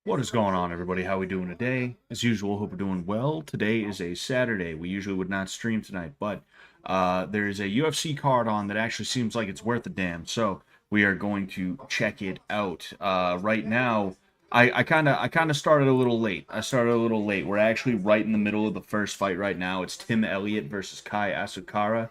What is going on, everybody? How we doing today? As usual, hope we're doing well. Today is a Saturday. We usually would not stream tonight, but there is a UFC card on that actually seems like it's worth a damn. So we are going to check it out. Right now, I kind of started a little late. I started a little late. We're actually right in the middle of the first fight right now. It's Tim Elliott versus Kai Asakara.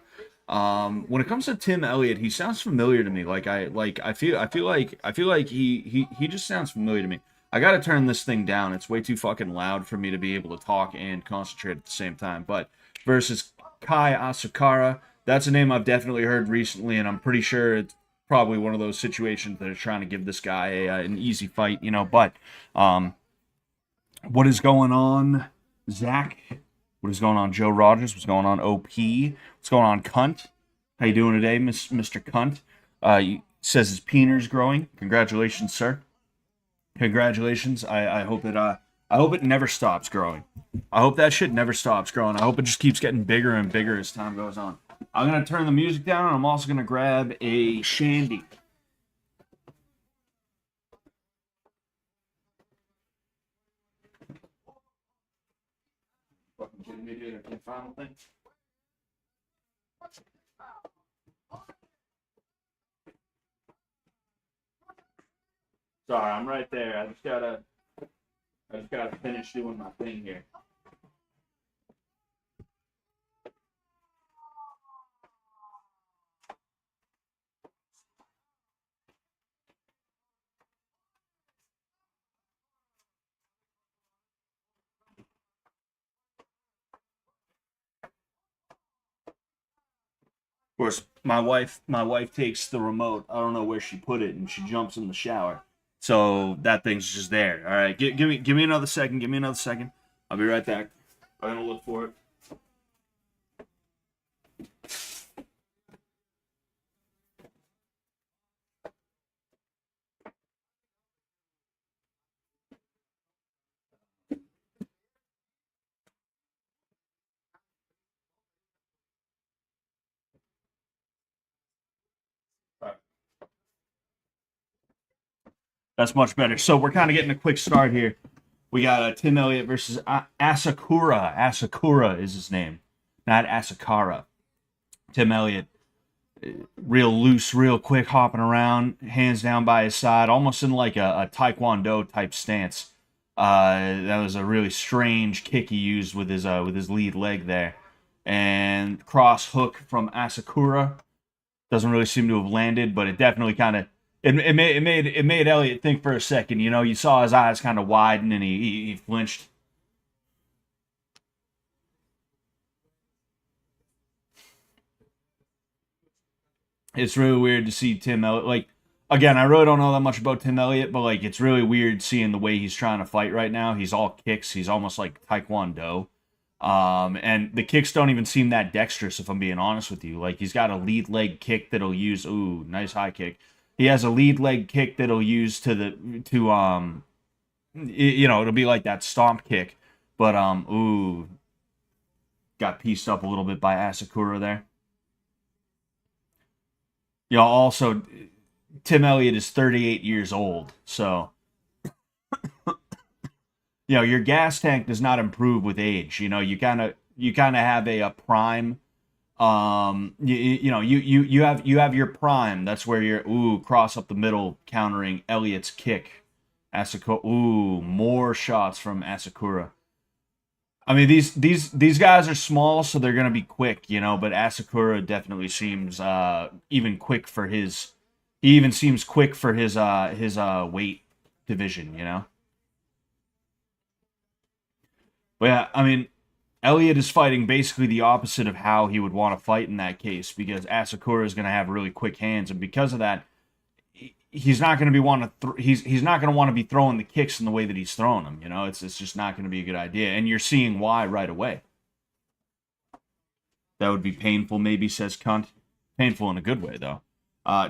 When it comes to Tim Elliott, he sounds familiar to me. I feel like he just sounds familiar to me. I gotta turn this thing down. It's way too fucking loud for me to be able to talk and concentrate at the same time. But versus Kai Asakara, that's a name I've definitely heard recently, and I'm pretty sure it's probably one of those situations that are trying to give this guy an easy fight, But um, what is going on, Zach? What is going on, Joe Rogers? What's going on, OP? What's going on, Cunt? How you doing today, Mr. Cunt? He says his peener's growing. Congratulations, sir. Congratulations. I hope it never stops growing. I hope that shit never stops growing. I hope it just keeps getting bigger and bigger as time goes on. I'm gonna turn the music down, and I'm also gonna grab a shandy. Fucking kidding me, dude? I can't find the thing. Sorry, I'm right there. I just gotta finish doing my thing here. Of course, my wife takes the remote. I don't know where she put it, and she jumps in the shower. So that thing's just there. All right, give me another second. Give me another second. I'll be right back. I'm gonna look for it. All right. That's much better. So we're kind of getting a quick start here. We got Tim Elliott versus Asakura. Asakura is his name, not Asakara. Tim Elliott, real loose, real quick, hopping around, hands down by his side, almost in like a Taekwondo type stance. That was a really strange kick he used with his lead leg there, and cross hook from Asakura doesn't really seem to have landed, but it definitely kind of it made Elliott think for a second. You saw his eyes kind of widen and he flinched. It's really weird to see Tim Elliott. Like, again, I really don't know that much about Tim Elliott, but like it's really weird seeing the way he's trying to fight right now. He's all kicks. He's almost like Taekwondo. And the kicks don't even seem that dexterous, if I'm being honest with you. Like, he's got a lead leg kick that'll use. Ooh, nice high kick. He has a lead leg kick that'll use it'll be like that stomp kick. But ooh, got pieced up a little bit by Asakura there. Also, Tim Elliott is 38 years old, so your gas tank does not improve with age. You kind of have a prime. You have your prime. That's where you're cross up the middle, countering Elliott's kick. Asakura, more shots from Asakura. I mean, these guys are small, so they're gonna be quick, But Asakura definitely seems even quick for his. He even seems quick for his weight division. But yeah, I mean, Elliott is fighting basically the opposite of how he would want to fight in that case because Asakura is going to have really quick hands, and because of that, he's not going to be he's not going to want to be throwing the kicks in the way that he's throwing them. It's just not going to be a good idea, and you're seeing why right away. That would be painful, maybe, says Cunt. Painful in a good way, though.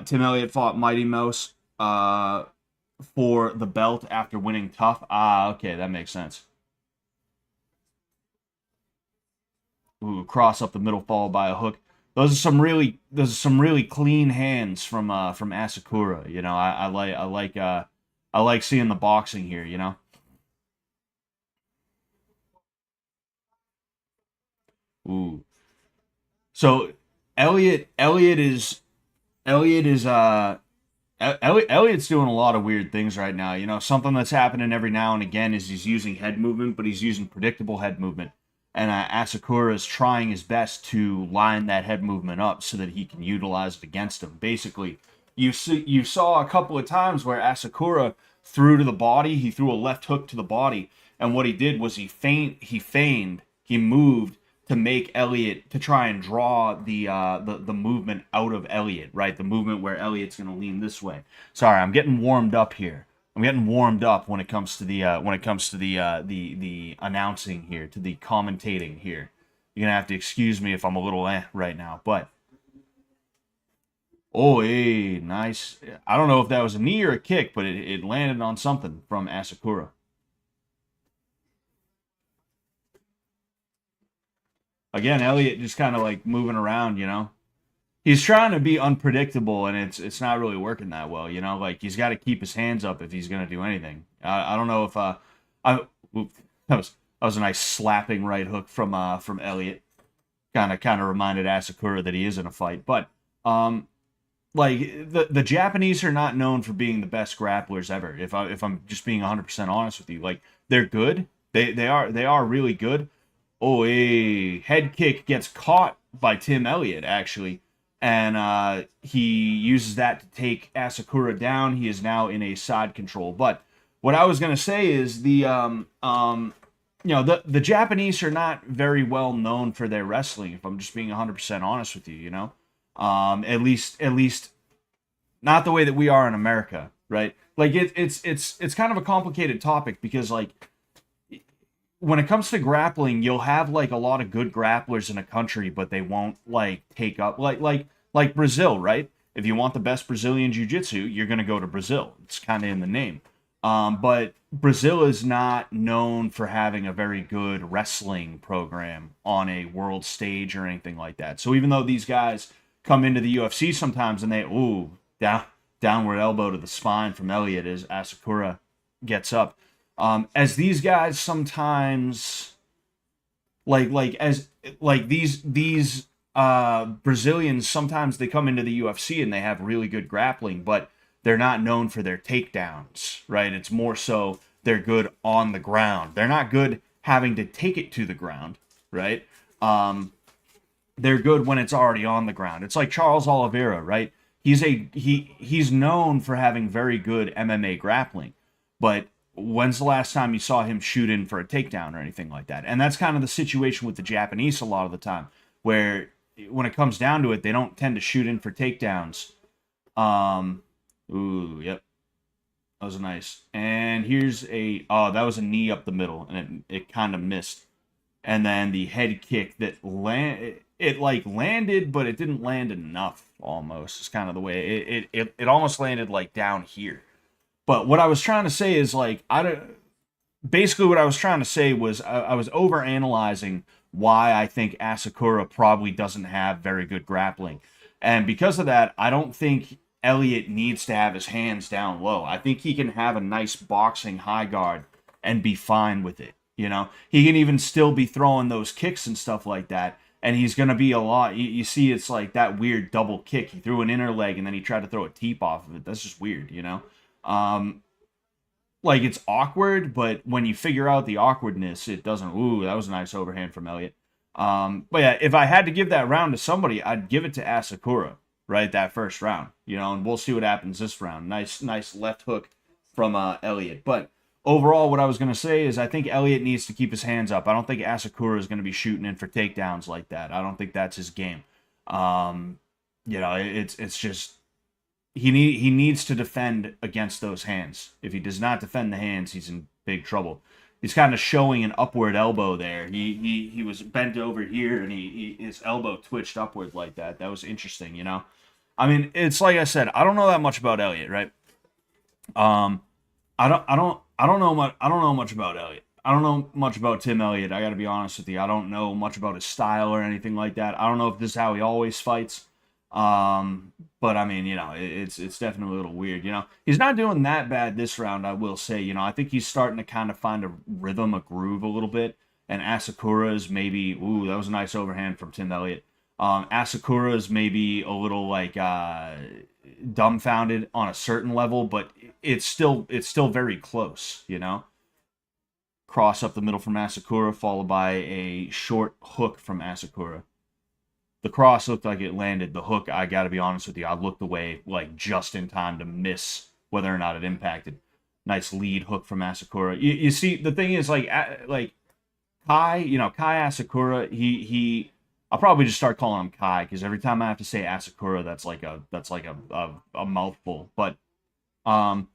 Tim Elliott fought Mighty Mouse for the belt after winning Tough. Okay, that makes sense. Ooh, cross up the middle followed by a hook. Those are some really clean hands from Asakura. I like seeing the boxing here. Ooh. So Elliot is Elliot's doing a lot of weird things right now. You know, something that's happening every now and again is he's using head movement, but he's using predictable head movement. And Asakura is trying his best to line that head movement up so that he can utilize it against him. Basically, you saw a couple of times where Asakura threw to the body. He threw a left hook to the body, and what he did was he moved to make Elliot to try and draw the movement out of Elliot, right? The movement where Elliot's going to lean this way. Sorry, I'm getting warmed up here. I'm getting warmed up when it comes to the announcing here, to the commentating here. You're gonna have to excuse me if I'm a little right now, but oh, hey, nice. I don't know if that was a knee or a kick, but it landed on something from Asakura. Again, Elliot just kind of like moving around, you know. He's trying to be unpredictable, and it's not really working that well, you know. Like he's got to keep his hands up if he's gonna do anything. I don't know if I oop, that was a nice slapping right hook from Elliot. Kind of reminded Asakura that he is in a fight, but like the Japanese are not known for being the best grapplers ever. If I'm just being 100% honest with you, like they're good. They are really good. Oh, a head kick gets caught by Tim Elliott actually, and he uses that to take Asakura down. He is now in a side control. But what I was gonna say is the Japanese are not very well known for their wrestling. If I'm just being 100% honest with you, you know, at least not the way that we are in America, right? Like it's kind of a complicated topic because like when it comes to grappling, you'll have like a lot of good grapplers in a country, but they won't like take up like Brazil, right? If you want the best Brazilian jiu-jitsu, you're gonna go to Brazil. It's kind of in the name. But Brazil is not known for having a very good wrestling program on a world stage or anything like that. So even though these guys come into the UFC sometimes and they downward elbow to the spine from Elliot as Asakura gets up. As these guys sometimes these Brazilians sometimes they come into the UFC and they have really good grappling, but they're not known for their takedowns, right? It's more so they're good on the ground. They're not good having to take it to the ground, right? They're good when it's already on the ground. It's like Charles Oliveira, right? He's known for having very good MMA grappling, but when's the last time you saw him shoot in for a takedown or anything like that? And that's kind of the situation with the Japanese a lot of the time, where when it comes down to it, they don't tend to shoot in for takedowns. Ooh, yep. That was nice. And here's that was a knee up the middle, and it kind of missed. And then the head kick that it like landed, but it didn't land enough almost. It's kind of the way it almost landed like down here. But what I was trying to say is like basically what I was trying to say was I was over analyzing why I think Asakura probably doesn't have very good grappling. And because of that, I don't think Elliot needs to have his hands down low. I think he can have a nice boxing high guard and be fine with it. You know, he can even still be throwing those kicks and stuff like that. And he's going to be a lot. You see, it's like that weird double kick. He threw an inner leg and then he tried to throw a teep off of it. That's just weird, you know? Like it's awkward, but when you figure out the awkwardness, it doesn't. Ooh, that was a nice overhand from Elliot. But yeah, if I had to give that round to somebody, I'd give it to Asakura, right? That first round, you know, and we'll see what happens this round. Nice left hook from Elliot. But overall, what I was going to say is I think Elliot needs to keep his hands up. I don't think Asakura is going to be shooting in for takedowns like that. I don't think that's his game. You know, it's just he needs to defend against those hands. If he does not defend the hands, he's in big trouble. He's kind of showing an upward elbow there. He was bent over here and his elbow twitched upward like that. That was interesting, you know. I mean, it's like I said, I don't know that much about Elliot, right? I don't know much about Elliot. I don't know much about Tim Elliott. I got to be honest with you. I don't know much about his style or anything like that. I don't know if this is how he always fights. But I mean, you know, it's definitely a little weird. You know, he's not doing that bad this round. I will say. You know, I think he's starting to kind of find a rhythm, a groove a little bit. and Asakura is maybe, ooh, that was a nice overhand from Tim Elliott. Asakura is maybe a little like dumbfounded on a certain level, but it's still very close, you know. Cross up the middle from Asakura, followed by a short hook from Asakura. The cross looked like it landed. The hook, I got to be honest with you, I looked away like just in time to miss whether or not it impacted. Nice lead hook from Asakura. You see, the thing is like Kai, Kai Asakura. I'll probably just start calling him Kai because every time I have to say Asakura, that's like a mouthful. But um,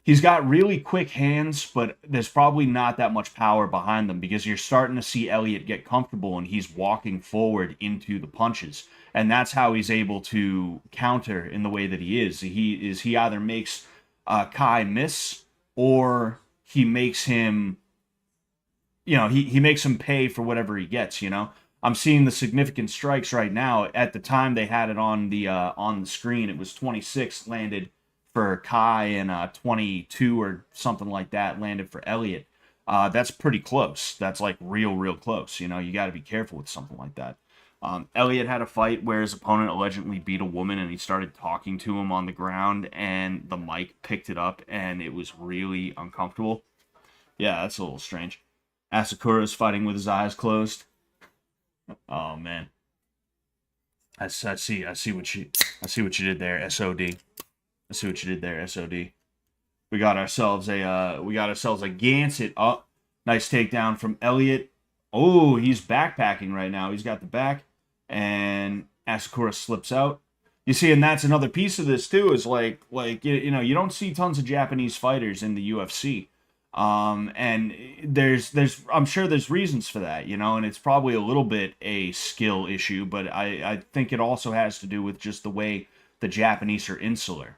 he's got really quick hands, but there's probably not that much power behind them because you're starting to see Elliott get comfortable and he's walking forward into the punches. And that's how he's able to counter in the way that he is. He either makes Kai miss or he makes him, he makes him pay for whatever he gets, I'm seeing the significant strikes right now. At the time they had it on the screen, it was 26 landed for Kai and 22 or something like that landed for Elliott. That's pretty close. That's like real close. You got to be careful with something like that. Elliott had a fight where his opponent allegedly beat a woman and he started talking to him on the ground and the mic picked it up and it was really uncomfortable. Yeah, that's a little strange. Asakura's fighting with his eyes closed. Oh man. I see what you did there, SOD. I see what you did there, SOD. We got ourselves a Gansett. Oh, nice takedown from Elliott. Oh, he's backpacking right now. He's got the back, and Asakura slips out. You see, and that's another piece of this too. Is like you don't see tons of Japanese fighters in the UFC, and there's I'm sure there's reasons for that, and it's probably a little bit a skill issue, but I think it also has to do with just the way the Japanese are insular.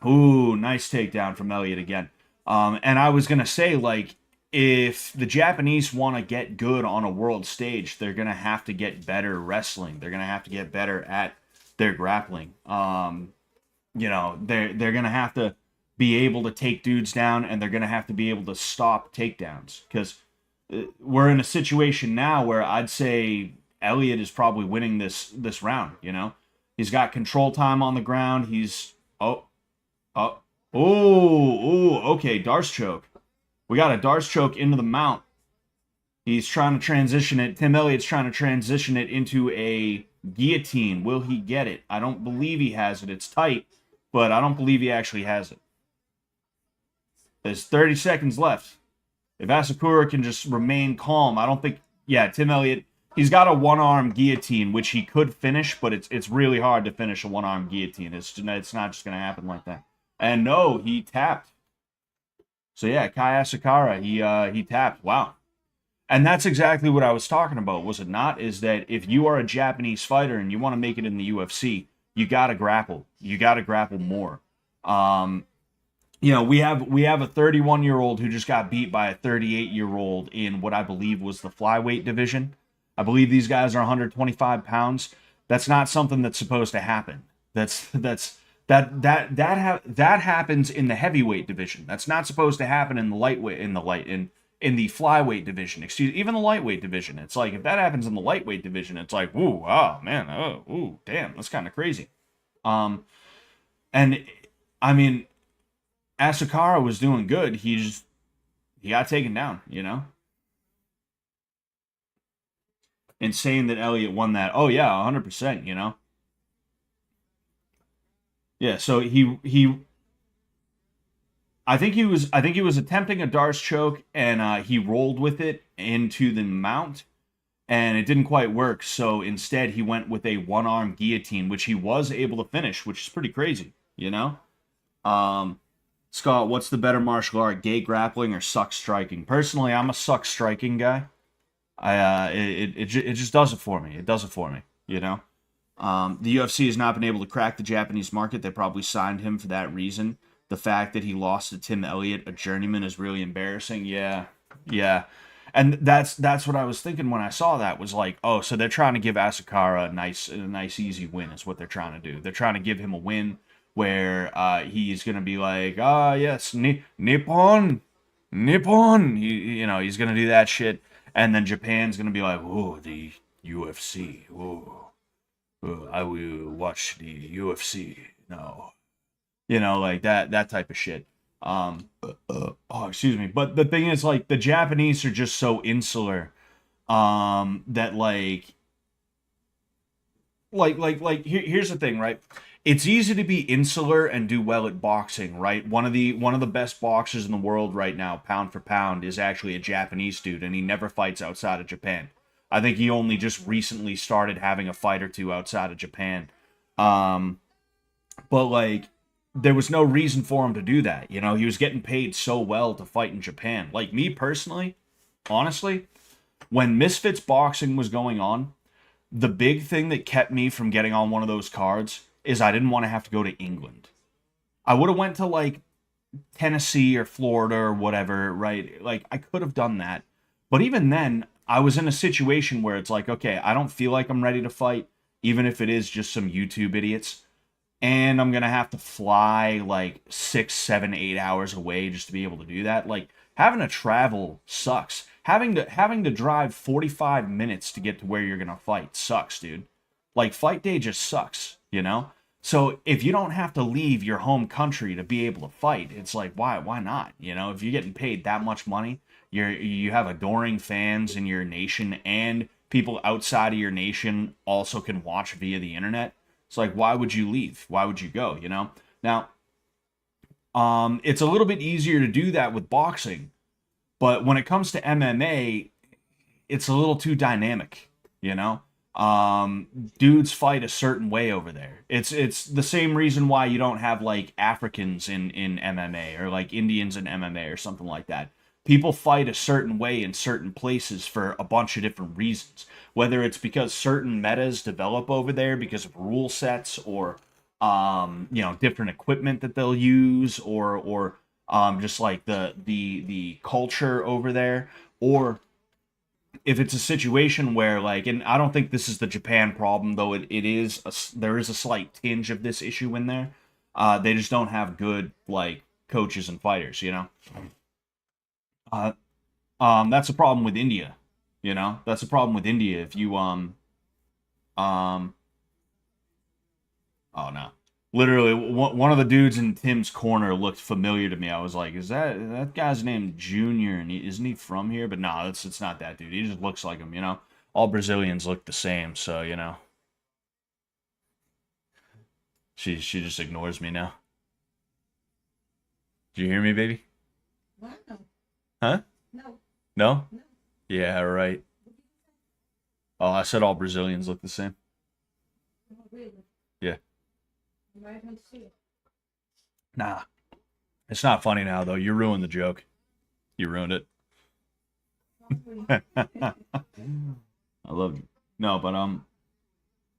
Ooh, nice takedown from Elliott again. And I was gonna say, like, if the Japanese want to get good on a world stage, they're gonna have to get better wrestling. They're gonna have to get better at their grappling. They're gonna have to be able to take dudes down, and they're gonna have to be able to stop takedowns. Because we're in a situation now where I'd say Elliott is probably winning this round. He's got control time on the ground. He's okay, Darce choke. We got a Darce choke into the mount. He's trying to transition it. Tim Elliott's trying to transition it into a guillotine. Will he get it? I don't believe he has it. It's tight, but I don't believe he actually has it. There's 30 seconds left. If Asakura can just remain calm, I don't think... Yeah, Tim Elliott, he's got a one-arm guillotine, which he could finish, but it's really hard to finish a one-arm guillotine. It's not just going to happen like that. And no, he tapped. So yeah, Kai Asakura, he tapped. Wow. And that's exactly what I was talking about, was it not? Is that if you are a Japanese fighter and you want to make it in the UFC, you got to grapple. You got to grapple more. We have a 31-year-old who just got beat by a 38-year-old in what I believe was the flyweight division. I believe these guys are 125 pounds. That's not something that's supposed to happen. That happens in the heavyweight division. That's not supposed to happen in the flyweight division. Even the lightweight division. It's like if that happens in the lightweight division, it's like, ooh, oh man, ooh, damn, that's kind of crazy. And I mean, Asakura was doing good. He got taken down, And saying that Elliott won that, oh yeah, 100%, Yeah, so I think he was attempting a Darce choke and he rolled with it into the mount and it didn't quite work. So instead he went with a one-arm guillotine, which he was able to finish, which is pretty crazy, Scott, what's the better martial art, gay grappling or suck striking? Personally, I'm a suck striking guy. It just does it for me. It does it for me, The UFC has not been able to crack the Japanese market. They probably signed him for that reason. The fact that he lost to Tim Elliott, a journeyman, is really embarrassing. Yeah. And that's what I was thinking when I saw that, was like, oh, so they're trying to give Asakura a nice easy win is what they're trying to do. They're trying to give him a win where he's going to be like, yes, Nippon, Nippon. He's gonna do that shit, and then Japan's gonna be like, oh, the UFC. Oh, I will watch the UFC. No, like that type of shit. Oh, excuse me. But the thing is, like, the Japanese are just so insular, that here's the thing, right? It's easy to be insular and do well at boxing, right? One of the best boxers in the world right now, pound for pound, is actually a Japanese dude, and he never fights outside of Japan. I think he only just recently started having a fight or two outside of Japan. Um, but like, there was no reason for him to do that. He was getting paid so well to fight in Japan. Like, me personally, honestly, when Misfits boxing was going on, the big thing that kept me from getting on one of those cards is I didn't want to have to go to England. I would have went to like Tennessee or Florida or whatever, right? Like, I could have done that. But even then, I was in a situation where it's like, okay, I don't feel like I'm ready to fight, even if it is just some YouTube idiots. And I'm gonna have to fly like 6, 7, 8 hours away just to be able to do that. Like, having to travel sucks. Having to drive 45 minutes to get to where you're gonna fight sucks, dude. Like, fight day just sucks. So if you don't have to leave your home country to be able to fight, it's like, why not? If you're getting paid that much money, you have adoring fans in your nation, and people outside of your nation also can watch via the internet. It's like, why would you leave? Why would you go? Now, it's a little bit easier to do that with boxing, but when it comes to MMA, it's a little too dynamic. You know, Dudes fight a certain way over there. It's the same reason why you don't have like Africans in MMA, or like Indians in MMA or something like that. People fight a certain way in certain places for a bunch of different reasons. Whether it's because certain metas develop over there because of rule sets, or different equipment that they'll use, or just like the culture over there, or if it's a situation where, like, and I don't think this is the Japan problem, though there is a slight tinge of this issue in there. They just don't have good, like, coaches and fighters. Uh, that's a problem with India. That's a problem with India. If you um, oh no, literally one of the dudes in Tim's corner looked familiar to me. I was like, is that guy's name Junior? And isn't he from here? But no, it's not that dude. He just looks like him. All Brazilians look the same, so she just ignores me now. Did you hear me, baby? Wow. Huh? No, No? no, Yeah, right. Oh, I said all Brazilians look the same. not really. Yeah. I don't see it. Nah. It's not funny now, though. You ruined the joke. You ruined it. Not really. I love you. No, but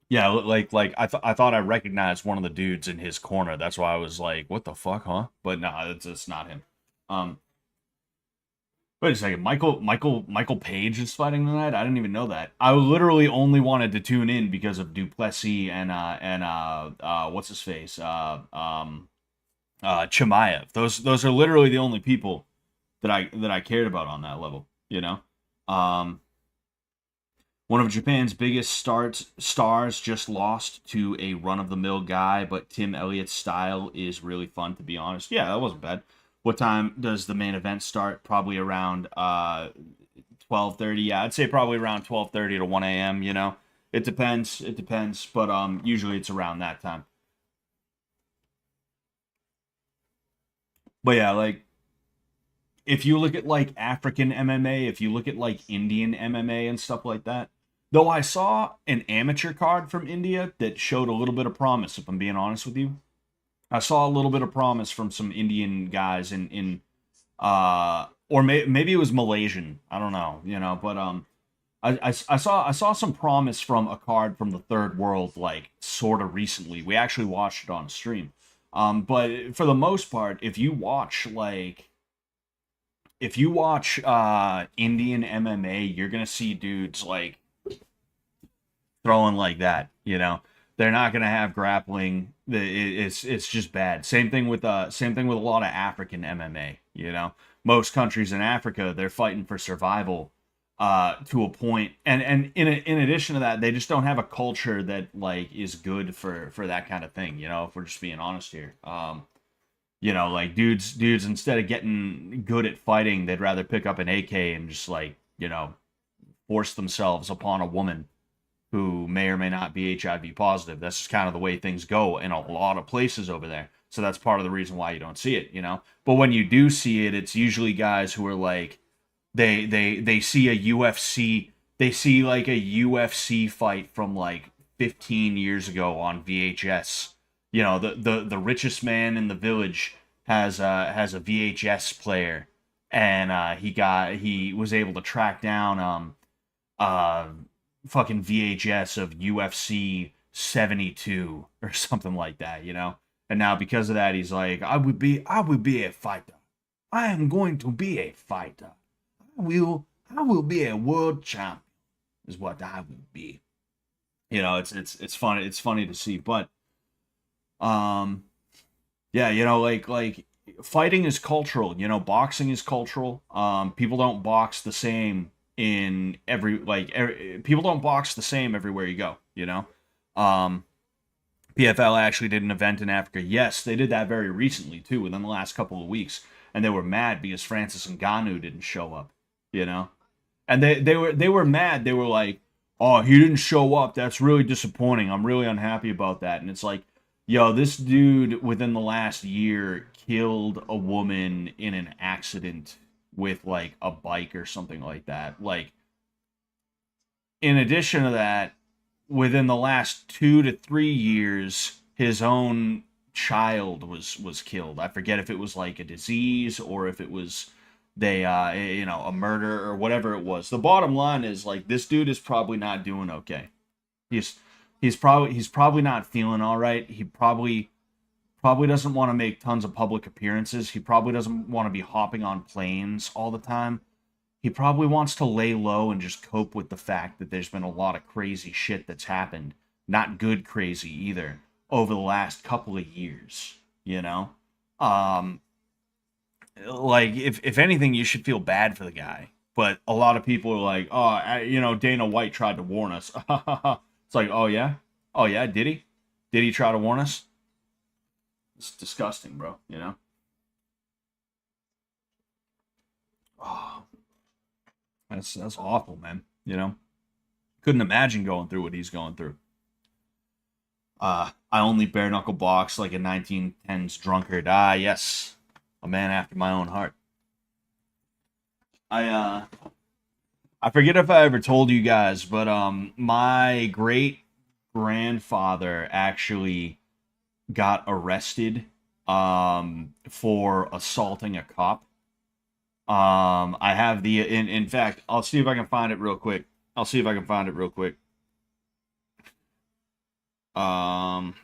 yeah, I thought I recognized one of the dudes in his corner. That's why I was like, what the fuck, huh? But no, it's not him. Um, Wait a second, Michael Page is fighting tonight. I didn't even know that. I literally only wanted to tune in because of Duplex and what's his face, Chimaev. Those are literally the only people that I cared about on that level. Um, One of Japan's biggest stars just lost to a run-of-the-mill guy, but Tim Elliott's style is really fun, to be honest. Yeah, that wasn't bad. What time does the main event start? Probably around 12:30. Yeah, I'd say probably around 12:30 to 1 a.m., It depends. It depends, but usually it's around that time. But yeah, like, if you look at like African MMA, if you look at like Indian MMA and stuff like that, though I saw an amateur card from India that showed a little bit of promise, if I'm being honest with you. I saw a little bit of promise from some Indian guys or maybe it was Malaysian. I don't know, but I saw some promise from a card from the third world, like, sort of recently. We actually watched it on stream. But for the most part, if you watch Indian MMA, you're gonna see dudes like throwing like that. They're not gonna have grappling. It's just bad. Same thing with a lot of African MMA. You know, most countries in Africa, they're fighting for survival to a point, and in addition to that, they just don't have a culture that like is good for that kind of thing. You know, if we're just being honest here. You know, like dudes instead of getting good at fighting, they'd rather pick up an AK and just like, you know, force themselves upon a woman who may or may not be HIV positive. That's just kind of the way things go in a lot of places over there. So that's part of the reason why you don't see it, you know. But when you do see it, it's usually guys who are like they see a UFC, they see like a UFC fight from like 15 years ago on VHS. You know, the richest man in the village has a VHS player, and he was able to track down uh fucking VHS of UFC 72 or something like that, you know? And now because of that, he's like, I will be a fighter. I am going to be a fighter. I will be a world champion is what I will be. You know, it's funny to see, but um yeah, you know, like fighting is cultural, you know, boxing is cultural. People don't box the same in people don't box the same everywhere you go, you know. Um PFL actually did an event in Africa. Yes, they did that very recently too, within the last couple of weeks, and they were mad because Francis Ngannou didn't show up, you know. And they were mad. They were like, "Oh, he didn't show up. That's really disappointing. I'm really unhappy about that." And it's like, yo, this dude within the last year killed a woman in an accident with like a bike or something like that. Like, in addition to that, within the last 2 to 3 years, his own child was killed. I forget if it was like a disease or if it was you know, a murder or whatever it was. The bottom line is like this dude is probably not doing okay. He's he's probably not feeling all right. He probably doesn't want to make tons of public appearances. He probably doesn't want to be hopping on planes all the time. He probably wants to lay low and just cope with the fact that there's been a lot of crazy shit that's happened. Not good crazy either over the last couple of years, you know? Um like if anything you should feel bad for the guy. But a lot of people are like, "Oh, you know, Dana White tried to warn us." It's like, "Oh yeah? Oh yeah, did he? Did he try to warn us?" It's disgusting, bro, you know? Oh, that's awful, man, you know? Couldn't imagine going through what he's going through. I only bare knuckle box like a 1910s drunkard. Ah, yes, a man after my own heart. I forget if I ever told you guys, but my great grandfather actually got arrested for assaulting a cop. I have in fact, I'll see if I can find it real quick. I'll see if I can find it real quick. Um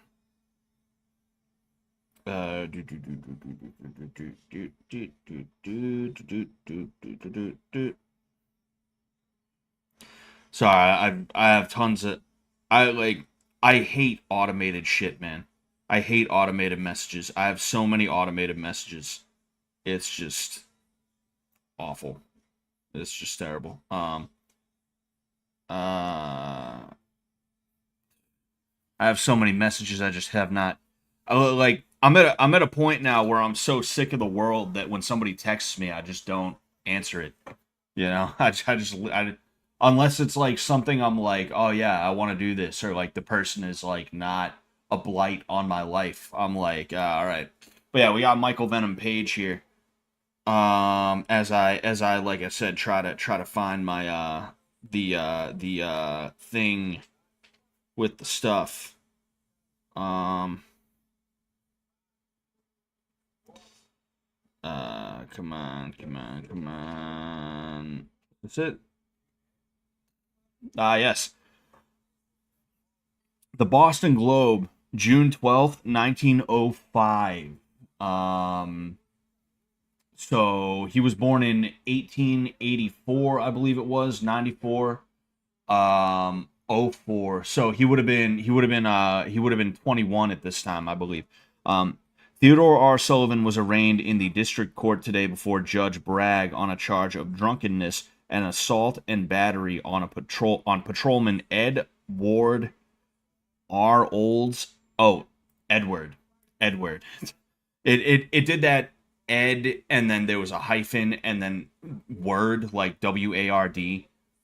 Sorry, I have tons of I like I hate automated shit, man. I hate automated messages. I have so many automated messages. It's just awful. It's just terrible. I have so many messages I just have not. Like I'm at a point now where I'm so sick of the world that when somebody texts me, I just don't answer it. You know, unless it's like something I'm like, oh yeah, I want to do this, or like the person is like not a blight on my life. I'm like, all right. But yeah, we got Michael Venom Page here. As I like I said, try to find my the thing with the stuff. Um come on, come on, come on. That's it. Yes. The Boston Globe, June 12th, 1905. So he was born in 1884, I believe it was, 94. 04. So he would have been 21 at this time, I believe. Theodore R. Sullivan was arraigned in the district court today before Judge Bragg on a charge of drunkenness and assault and battery on patrolman Ed Ward R. Olds. Oh, Edward. Edward. It did that Ed, and then there was a hyphen, and then word, like Ward,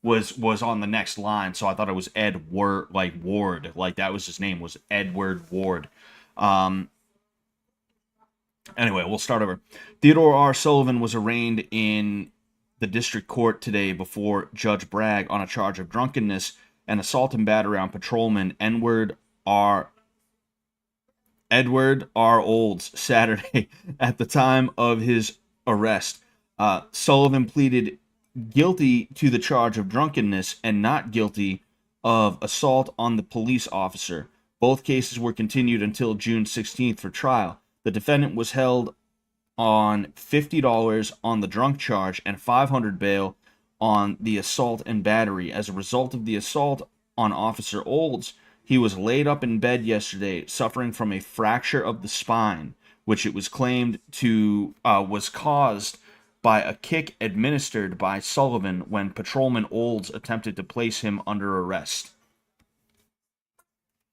was on the next line. So I thought it was Ed Ward, like that was his name, was Edward Ward. Anyway, we'll start over. Theodore R. Sullivan was arraigned in the district court today before Judge Bragg on a charge of drunkenness and assault and battery on patrolman Edward R. Olds Saturday at the time of his arrest. Sullivan pleaded guilty to the charge of drunkenness and not guilty of assault on the police officer. Both cases were continued until June 16th for trial. The defendant was held on $50 on the drunk charge and $500 bail on the assault and battery. As a result of the assault on Officer Olds, he was laid up in bed yesterday, suffering from a fracture of the spine, which it was claimed to was caused by a kick administered by Sullivan when Patrolman Olds attempted to place him under arrest.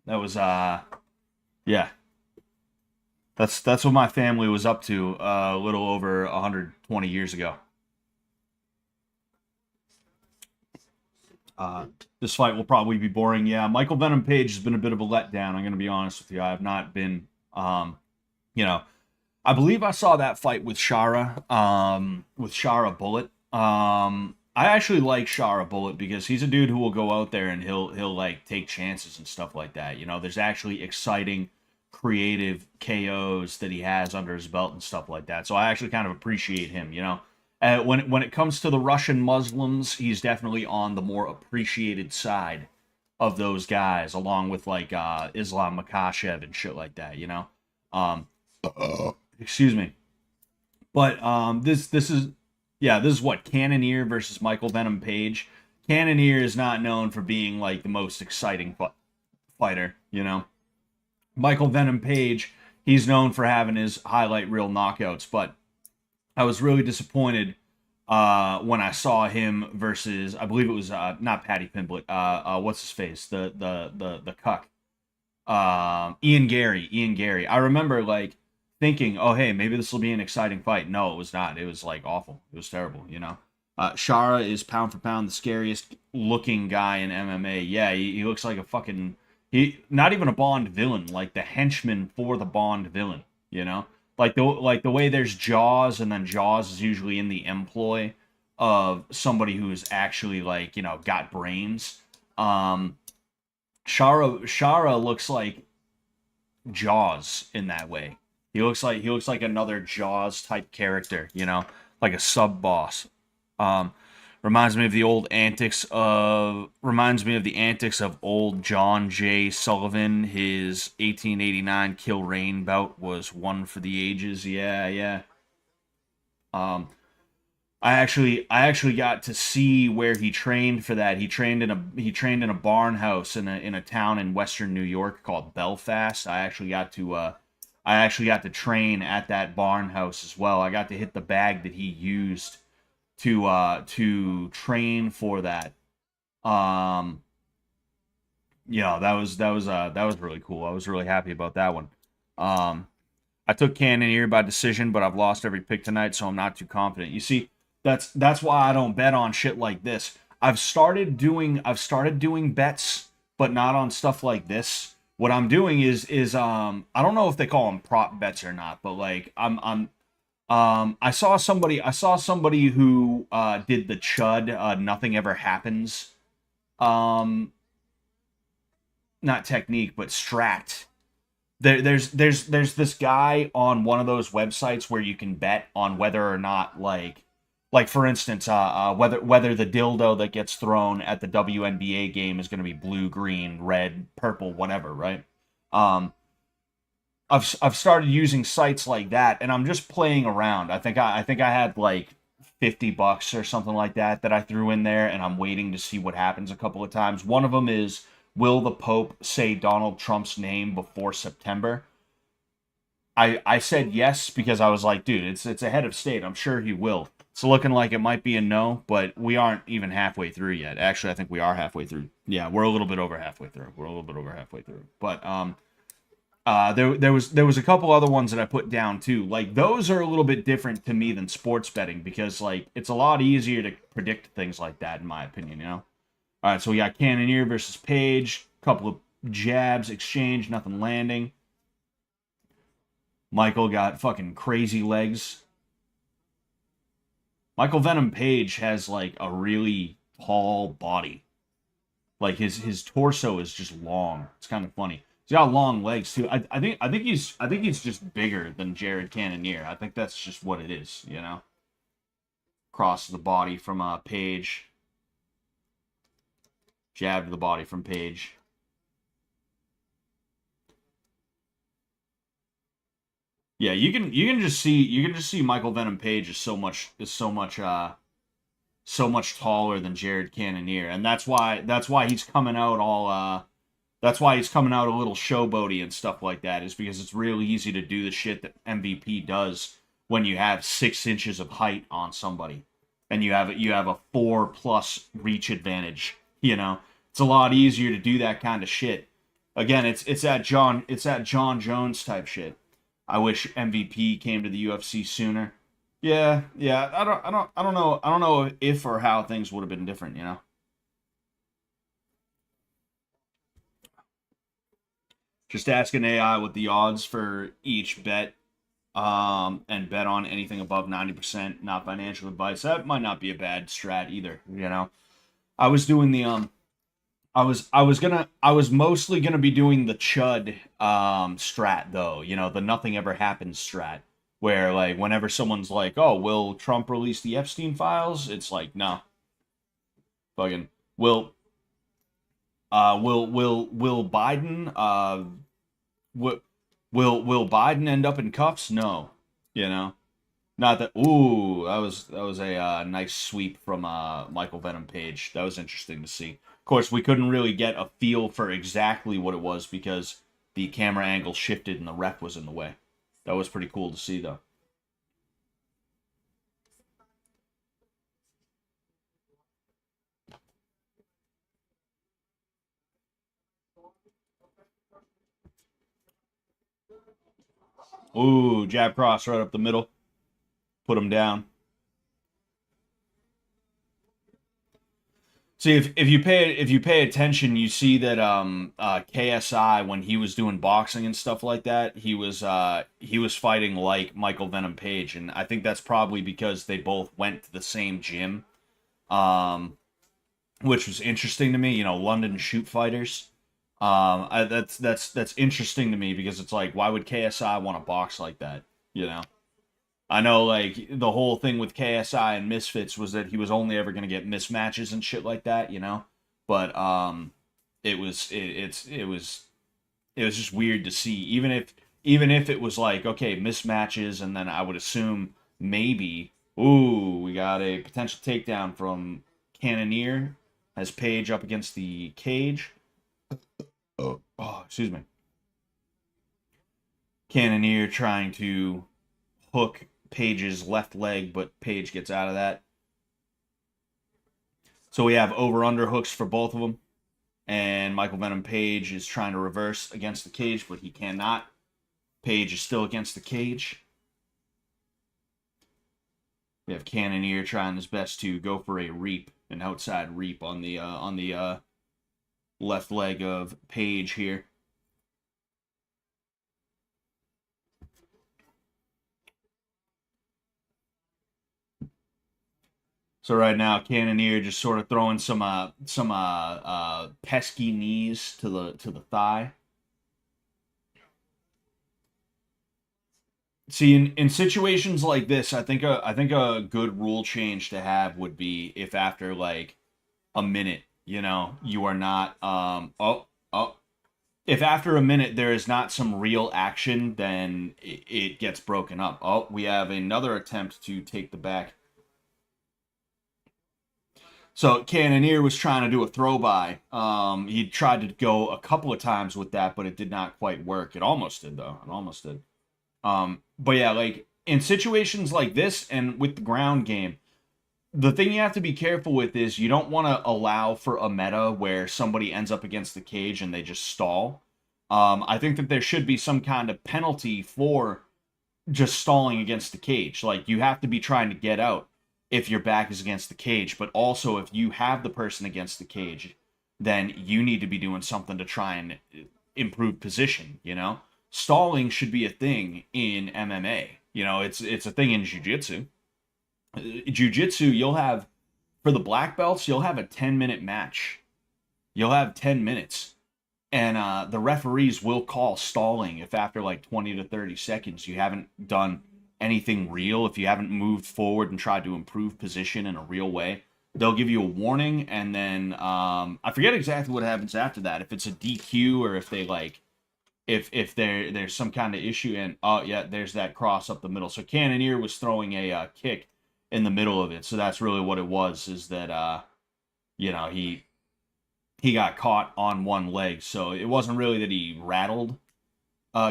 That was yeah. That's what my family was up to a little over 120 years ago. This fight will probably be boring. Yeah, Michael Venom Page has been a bit of a letdown. I'm going to be honest with you. I have not been, I believe I saw that fight with Shara Bullet. I actually like Shara Bullet because he's a dude who will go out there and he'll like take chances and stuff like that. You know, there's actually exciting, creative KOs that he has under his belt and stuff like that. So I actually kind of appreciate him, you know. When it comes to the Russian Muslims, he's definitely on the more appreciated side of those guys, along with like Islam Makhachev and shit like that, you know. Excuse me. But this is what, Cannonier versus Michael Venom Page. Cannonier is not known for being like the most exciting fighter, you know. Michael Venom Page, he's known for having his highlight reel knockouts, but I was really disappointed when I saw him versus, I believe it was not Paddy Pimblett, what's his face, the cuck, Ian Gary. I remember like thinking, oh hey, maybe this will be an exciting fight. No, it was not. It was like awful. It was terrible, you know. Shara is pound for pound the scariest looking guy in MMA. Yeah, he looks like a fucking, not even a Bond villain, like the henchman for the Bond villain, you know. Like the way there's Jaws, and then Jaws is usually in the employ of somebody who's actually like, you know, got brains. Shara looks like Jaws in that way. He looks like another Jaws type character, you know, like a sub boss. Reminds me of the antics of old John J. Sullivan. His 1889 Kilrain bout was one for the ages. Yeah. I actually got to see where he trained for that. He trained in a barn house in a town in western New York called Belfast. I actually got to train at that barn house as well. I got to hit the bag that he used to train for that. That was really cool. I was really happy about that one. I took Cannonier by decision, but I've lost every pick tonight, so I'm not too confident. You see, that's why I don't bet on shit like this. I've started doing bets, but not on stuff like this. What I'm doing is I don't know if they call them prop bets or not, but like I saw somebody who did the Chud nothing ever happens not technique but strat. There's this guy on one of those websites where you can bet on whether or not like for instance whether the dildo that gets thrown at the WNBA game is going to be blue, green, red, purple, whatever, right? I've started using sites like that, and I'm just playing around. I think I had like $50 or something like that I threw in there, and I'm waiting to see what happens a couple of times. One of them is, will the Pope say Donald Trump's name before September? I said yes because I was like, dude, it's a head of state. I'm sure he will. It's looking like it might be a no, but we aren't even halfway through yet. Actually, I think we are halfway through. Yeah, we're a little bit over halfway through. We're a little bit over halfway through. But there was a couple other ones that I put down too. Like those are a little bit different to me than sports betting because like it's a lot easier to predict things like that in my opinion. You know. All right, so we got Cannonier versus Page. Couple of jabs exchange, nothing landing. Michael got fucking crazy legs. Michael Venom Page has like a really tall body. Like his torso is just long. It's kind of funny. He's got long legs too. I think he's just bigger than Jared Cannonier. I think that's just what it is, you know. Cross the body from Page. Jab to the body from Page. Yeah, you can just see Michael Venom Page is so much taller than Jared Cannonier, and that's why he's coming out all that's why he's coming out a little showboaty and stuff like that, is because it's real easy to do the shit that MVP does when you have 6 inches of height on somebody and you have a 4+ reach advantage. You know, it's a lot easier to do that kind of shit. Again, it's that John Jones type shit. I wish MVP came to the UFC sooner. Yeah, yeah. I don't know if or how things would have been different. You know. Just asking AI what the odds for each bet, and bet on anything above 90%. Not financial advice. That might not be a bad strat either. You know. I was doing the I was mostly gonna be doing the Chud strat though, you know, the nothing ever happens strat, where like whenever someone's like, "Oh, will Trump release the Epstein files?" It's like, no, fucking will will Biden will will Biden end up in cuffs? No, you know. Not that. Ooh, that was a nice sweep from Michael Venom Page. That was interesting to see. Of course, we couldn't really get a feel for exactly what it was because the camera angle shifted and the ref was in the way. That was pretty cool to see, though. Ooh, jab cross right up the middle, put him down. See, if you pay attention, you see that KSI, when he was doing boxing and stuff like that, he was fighting like Michael Venom Page, and I think that's probably because they both went to the same gym, um, which was interesting to me. You know, London shoot fighters. That's interesting to me because it's like, why would KSI want to box like that? You know. I know, like, the whole thing with KSI and Misfits was that he was only ever going to get mismatches and shit like that, you know? But, it was just weird to see. Even if it was like, okay, mismatches, and then I would assume maybe, ooh, we got a potential takedown from Cannonier, has Page up against the cage. Oh, excuse me. Cannonier trying to hook Page's left leg, but Page gets out of that. So we have over-under hooks for both of them. And Michael Venom Page is trying to reverse against the cage, but he cannot. Page is still against the cage. We have Cannonier trying his best to go for a reap, an outside reap on the left leg of Page here. So right now, Cannonier just sort of throwing some pesky knees to the thigh. See, in situations like this, I think a good rule change to have would be if after like a minute, you know, you are not if after a minute there is not some real action, then it gets broken up. Oh, we have another attempt to take the back. So Cannonier was trying to do a throw by. He tried to go a couple of times with that, but it did not quite work. It almost did though. It almost did. But yeah, like in situations like this and with the ground game, the thing you have to be careful with is you don't want to allow for a meta where somebody ends up against the cage and they just stall. I think that there should be some kind of penalty for just stalling against the cage. Like you have to be trying to get out if your back is against the cage, but also if you have the person against the cage, then you need to be doing something to try and improve position, you know? Stalling should be a thing in MMA. You know, it's a thing in jiu-jitsu. Jiu-jitsu, you'll have for the black belts, you'll have a 10-minute match. You'll have 10 minutes and the referees will call stalling if after like 20 to 30 seconds you haven't done anything real, if you haven't moved forward and tried to improve position in a real way. They'll give you a warning, and then I forget exactly what happens after that. If it's a DQ or if they like, if there's some kind of issue. And oh yeah, there's that cross up the middle. So Cannoneer was throwing a kick in the middle of it. So that's really what it was. Is that you know he got caught on one leg. So it wasn't really that he rattled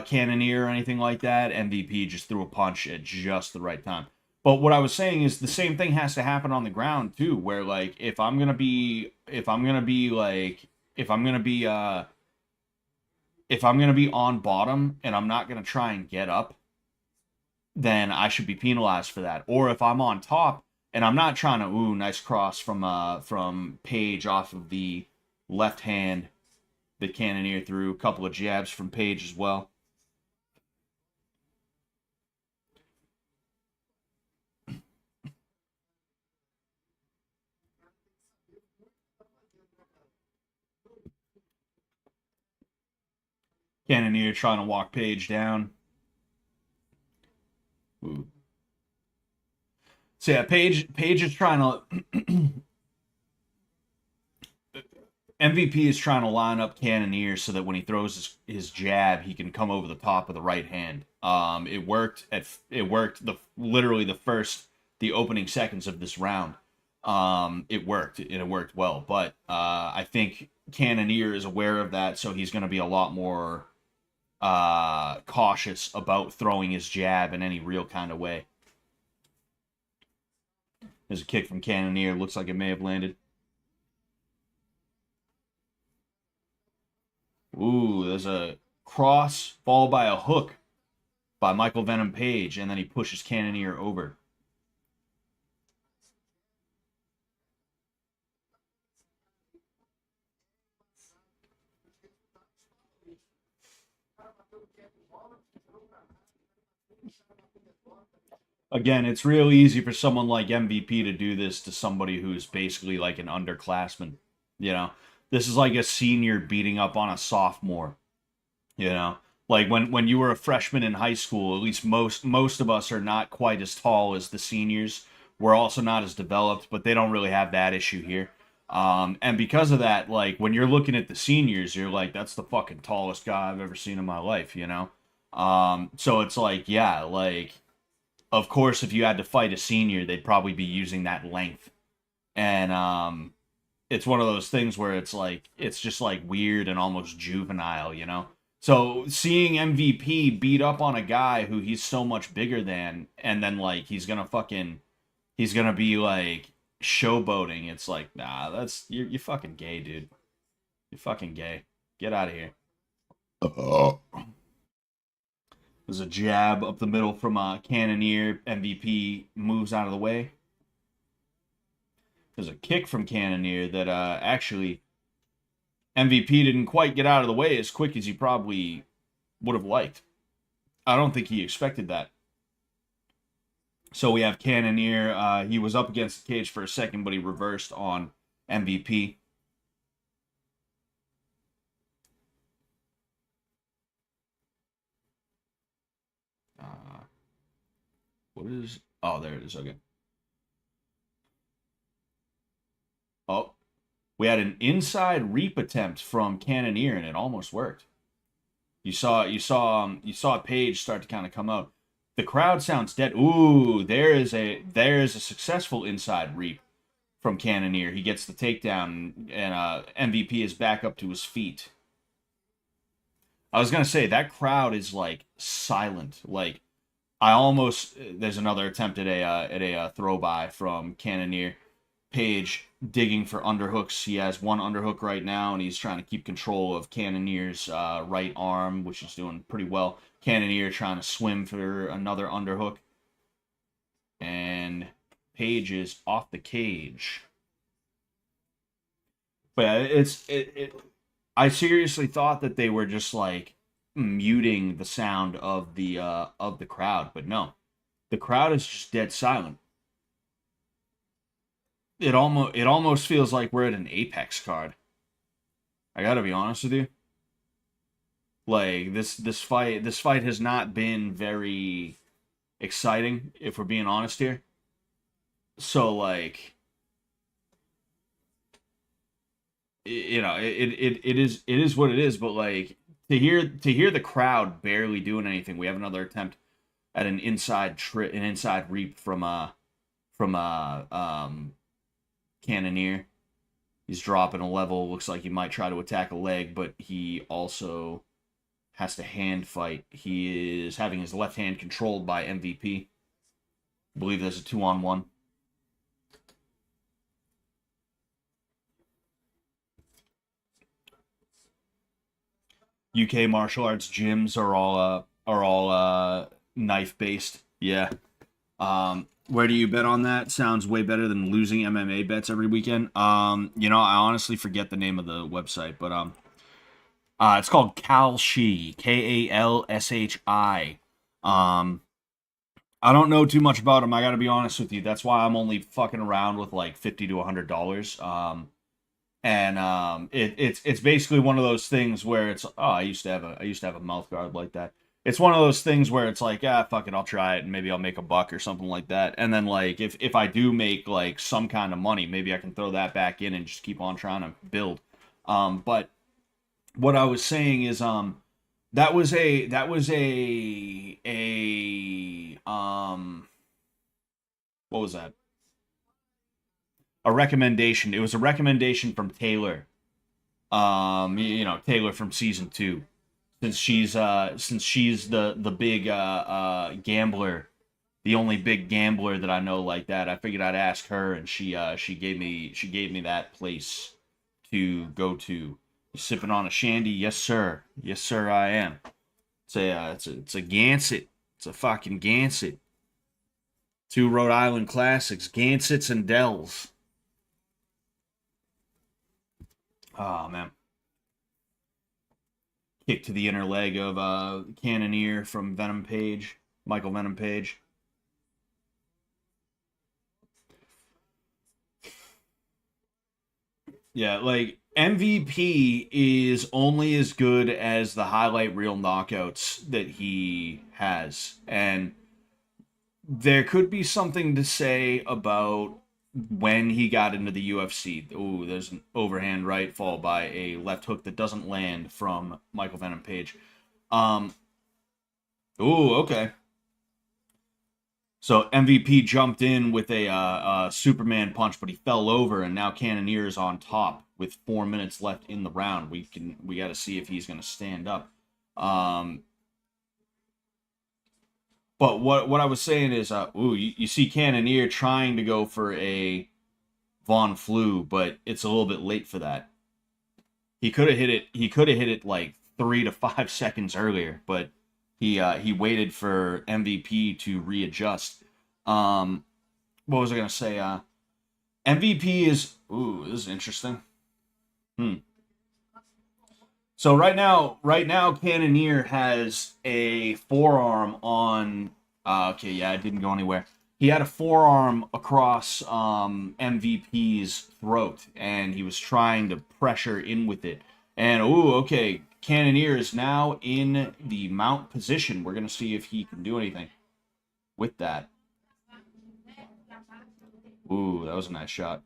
Cannoneer or anything like that. MVP just threw a punch at just the right time. But what I was saying is the same thing has to happen on the ground too, where like if I'm gonna be on bottom and I'm not gonna try and get up, then I should be penalized for that. Or if I'm on top and I'm not trying to nice cross from Page off of the left hand that Cannoneer threw, a couple of jabs from Page as well. Cannoneer trying to walk Page down. Ooh. So yeah, Page is trying to MVP is trying to line up Cannoneer so that when he throws his jab, he can come over the top of the right hand. It worked literally the opening seconds of this round. It worked and it worked well, but I think Cannoneer is aware of that, so he's going to be a lot more cautious about throwing his jab in any real kind of way. There's a kick from Cannoneer. Looks like it may have landed. Ooh, there's a cross followed by a hook by Michael Venom Page, and then he pushes Cannoneer over. Again, it's real easy for someone like MVP to do this to somebody who's basically like an underclassman. You know, this is like a senior beating up on a sophomore. You know, like when you were a freshman in high school, at least most of us are not quite as tall as the seniors. We're also not as developed, but they don't really have that issue here. And because of that, like when you're looking at the seniors, you're like, that's the fucking tallest guy I've ever seen in my life, you know? So it's like, yeah, like of course, if you had to fight a senior, they'd probably be using that length. And it's one of those things where it's like, it's just like weird and almost juvenile, you know? So seeing MVP beat up on a guy who he's so much bigger than, and then like he's gonna be like showboating. It's like, nah, you're fucking gay, dude. You're fucking gay. Get out of here. There's a jab up the middle from Cannoneer. MVP moves out of the way. There's a kick from Cannoneer that actually MVP didn't quite get out of the way as quick as he probably would have liked. I don't think he expected that. So we have Cannoneer. He was up against the cage for a second, but he reversed on MVP. What is... Oh, there it is. Okay. Oh. We had an inside reap attempt from Cannoneer, and it almost worked. You saw Page start to kind of come out. The crowd sounds dead. Ooh, there is a successful inside reap from Cannoneer. He gets the takedown, and MVP is back up to his feet. I was gonna say that crowd is like silent. Like there's another attempt at a throw by from Cannoneer. Page digging for underhooks. He has one underhook right now, and he's trying to keep control of Cannoneer's right arm, which is doing pretty well. Cannoneer trying to swim for another underhook, and Page is off the cage. But yeah, I seriously thought that they were just like muting the sound of the crowd, but no, the crowd is just dead silent. It almost feels like we're at an Apex card. I gotta be honest with you. Like this fight has not been very exciting, if we're being honest here. So like, it is what it is. But like to hear the crowd barely doing anything. We have another attempt at an inside reap from Cannoneer. He's dropping a level. Looks like he might try to attack a leg, but he also has to hand fight. He is having his left hand controlled by MVP. I believe there's a 2-on-1. UK martial arts gyms are all knife based. Yeah. Where do you bet on that? Sounds way better than losing MMA bets every weekend. I honestly forget the name of the website, but it's called Kalshi, Kalshi. I don't know too much about them. I got to be honest with you. That's why I'm only fucking around with like $50 to $100. It's basically one of those things where it's I used to have a mouth guard like that. It's one of those things where it's like, fuck it, I'll try it and maybe I'll make a buck or something like that. And then like if I do make like some kind of money, maybe I can throw that back in and just keep on trying to build. But what I was saying is what was that? A recommendation. It was a recommendation from Taylor. Taylor from season 2. Since she's the big gambler, the only big gambler that I know like that, I figured I'd ask her, and she gave me that place to go to. You sipping on a shandy? Yes, sir. Yes, sir. I am. It's a Gansett. It's a fucking Gansett. 2 Rhode Island classics, Gansets and Dells. Oh man. Kick to the inner leg of Cannoneer from Venom Page, Michael Venom Page. Yeah, like MVP is only as good as the highlight reel knockouts that he has. And there could be something to say about when he got into the UFC. Ooh, there's an overhand right followed by a left hook that doesn't land from Michael Venom Page. Ooh, okay. So MVP jumped in with a Superman punch, but he fell over, and now Cannoneer is on top with 4 minutes left in the round. We got to see if he's going to stand up. But what I was saying is, you see Cannoneer trying to go for a Von Flue, but it's a little bit late for that. He could have hit it. He could have hit it like 3 to 5 seconds earlier, but he waited for MVP to readjust. What was I gonna say? MVP is this is interesting. So right now, Cannoneer has a forearm on. Okay, yeah, it didn't go anywhere. He had a forearm across MVP's throat, and he was trying to pressure in with it. And okay, Cannoneer is now in the mount position. We're gonna see if he can do anything with that. Ooh, that was a nice shot.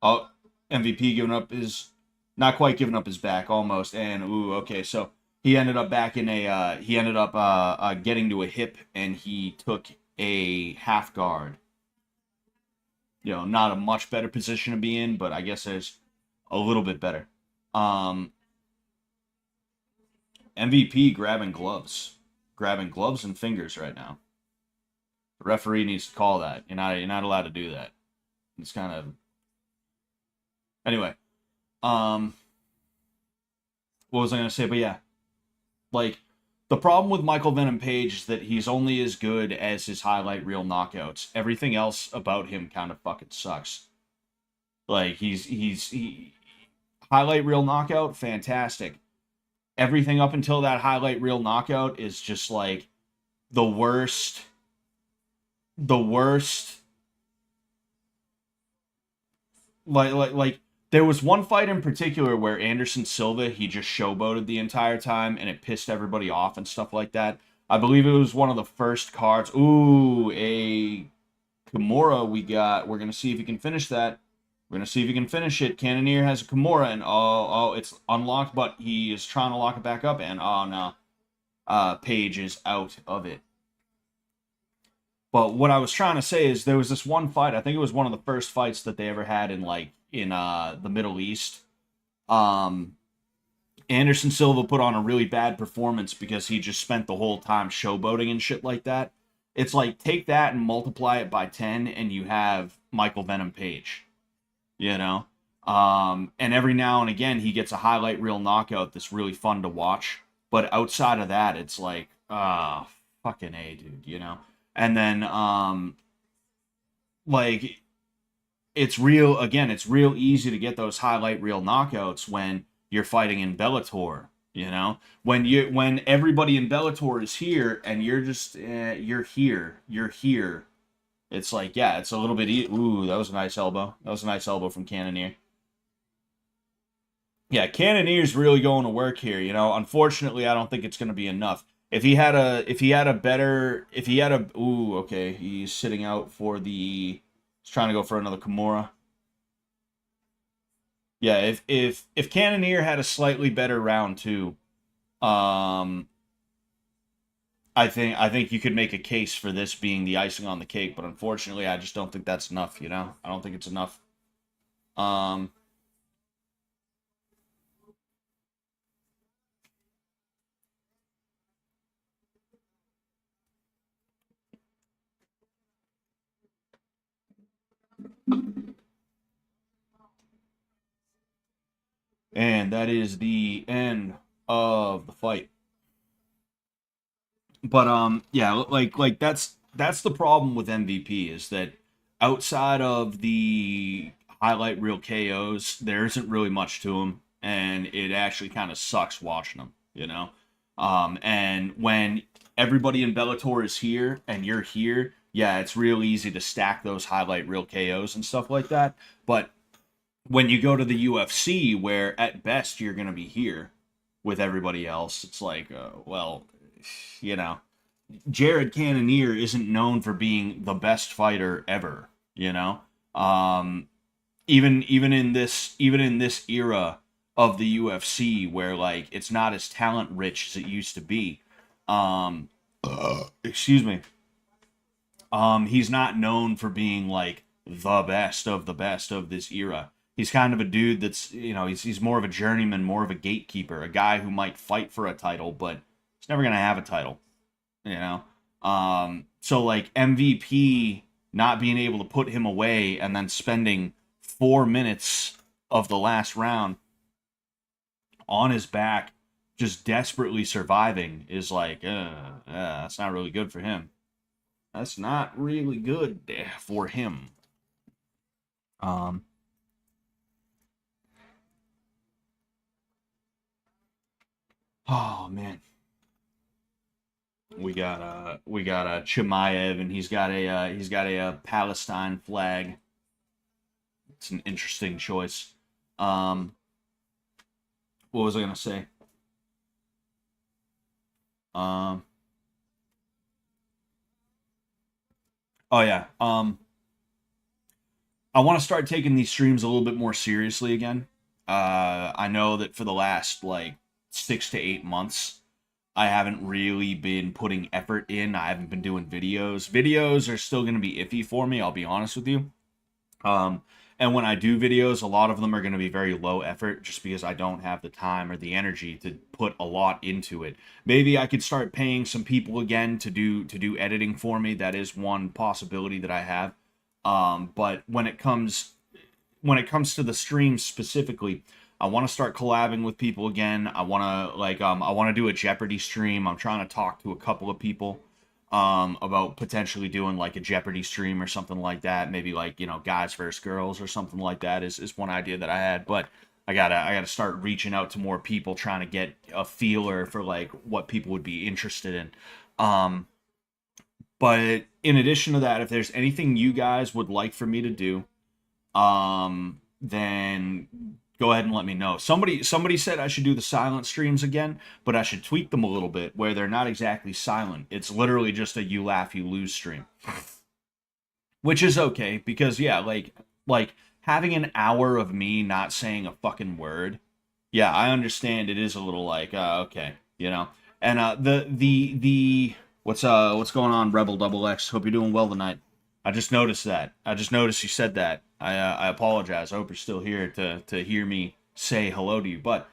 Oh, MVP giving up his, not quite giving up his back, almost. And okay, so he ended up back in a, getting to a hip, and he took a half guard. Not a much better position to be in, but I guess there's a little bit better. MVP grabbing gloves and fingers right now. The referee needs to call that. You're not allowed to do that. It's kind of anyway. What was I gonna say? But yeah, like the problem with Michael Venom Page is that he's only as good as his highlight reel knockouts. Everything else about him kind of fucking sucks. Like he highlight reel knockout, fantastic. Everything up until that highlight reel knockout is just like the worst. The worst. Like there was one fight in particular where Anderson Silva, he just showboated the entire time and it pissed everybody off and stuff like that. I believe it was one of the first cards. Ooh, a Kimura we got. We're going to see if he can finish that. We're going to see if he can finish it. Cannonier has a Kimura and oh, it's unlocked, but he is trying to lock it back up and oh no. Page is out of it. But what I was trying to say is there was this one fight, I think it was one of the first fights that they ever had in the Middle East. Anderson Silva put on a really bad performance because he just spent the whole time showboating and shit like that. It's like take that and multiply it by 10 and you have Michael Venom Page. You know? And every now and again he gets a highlight reel knockout that's really fun to watch. But outside of that, it's like, fucking A, dude, you know? And then, like, it's real easy to get those highlight reel knockouts when you're fighting in Bellator, you know? When everybody in Bellator is here and you're just, you're here. It's like, yeah, it's a little bit, ooh, that was a nice elbow. That was a nice elbow from Cannonier. Yeah, Cannonier's really going to work here, you know? Unfortunately, I don't think it's going to be enough. If he had a, ooh, okay, he's sitting out for he's trying to go for another Kimura. Yeah, if Cannonier had a slightly better round two, I think you could make a case for this being the icing on the cake, but unfortunately, I just don't think that's enough, you know? I don't think it's enough. And that is the end of the fight. But yeah, like that's the problem with MVP is that outside of the highlight reel KOs, there isn't really much to him, and it actually kind of sucks watching them, you know. And when everybody in Bellator is here and you're here, yeah, it's real easy to stack those highlight reel KOs and stuff like that. But when you go to the UFC, where at best you're going to be here with everybody else, it's like, well, you know, Jared Cannonier isn't known for being the best fighter ever, you know. Even in this era of the UFC, where like it's not as talent rich as it used to be. Excuse me. He's not known for being like the best of this era. He's kind of a dude that's, you know, he's more of a journeyman, more of a gatekeeper, a guy who might fight for a title, but he's never gonna have a title, you know. So like MVP not being able to put him away and then spending 4 minutes of the last round on his back, just desperately surviving, is like, that's not really good for him. That's not really good for him. Oh man, we got a Chimaev, and he's got a Palestine flag. It's an interesting choice. What was I gonna say? Oh yeah. I want to start taking these streams a little bit more seriously again. I know that for the last like 6 to 8 months, I haven't really been putting effort in. I haven't been doing videos. Videos are still going to be iffy for me, I'll be honest with you. And when I do videos, a lot of them are going to be very low effort just because I don't have the time or the energy to put a lot into it. Maybe I could start paying some people again to do editing for me. That is one possibility that I have. But when it comes to the streams specifically, I want to start collabing with people again. I want to I want to do a Jeopardy stream. I'm trying to talk to a couple of people about potentially doing like a Jeopardy stream or something like that. Maybe like, guys versus girls or something like that is one idea that I had. But I gotta start reaching out to more people, trying to get a feeler for like what people would be interested in. But in addition to that, if there's anything you guys would like for me to do, then go ahead and let me know. Somebody said I should do the silent streams again, but I should tweak them a little bit where they're not exactly silent. It's literally just a you laugh, you lose stream. Which is okay, because yeah, like having an hour of me not saying a fucking word, yeah, I understand it is a little like, okay, And the what's going on, Rebel Double X? Hope you're doing well tonight. I just noticed that. I just noticed you said that. I apologize. I hope you're still here to hear me say hello to you. But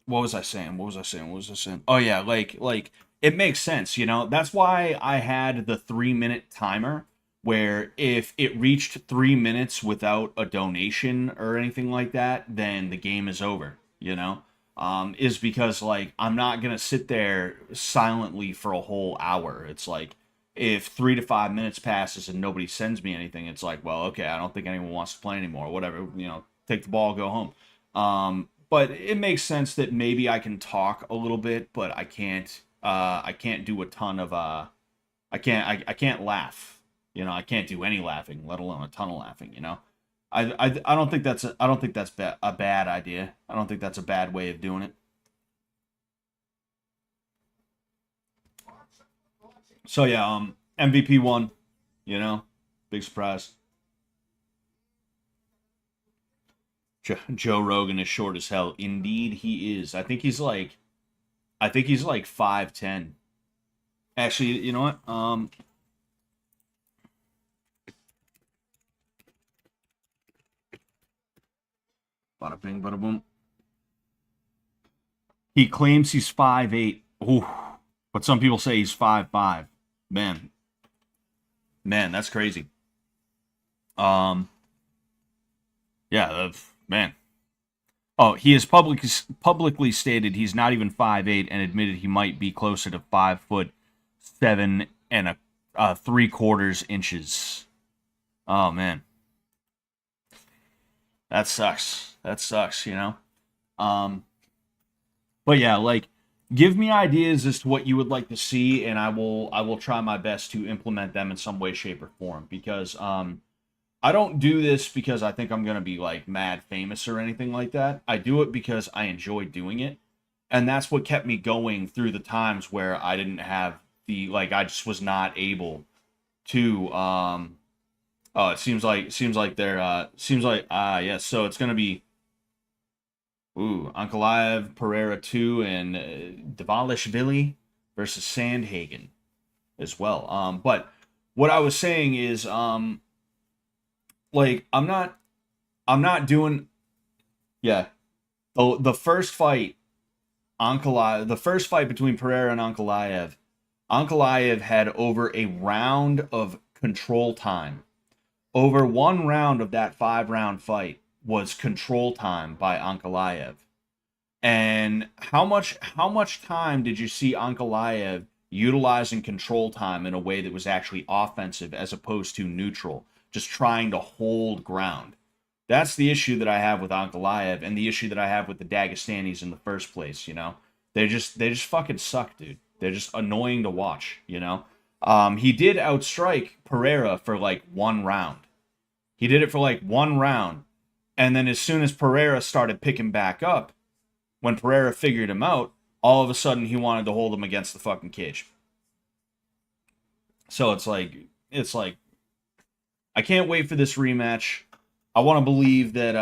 what was I saying? Oh yeah, like it makes sense, That's why I had the 3-minute timer, where if it reached 3 minutes without a donation or anything like that, then the game is over, is because like I'm not gonna sit there silently for a whole hour. It's like if 3 to 5 minutes passes and nobody sends me anything, it's like, well, okay, I don't think anyone wants to play anymore. Whatever, take the ball, go home. But it makes sense that maybe I can talk a little bit, but I can't. I can't do a ton of. I can't laugh. I can't do any laughing, let alone a ton of laughing. I don't think that's a bad idea. I don't think that's a bad way of doing it. So yeah, MVP won. Big surprise. Joe Rogan is short as hell. Indeed, he is. I think he's like 5'10". Actually, you know what? Bada bing, bada boom. He claims he's 5'8". Ooh, but some people say he's 5'5". Man, that's crazy. Yeah, man. Oh, he has publicly stated he's not even 5'8", and admitted he might be closer to 5'7" and a 3/4 inches. Oh man, that sucks. But yeah, like, give me ideas as to what you would like to see, and I will try my best to implement them in some way, shape, or form. Because I don't do this because I think I'm going to be like mad famous or anything like that. I do it because I enjoy doing it. And that's what kept me going through the times where I didn't have I just was not able to oh, it yes, so it's going to be Ankalaev, Pereira 2, and Dvalishvili versus Sandhagen as well. But what I was saying is like I'm not doing yeah. The first fight the first fight between Pereira and Ankalaev had over a round of control time. Over one round of that 5-round fight was control time by Ankalaev. And how much time did you see Ankalaev utilizing control time in a way that was actually offensive as opposed to neutral, just trying to hold ground? That's the issue that I have with Ankalaev, and the issue that I have with the Dagestanis in the first place. They just fucking suck, dude. They're just annoying to watch. He did outstrike Pereira for like one round. He did it for like one round, and then as soon as Pereira started picking back up, when Pereira figured him out, all of a sudden he wanted to hold him against the fucking cage. So it's like I can't wait for this rematch. I want to believe that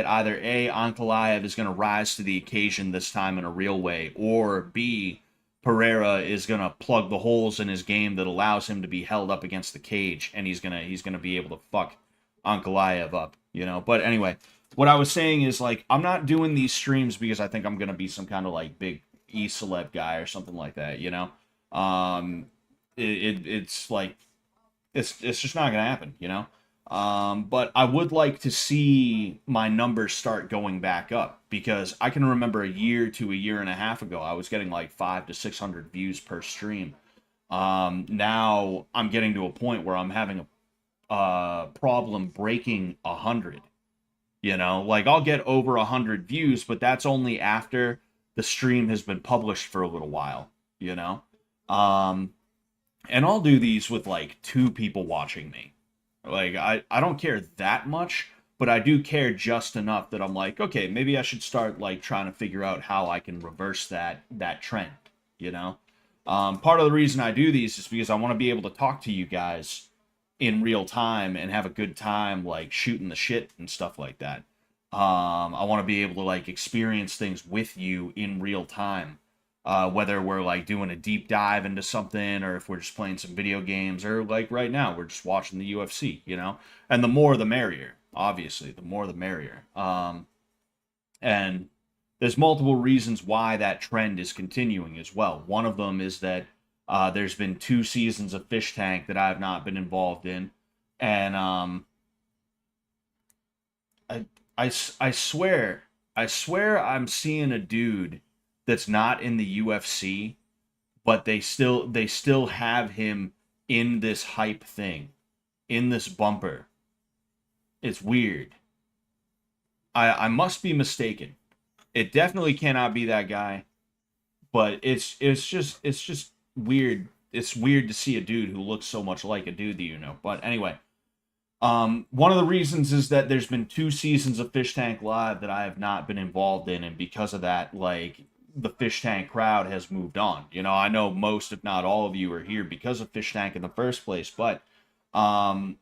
either A, Ankalaev is going to rise to the occasion this time in a real way, or B, Pereira is gonna plug the holes in his game that allows him to be held up against the cage, and he's gonna be able to fuck Ankalaev up, you know. But anyway, what I was saying is like I'm not doing these streams because I think I'm gonna be some kind of like big e-celeb guy or something like that, you know. It's like it's just not gonna happen, you know. But I would like to see my numbers start going back up because I can remember a year to a year and a half ago I was getting like 500 to 600 views per stream. Now I'm getting to a point where I'm having a problem breaking 100. You know, like I'll get over 100 views, but that's only after the stream has been published for a little while. You know, um, and I'll do these with like 2 people watching me. Like I don't care that much, but I do care just enough that I'm like, okay, maybe I should start like trying to figure out how I can reverse that trend, you know? Part of the reason I do these is because I want to be able to talk to you guys in real time and have a good time like shooting the shit and stuff like that. I want to be able to like experience things with you in real time, whether we're like doing a deep dive into something or if we're just playing some video games or like right now we're just watching the UFC, you know. And the more the merrier, obviously, the more the merrier. And there's multiple reasons why that trend is continuing as well. One of them is that there's been 2 seasons of Fish Tank that I have not been involved in, and I, I swear, I'm seeing a dude that's not in the UFC, but they still have him in this hype thing, in this bumper. It's weird. I must be mistaken. It definitely cannot be that guy, but it's just weird. It's weird to see a dude who looks so much like a dude that you know. But anyway, one of the reasons is that there's been 2 seasons of Fish Tank Live that I have not been involved in, and because of that, like the Fish Tank crowd has moved on. You know, I know most, if not all of you, are here because of Fish Tank in the first place, but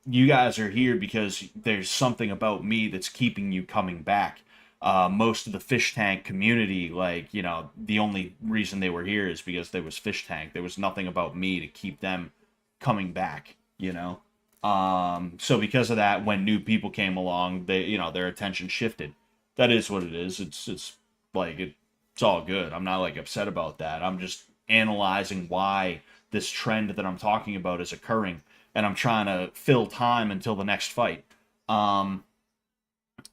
you guys are here because there's something about me that's keeping you coming back. Most of the Fish Tank community, like, you know, the only reason they were here is because there was Fish Tank. There was nothing about me to keep them coming back, you know. So because of that, when new people came along, they, you know, their attention shifted. That is what it is. It's like it's all good. I'm not like upset about that. I'm just analyzing why this trend that I'm talking about is occurring, and I'm trying to fill time until the next fight. Um,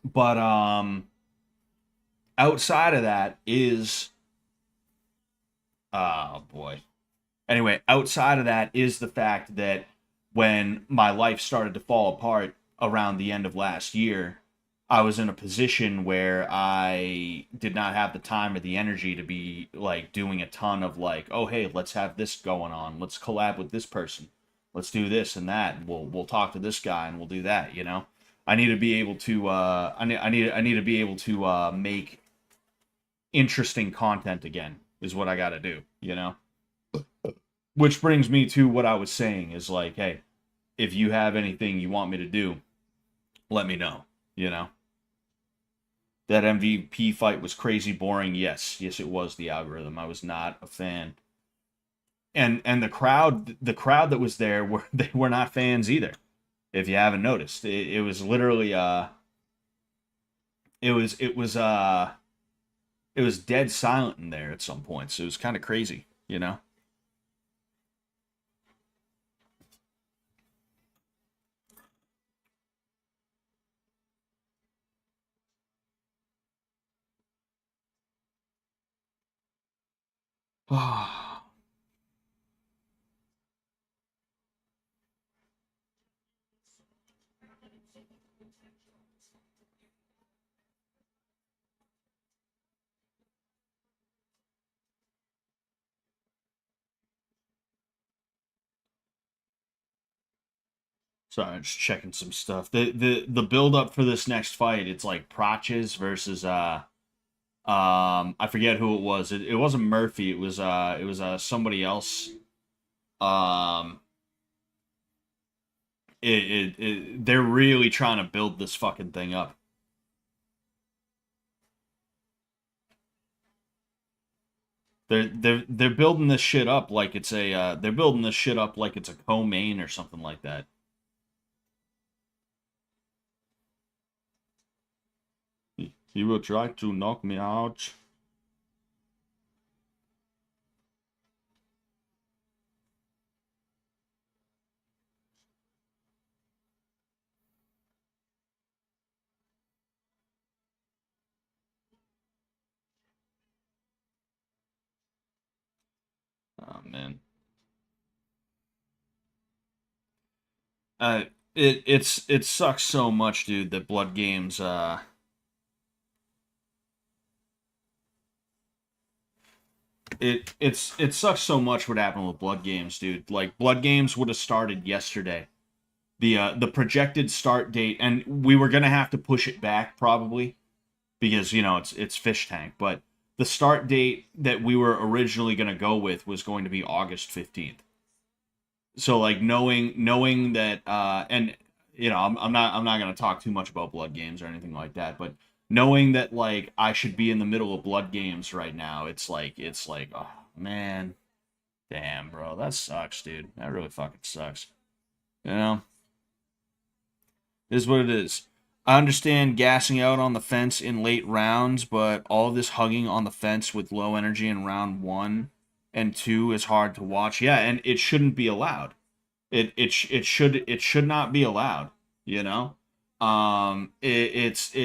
but outside of that is, oh boy. Anyway, outside of that is the fact that when my life started to fall apart around the end of last year, I was in a position where I did not have the time or the energy to be like doing a ton of like, oh hey, let's have this going on. Let's collab with this person. Let's do this and that. And we'll talk to this guy and we'll do that, you know. I need to be able to I need to be able to make interesting content again is what I got to do, you know. Which brings me to what I was saying is like, hey, if you have anything you want me to do, let me know, you know. That MVP fight was crazy boring. Yes, it was the algorithm. I was not a fan. And the crowd that was there were they were not fans either. If you haven't noticed, it was literally it was it was it was dead silent in there at some points. It was kind of crazy, you know. Sorry, I'm just checking some stuff. The build up for this next fight, it's like Protches versus I forget who it was. It wasn't Murphy, it was somebody else. Um they're really trying to build this fucking thing up. They're building this shit up like it's a they're building this shit up like it's a co-main or something like that. He will try to knock me out. Oh man. Uh it sucks so much, dude, that Blood Games it sucks so much what happened with Blood Games, dude. Like Blood Games would have started yesterday. The projected start date, and we were gonna have to push it back probably because it's Fish Tank, but the start date that we were originally gonna go with was going to be August 15th. So like knowing that and I'm not gonna talk too much about Blood Games or anything like that, but knowing that like I should be in the middle of Blood Games right now, it's like oh man, damn bro, that sucks, dude. That really fucking sucks. You know, it is what it is. I understand gassing out on the fence in late rounds, but all of this hugging on the fence with low energy in round 1 and 2 is hard to watch. Yeah, and it shouldn't be allowed. It should not be allowed. You know, it's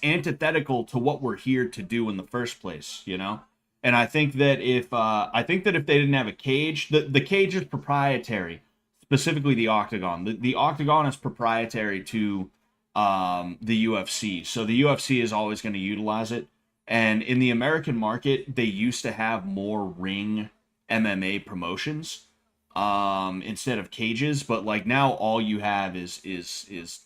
antithetical to what we're here to do in the first place. You know, and I think that if they didn't have a cage, the cage is proprietary, specifically the octagon. The octagon is proprietary to the UFC, so the UFC is always going to utilize it. And in the American market, they used to have more ring MMA promotions instead of cages, but like now all you have is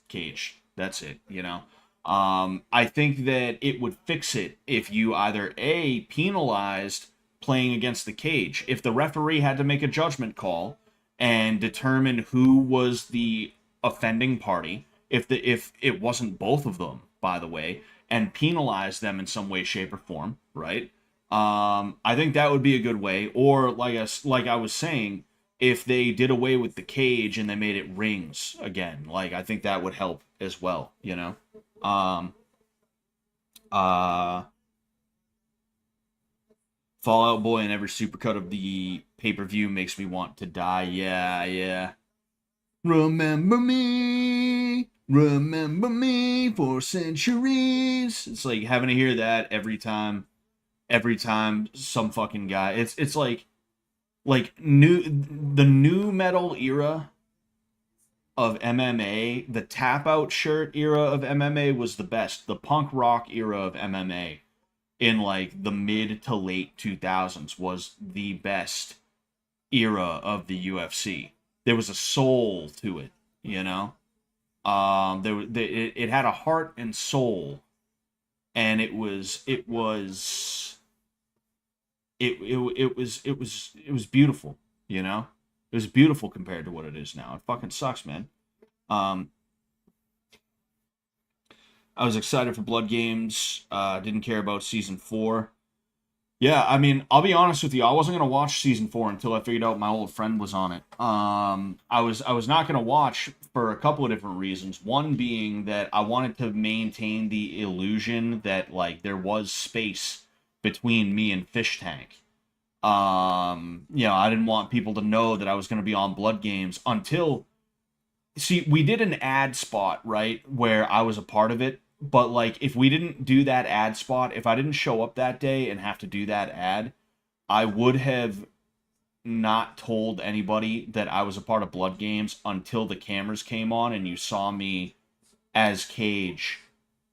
cage. That's it, you know. I think that it would fix it if you either A, penalized playing against the cage. If the referee had to make a judgment call and determine who was the offending party, if it wasn't both of them, by the way, and penalize them in some way, shape, or form, right? I think that would be a good way. Or like I was saying, if they did away with the cage and they made it rings again, like I think that would help as well. You know, um, uh, Fallout Boy and every supercut of the pay per view makes me want to die. Yeah, yeah. Remember me for centuries. It's like having to hear that every time some fucking guy. It's like the new metal era of MMA, the tap out shirt era of MMA was the best. The punk rock era of MMA in like the mid to late 2000s was the best era of the UFC. There was a soul to it, you know. It had a heart and soul, and it was beautiful, you know. It was beautiful compared to what it is now. It fucking sucks, man. Um, I was excited for Blood Games. Didn't care about season 4. Yeah, I mean, I'll be honest with you. I wasn't gonna watch season 4 until I figured out my old friend was on it. I was not gonna watch for a couple of different reasons. One being that I wanted to maintain the illusion that like there was space between me and Fish Tank. I didn't want people to know that I was gonna be on Blood Games until see, we did an ad spot, right, where I was a part of it. But like, if we didn't do that ad spot, if I didn't show up that day and have to do that ad, I would have not told anybody that I was a part of Blood Games until the cameras came on and you saw me as Cage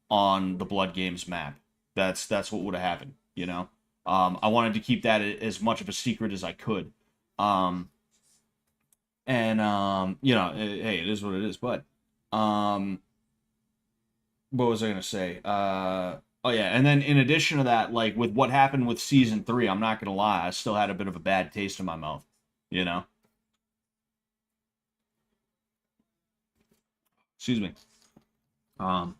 on the Blood Games map. That's what would have happened, you know. I wanted to keep that as much of a secret as I could. Um, and hey, it is what it is. But um, what was I gonna say? Oh yeah, and then in addition to that, like with what happened with season 3, I'm not gonna lie, I still had a bit of a bad taste in my mouth. You know, excuse me. Um,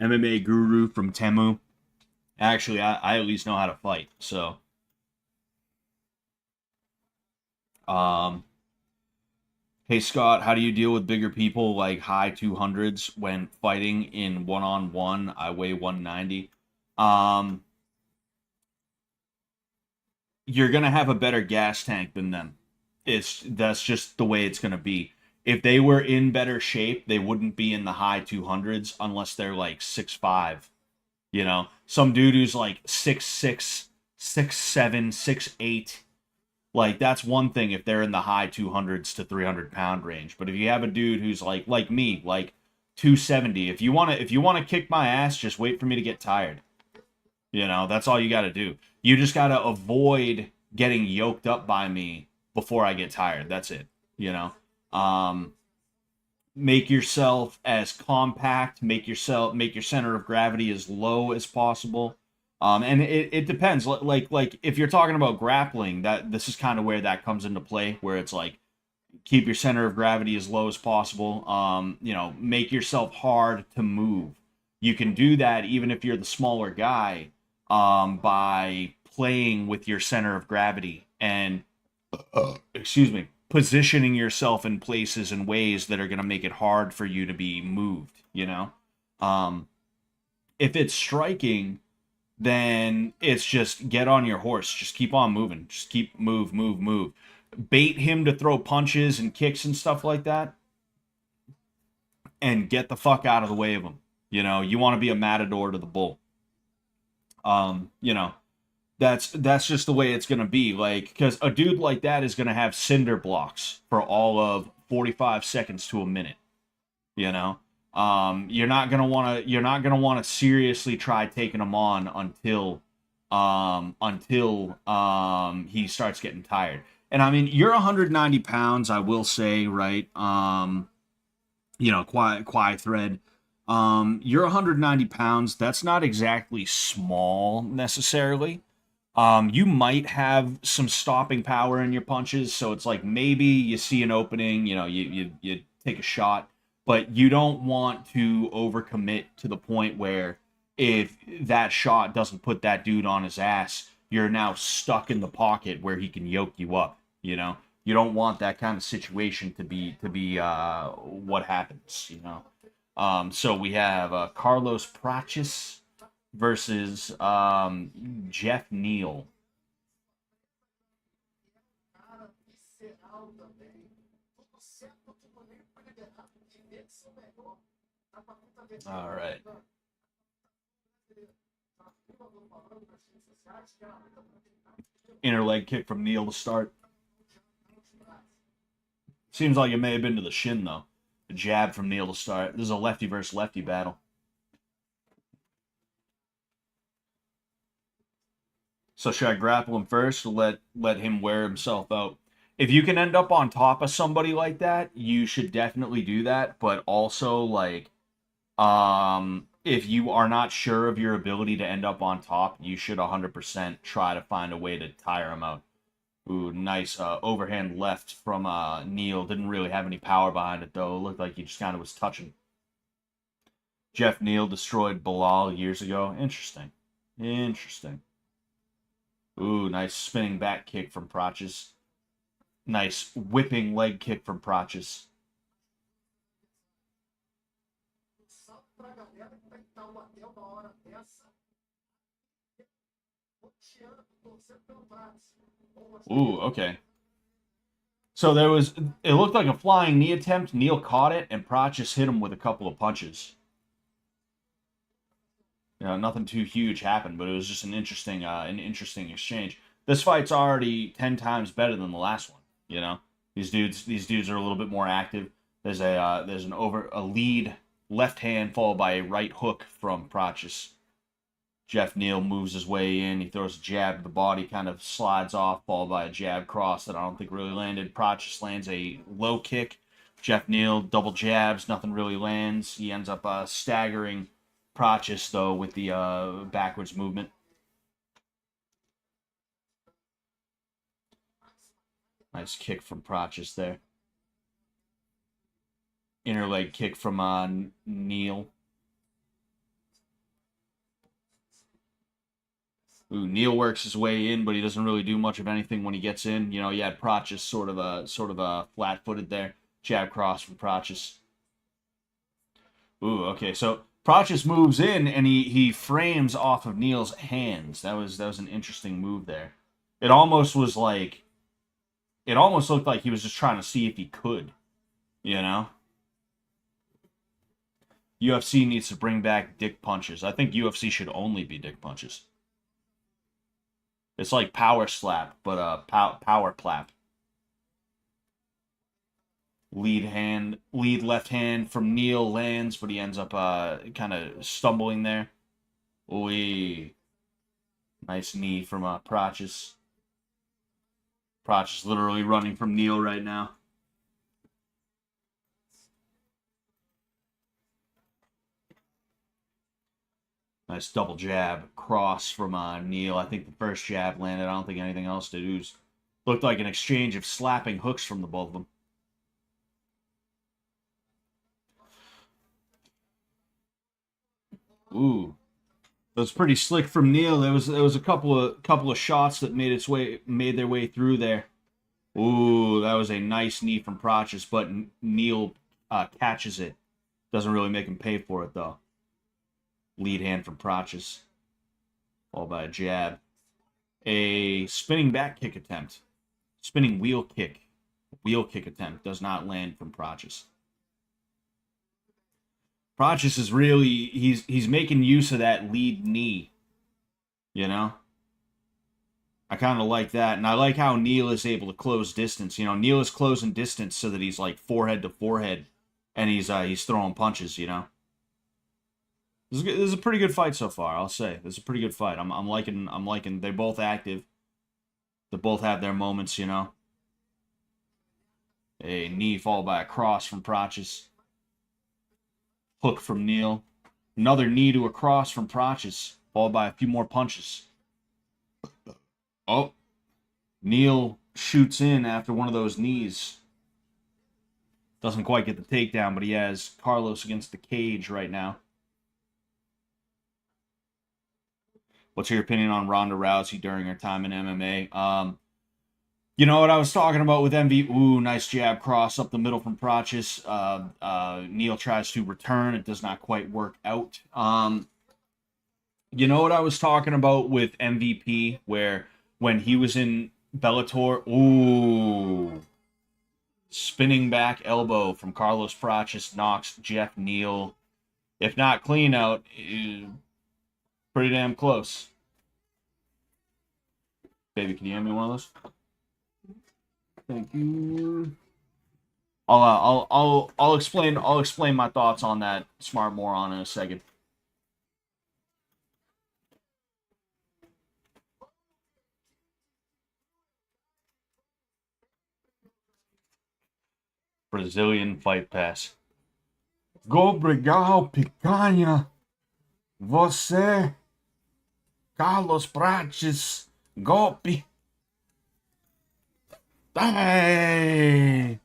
MMA guru from Temu. Actually, I at least know how to fight. So, um, hey Scott, how do you deal with bigger people like high 200s when fighting in one on one? I weigh 190. Um, you're gonna have a better gas tank than them. That's just the way it's gonna be. If they were in better shape, they wouldn't be in the high 200s unless they're like 6'5". You know, some dude who's like 6'6", 6'7", 6'8". Like that's one thing if they're in the high 200s to 300-pound range. But if you have a dude who's like me, like 270, if you wanna kick my ass, just wait for me to get tired. You know, that's all you got to do. You just got to avoid getting yoked up by me before I get tired. That's it. You know, um, make yourself as compact. Make your center of gravity as low as possible. And it depends. Like if you're talking about grappling, that this is kind of where that comes into play, where it's like keep your center of gravity as low as possible. You know, make yourself hard to move. You can do that even if you're the smaller guy, by playing with your center of gravity and, excuse me, positioning yourself in places and ways that are going to make it hard for you to be moved. You know, um, if it's striking, then it's just get on your horse. Just keep on moving. Just keep move. Bait him to throw punches and kicks and stuff like that, and get the fuck out of the way of him. You know, you want to be a matador to the bull. You know, that's just the way it's gonna be. Like, because a dude like that is gonna have cinder blocks for all of 45 seconds to a minute. You know, you're not gonna want to seriously try taking him on until he starts getting tired. And I mean, you're 190 pounds, I will say, right? You know, quiet thread. You're 190 pounds. That's not exactly small necessarily. You might have some stopping power in your punches, so it's like maybe you see an opening, you know, you take a shot, but you don't want to overcommit to the point where if that shot doesn't put that dude on his ass, you're now stuck in the pocket where he can yoke you up, you know? You don't want that kind of situation to be what happens, you know? So we have Carlos Praches versus Jeff Neal. All right. Inner leg kick from Neal to start. Seems like it may have been to the shin, though. A jab from Neal to start. This is a lefty versus lefty battle. So should I grapple him first or let him wear himself out? If you can end up on top of somebody like that, you should definitely do that. But also, like, if you are not sure of your ability to end up on top, you should 100% try to find a way to tire him out. Ooh, nice overhand left from Neal. Didn't really have any power behind it, though. It looked like he just kind of was touching. Jeff Neal destroyed Bilal years ago. Interesting. Interesting. Ooh, nice spinning back kick from Praches. Nice whipping leg kick from Praches. Ooh, okay. So it looked like a flying knee attempt. Neal caught it, and Praches hit him with a couple of punches. You know, nothing too huge happened, but it was just an interesting exchange. This fight's already 10 times better than the last one. You know, these dudes are a little bit more active. There's a lead left hand followed by a right hook from Praches. Jeff Neal moves his way in. He throws a jab to the body, kind of slides off, followed by a jab cross that I don't think really landed. Praches lands a low kick. Jeff Neal double jabs, nothing really lands. He ends up staggering Praches, though, with the backwards movement. Nice kick from Praches there. Inner leg kick from Neal. Ooh, Neil works his way in, but he doesn't really do much of anything when he gets in. You know, you had Prochus sort of a flat-footed there. Jab cross from Prochus. Ooh, okay. So Prochus moves in and he frames off of Neil's hands. That was an interesting move there. It almost was like it almost looked like he was just trying to see if he could, you know? UFC needs to bring back dick punches. I think UFC should only be dick punches. It's like power slap, but power clap. Lead left hand from Neil lands, but he ends up kind of stumbling there. Ooh, nice knee from Prochus. Prochus literally running from Neil right now. Nice double jab cross from Neil. I think the first jab landed. I don't think anything else did. It was, looked like an exchange of slapping hooks from the both of them. Ooh, that was pretty slick from Neil. There was a couple of shots that made their way through there. Ooh, that was a nice knee from Prochus, but Neil catches it. Doesn't really make him pay for it though. Lead hand from Prochus, followed by a jab. A spinning back kick attempt. Spinning wheel kick. Wheel kick attempt does not land from Prochus. Prochus is really he's making use of that lead knee. You know? I kind of like that, and I like how Neil is able to close distance. You know, Neil is closing distance so that he's like forehead to forehead, and he's throwing punches. You know, this is a pretty good fight so far. I'll say this is a pretty good fight. I'm liking. They're both active. They both have their moments. You know, a knee followed by a cross from Prochus. Hook from Neil. Another knee to a cross from Prochus, followed by a few more punches. Oh, Neil shoots in after one of those knees. Doesn't quite get the takedown, but he has Carlos against the cage right now. What's your opinion on Ronda Rousey during her time in MMA? You know what I was talking about with MV? Ooh, nice jab cross up the middle from Prochus. Neil tries to return. It does not quite work out. You know what I was talking about with MVP, where when he was in Bellator, ooh, spinning back elbow from Carlos Prochus knocks Jeff Neal, if not clean out, pretty damn close. Baby, can you hand me one of those? Thank you. I'll explain my thoughts on that smart moron in a second. Brazilian Fight Pass. Obrigado, picanha. Você, Carlos Prates, golpe. Hey,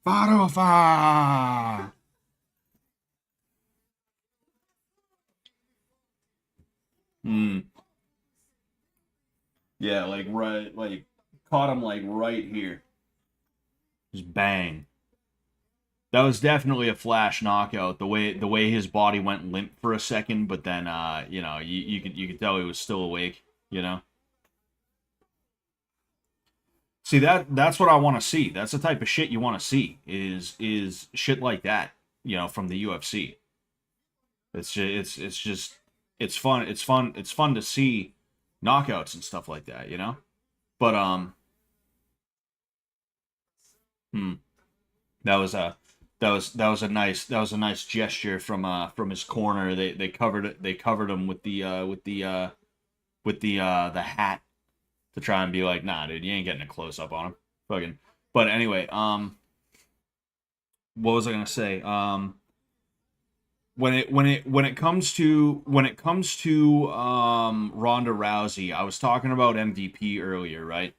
farofa. Yeah, like caught him like right here. Just bang. That was definitely a flash knockout. The way his body went limp for a second, but then you know, you could tell he was still awake, you know. See, that's what I want to see. That's the type of shit you want to see is shit like that, you know, from the UFC. It's fun. It's fun to see knockouts and stuff like that, you know? But hmm, that was a that was a nice gesture from his corner. They covered him with the hat to try and be like, nah, dude, you ain't getting a close up on him. Fucking. But anyway, what was I gonna say? When it comes to Ronda Rousey, I was talking about MVP earlier, right?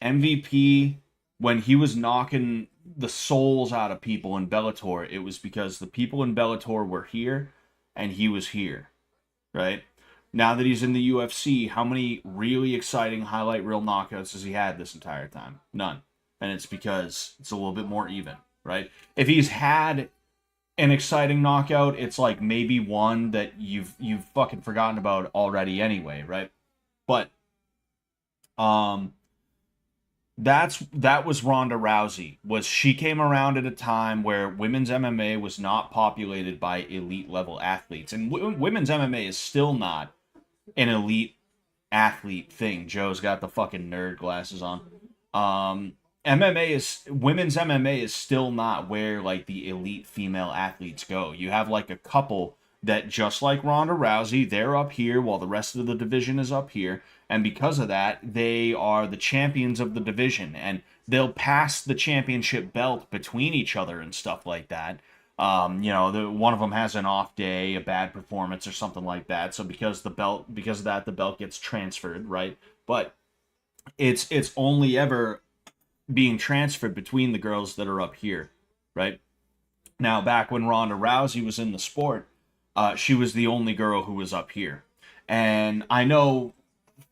MVP, when he was knocking the souls out of people in Bellator, it was because the people in Bellator were here and he was here, right? Now that he's in the UFC, how many really exciting highlight reel knockouts has he had this entire time? None. And it's because it's a little bit more even, right? If he's had an exciting knockout, it's like maybe one that you've fucking forgotten about already anyway, right? But um that was Ronda Rousey. Was she came around at a time where women's MMA was not populated by elite level athletes, and women's MMA is still not an elite athlete thing. Joe's got the fucking nerd glasses on. MMA is women's MMA is still not where like the elite female athletes go. You have like a couple that just like Ronda Rousey, they're up here while the rest of the division is up here, and because of that, they are the champions of the division, and they'll pass the championship belt between each other and stuff like that. One of them has an off day, a bad performance, or something like that. So because of that, the belt gets transferred, right? But it's only ever being transferred between the girls that are up here, right? Now, back when Ronda Rousey was in the sport, she was the only girl who was up here. And I know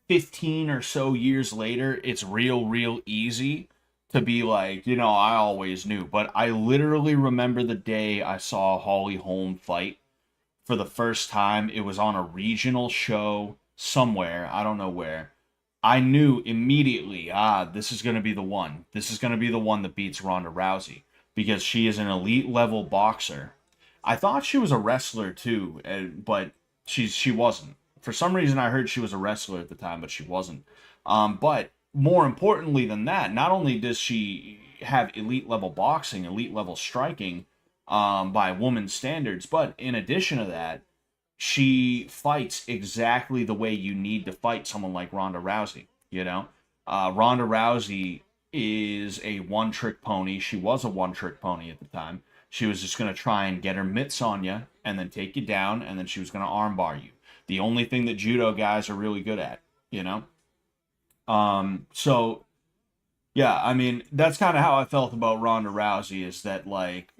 15 or so years later, it's real easy to be like, I always knew. But I literally remember the day I saw Holly Holm fight for the first time. It was on a regional show somewhere. I don't know where. I knew immediately, this is going to be the one. This is going to be the one that beats Ronda Rousey because she is an elite level boxer. I thought she was a wrestler too, but she wasn't. For some reason, I heard she was a wrestler at the time, but she wasn't. But more importantly than that, not only does she have elite level boxing, elite level striking by women's standards, but in addition to that, she fights exactly the way you need to fight someone like Ronda Rousey. Ronda Rousey is a one-trick pony. She was a one-trick pony at the time. She was just going to try and get her mitts on you and then take you down, and then she was going to armbar you. The only thing that judo guys are really good at, So, yeah, I mean, that's kind of how I felt about Ronda Rousey, is that, like,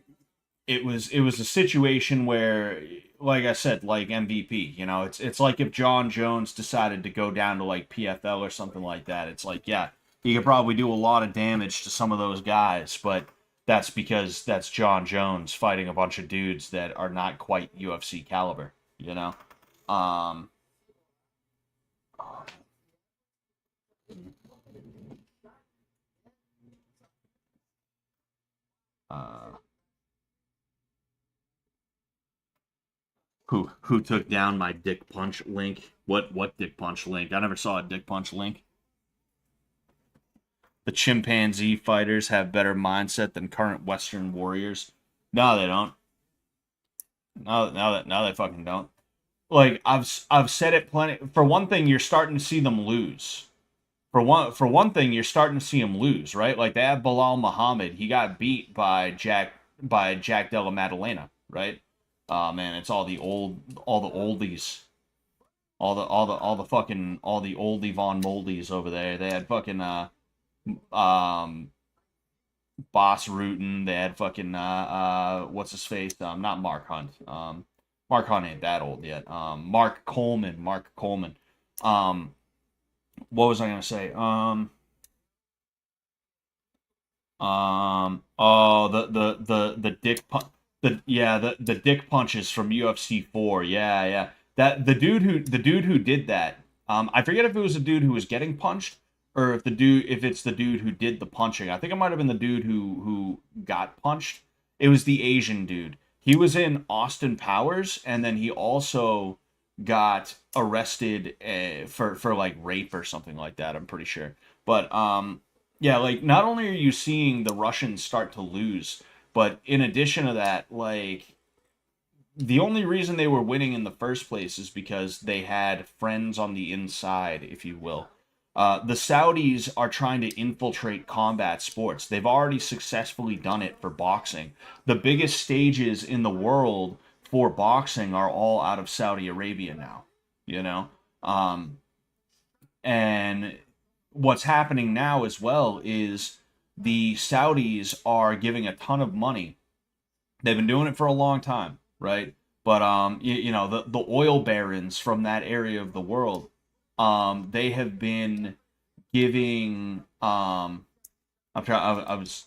it was a situation where, like I said, like MVP, it's like if John Jones decided to go down to like PFL or something like that. It's like, yeah, he could probably do a lot of damage to some of those guys, but that's because that's John Jones fighting a bunch of dudes that are not quite UFC caliber, Um, uh, who took down my dick punch link? What dick punch link? I never saw a dick punch link. The chimpanzee fighters have better mindset than current Western warriors. No, they don't. No, they fucking don't. Like I've said it plenty. For one thing, you're starting to see them lose. For one thing, you're starting to see them lose, right? Like they have Bilal Muhammad. He got beat by Jack Della Maddalena, right? Oh man, it's all the oldies, all the oldie Von Moldies over there. They had fucking um Boss Rutan. They had fucking what's his face? Not Mark Hunt. Mark Hunt ain't that old yet. Mark Coleman. What was I gonna say? Oh, the dick punch. The dick punches from UFC 4. Yeah. That the dude who did that. I forget if it was the dude who was getting punched or if it's the dude who did the punching. I think it might have been the dude who got punched. It was the Asian dude. He was in Austin Powers, and then he also got arrested for like rape or something like that. I'm pretty sure. But yeah, like not only are you seeing the Russians start to lose, but in addition to that, like the only reason they were winning in the first place is because they had friends on the inside, if you will. The Saudis are trying to infiltrate combat sports. They've already successfully done it for boxing. The biggest stages in the world for boxing are all out of Saudi Arabia now, you know? And what's happening now as well is the Saudis are giving a ton of money. They've been doing it for a long time, right? But you know, the oil barons from that area of the world, they have been giving I'm trying. I was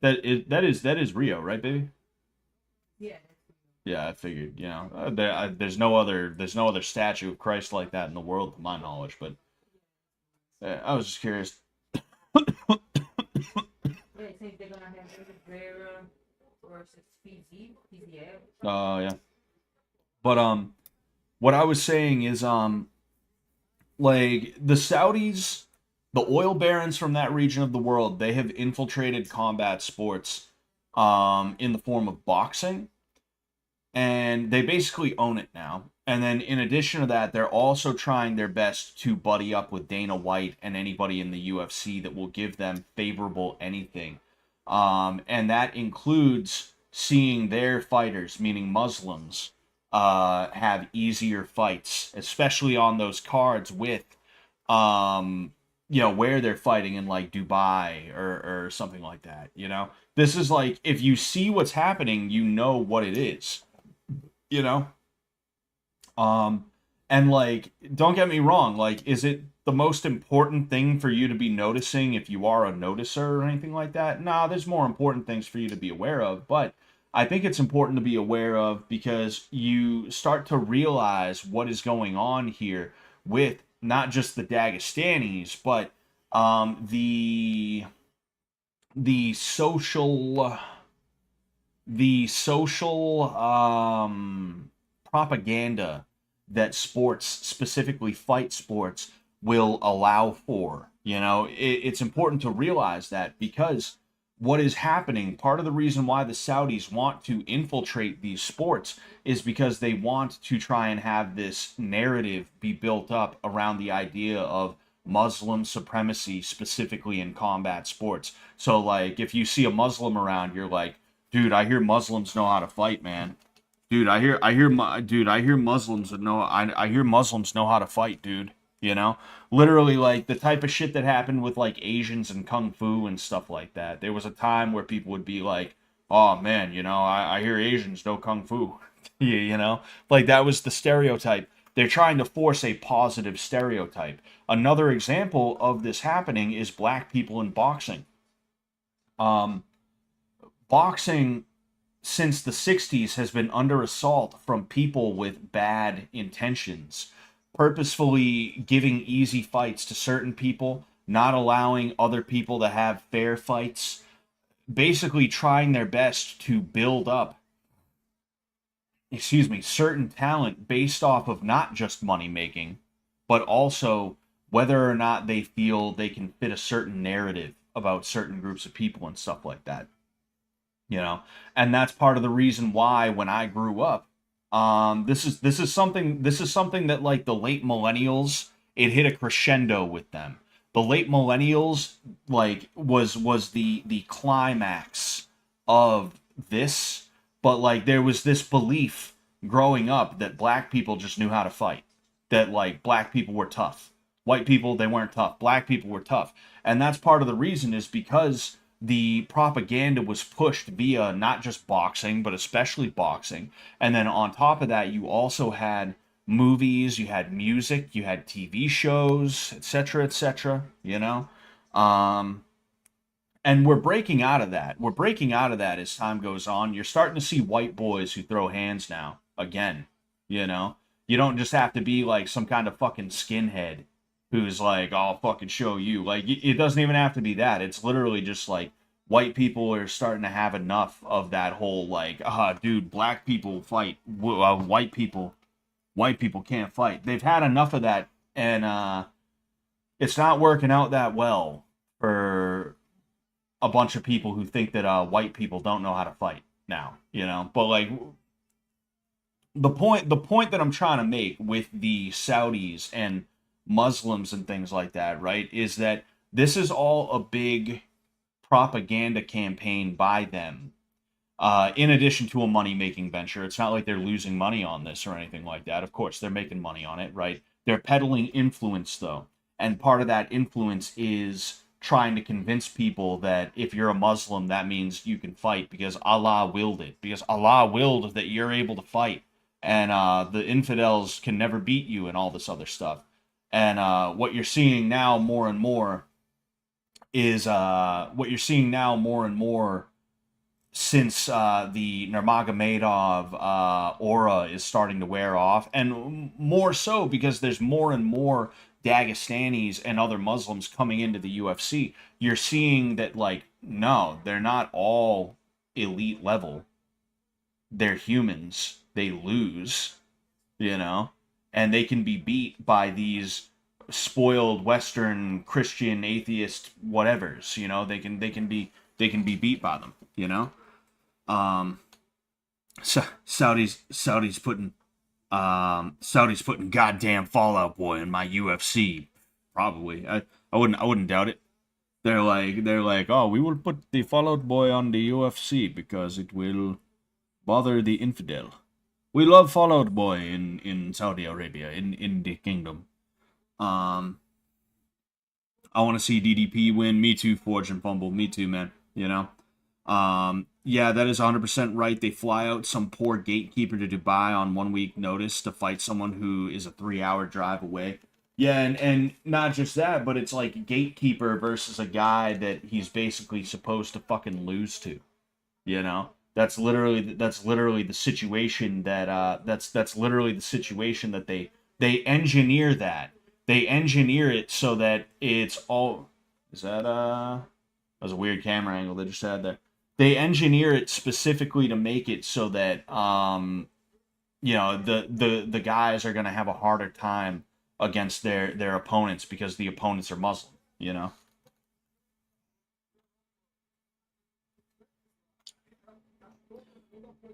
that is Rio, right, baby? Yeah. Yeah, I figured. You know, there's no other statue of Christ like that in the world, to my knowledge. But I was just curious. Yeah, I think they're gonna have Rivera versus Fiji, PZL. Yeah. But what I was saying is like the Saudis, the oil barons from that region of the world, they have infiltrated combat sports, in the form of boxing, and they basically own it now. And then in addition to that, they're also trying their best to buddy up with Dana White and anybody in the UFC that will give them favorable anything. And that includes seeing their fighters, meaning Muslims, have easier fights, especially on those cards with, you know, where they're fighting in like Dubai or something like that. You know, this is like if you see what's happening, you know what it is, you know. um and like, don't get me wrong, like, is it the most important thing for you to be noticing if you are a noticer or anything like that? Nah, there's more important things for you to be aware of, but I think it's important to be aware of because you start to realize what is going on here with not just the Dagestanis, but the the social propaganda that sports, specifically fight sports, will allow for. You know, it's important to realize that because what is happening, part of the reason why the Saudis want to infiltrate these sports is because they want to try and have this narrative be built up around the idea of Muslim supremacy, specifically in combat sports. So, like, if you see a Muslim around, you're like, dude, I hear Muslims know how to fight, man. Dude, I hear Muslims that know, I hear Muslims know how to fight, dude. You know, literally like the type of shit that happened with like Asians and kung fu and stuff like that. There was a time where people would be like, "Oh man, you know, I hear Asians know kung fu." You know, like that was the stereotype. They're trying to force a positive stereotype. Another example of this happening is black people in boxing. Um, Boxing since the 60s has been under assault from people with bad intentions, purposefully giving easy fights to certain people, not allowing other people to have fair fights, basically trying their best to build up, certain talent based off of not just money making, but also whether or not they feel they can fit a certain narrative about certain groups of people and stuff like that, you know. And that's part of the reason why when I grew up, this is something that like the late millennials, it hit a crescendo with them. The late millennials like was the climax of this, but like there was this belief growing up that black people just knew how to fight, that like black people were tough, white people they weren't tough, black people were tough. And that's part of the reason is because the propaganda was pushed via not just boxing, but especially boxing. And then on top of that, you also had movies, you had music, you had TV shows, etc., etc., you know? Um, and we're breaking out of that. We're breaking out of that as time goes on. You're starting to see white boys who throw hands now, again, you know? You don't just have to be like some kind of fucking skinhead who's like, I'll fucking show you. Like, it doesn't even have to be that. It's literally just like white people are starting to have enough of that whole like, dude, black people fight, white people can't fight. They've had enough of that, and it's not working out that well for a bunch of people who think that white people don't know how to fight now, you know. But like the point that I'm trying to make with the Saudis and Muslims and things like that, right, is that this is all a big propaganda campaign by them. In addition to a money making venture, it's not like they're losing money on this or anything like that. Of course, they're making money on it, right? They're peddling influence, though. And part of that influence is trying to convince people that if you're a Muslim, that means you can fight because Allah willed it. Because Allah willed that you're able to fight. and the infidels can never beat you and all this other stuff. And what you're seeing now more and more is what you're seeing now more and more since the Nurmagomedov aura is starting to wear off, and more so because there's more and more Dagestanis and other Muslims coming into the UFC. You're seeing that, like, no, they're not all elite level. They're humans. They lose, you know, and they can be beat by these spoiled Western Christian atheist whatevers. You know, they can be beat by them. You know. Um, Saudi's putting goddamn Fallout Boy in my UFC. Probably. I wouldn't doubt it. They're like, oh, we will put the Fallout Boy on the UFC because it will bother the infidel. We love Fallout Boy in Saudi Arabia, in the kingdom. Um, I want to see DDP win. Me too, Forge and Fumble. Me too, man. You know. Yeah, that is 100% right. They fly out some poor gatekeeper to Dubai on 1 week notice to fight someone who is a 3 hour drive away. Yeah, and not just that, but it's like gatekeeper versus a guy that he's basically supposed to fucking lose to. You know, that's literally the situation that that's literally the situation that they engineer that. They engineer it so that it's all. Is that was a weird camera angle they just had there. They engineer it specifically to make it so that the guys are gonna have a harder time against their opponents because the opponents are Muslim. You know.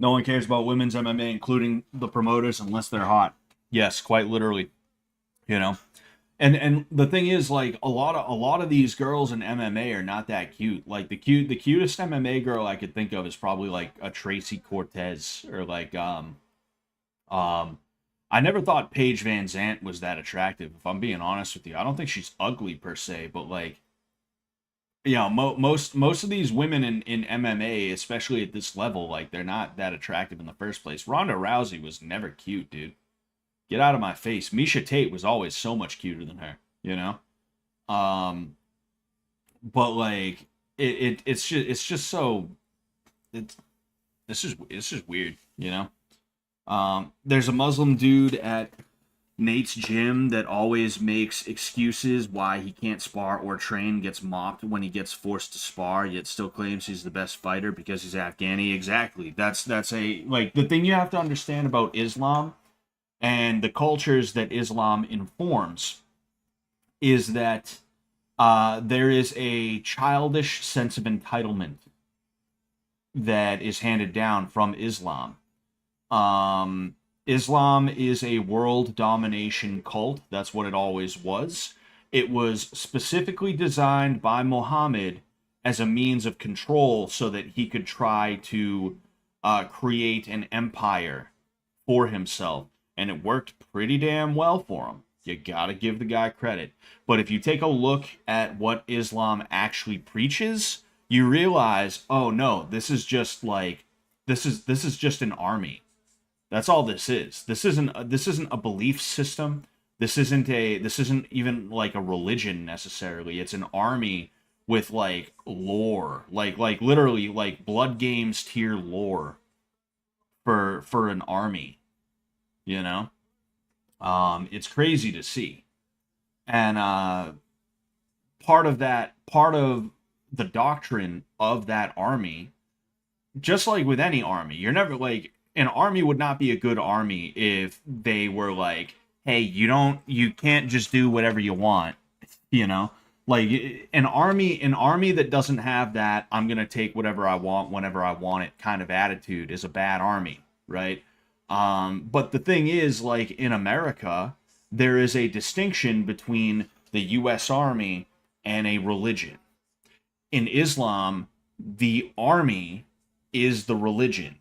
No one cares about women's MMA, including the promoters, unless they're hot. Yes, quite literally. You know. And the thing is, like, a lot of these girls in MMA are not that cute. Like the cutest MMA girl I could think of is probably like a Tracy Cortez, or like um I never thought Paige Van Zant was that attractive, if I'm being honest with you. I don't think she's ugly per se, but like, most of these women in MMA, especially at this level, like, they're not that attractive in the first place. Ronda Rousey was never cute, dude. Get out of my face. Misha Tate was always so much cuter than her, you know? Um, but like, it's just so it's it's just weird, you know? There's a Muslim dude at Nate's gym that always makes excuses why he can't spar or train, gets mopped when he gets forced to spar, yet still claims he's the best fighter because he's Afghani. Exactly. That's a, like, the thing you have to understand about Islam and the cultures that Islam informs is that there is a childish sense of entitlement that is handed down from Islam. Islam is a world domination cult. That's what it always was. It was specifically designed by Muhammad as a means of control so that he could try to create an empire for himself. And it worked pretty damn well for him. You gotta give the guy credit. But if you take a look at what Islam actually preaches, you realize, oh no, this is just an army. That's all this is. This isn't a belief system. This isn't even like a religion necessarily. It's an army with like lore, like literally like Blood Games tier lore for an army, you know? It's crazy to see. And part of the doctrine of that army, just like with any army, you're never like, an army would not be a good army if they were like, hey, you can't just do whatever you want, you know? Like, an army that doesn't have that I'm going to take whatever I want whenever I want it kind of attitude is a bad army, right? But the thing is, like, in America, there is a distinction between the US Army and a religion. In Islam, the army is the religion.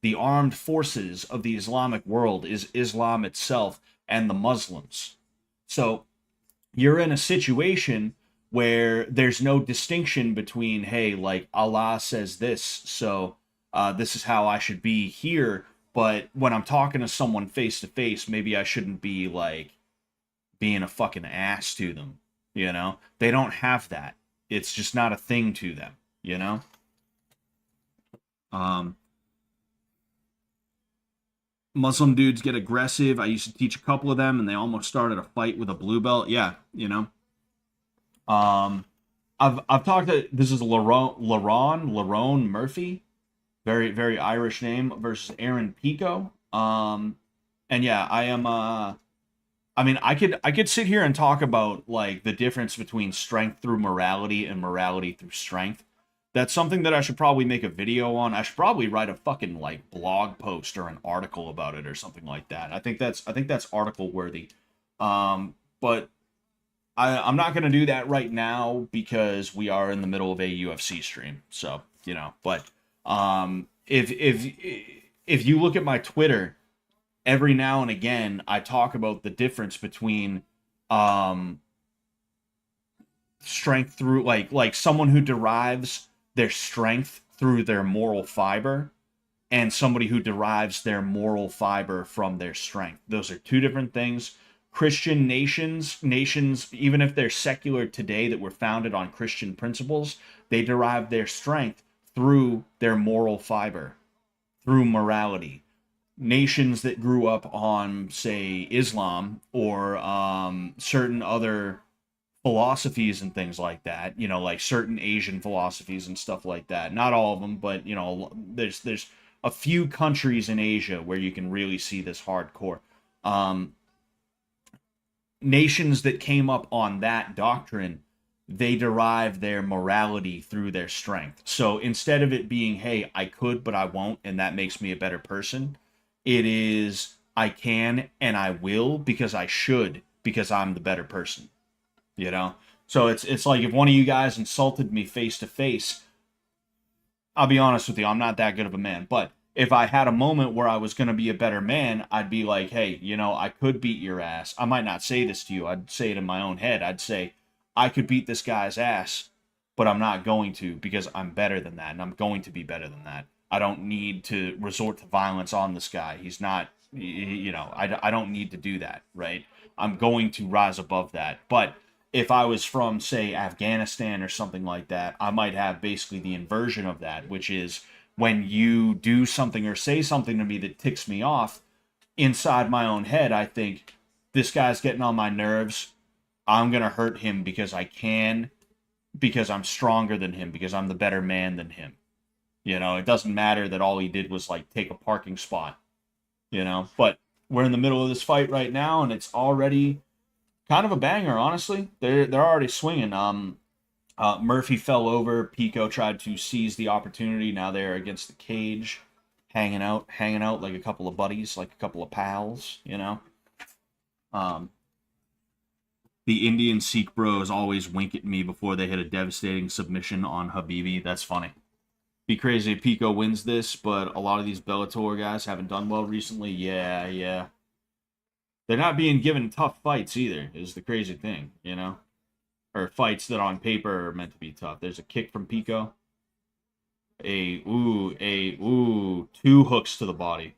The armed forces of the Islamic world is Islam itself and the Muslims. So you're in a situation where there's no distinction between, hey, like, Allah says this, so this is how I should be here. But when I'm talking to someone face to face, maybe I shouldn't be like being a fucking ass to them, you know? They don't have that. It's just not a thing to them, you know? Um, Muslim dudes get aggressive. I used to teach a couple of them, and they almost started a fight with a blue belt. Yeah, you know. Um, I've talked to this is Lerone Murphy, very Irish name versus Aaron Pico. And yeah, I am. I mean, I could sit here and talk about like the difference between strength through morality and morality through strength. That's something that I should probably make a video on. I should probably write a fucking like blog post or an article about it or something like that. I think that's article worthy. But I'm not gonna do that right now because we are in the middle of a UFC stream. So you know, but if you look at my Twitter, every now and again I talk about the difference between um strength through like someone who derives their strength through their moral fiber and somebody who derives their moral fiber from their strength. Those are two different things. Christian nations, even if they're secular today that were founded on Christian principles, they derive their strength through their moral fiber, through morality. Nations that grew up on, say, Islam or certain other philosophies and things like that, you know, like certain Asian philosophies and stuff like that. Not all of them, but you know, there's a few countries in Asia where you can really see this hardcore. Um, Nations that came up on that doctrine, they derive their morality through their strength. So instead of it being, hey, I could, but I won't, and that makes me a better person, it is, I can and I will because I should, because I'm the better person, you know? So it's like if one of you guys insulted me face to face, I'll be honest with you, I'm not that good of a man. But if I had a moment where I was going to be a better man, I'd be like, hey, you know, I could beat your ass. I might not say this to you. I'd say it in my own head. I'd say, I could beat this guy's ass, but I'm not going to because I'm better than that. And I'm going to be better than that. I don't need to resort to violence on this guy. He's not, you know, I don't need to do that, right? I'm going to rise above that. But if I was from, say, Afghanistan or something like that, I might have basically the inversion of that, which is when you do something or say something to me that ticks me off, inside my own head, I think, this guy's getting on my nerves. I'm going to hurt him because I can, because I'm stronger than him, because I'm the better man than him. You know, it doesn't matter that all he did was, like, take a parking spot, you know? But we're in the middle of this fight right now, and it's already kind of a banger, honestly. They're already swinging. Murphy fell over. Pico tried to seize the opportunity. Now they're against the cage, hanging out like a couple of buddies, like a couple of pals, you know. The Indian Sikh bros always wink at me before they hit a devastating submission on Habibi. That's funny. Be crazy if Pico wins this, but a lot of these Bellator guys haven't done well recently. Yeah. They're not being given tough fights either, is the crazy thing, you know? Or fights that on paper are meant to be tough. There's a kick from Pico. Two hooks to the body.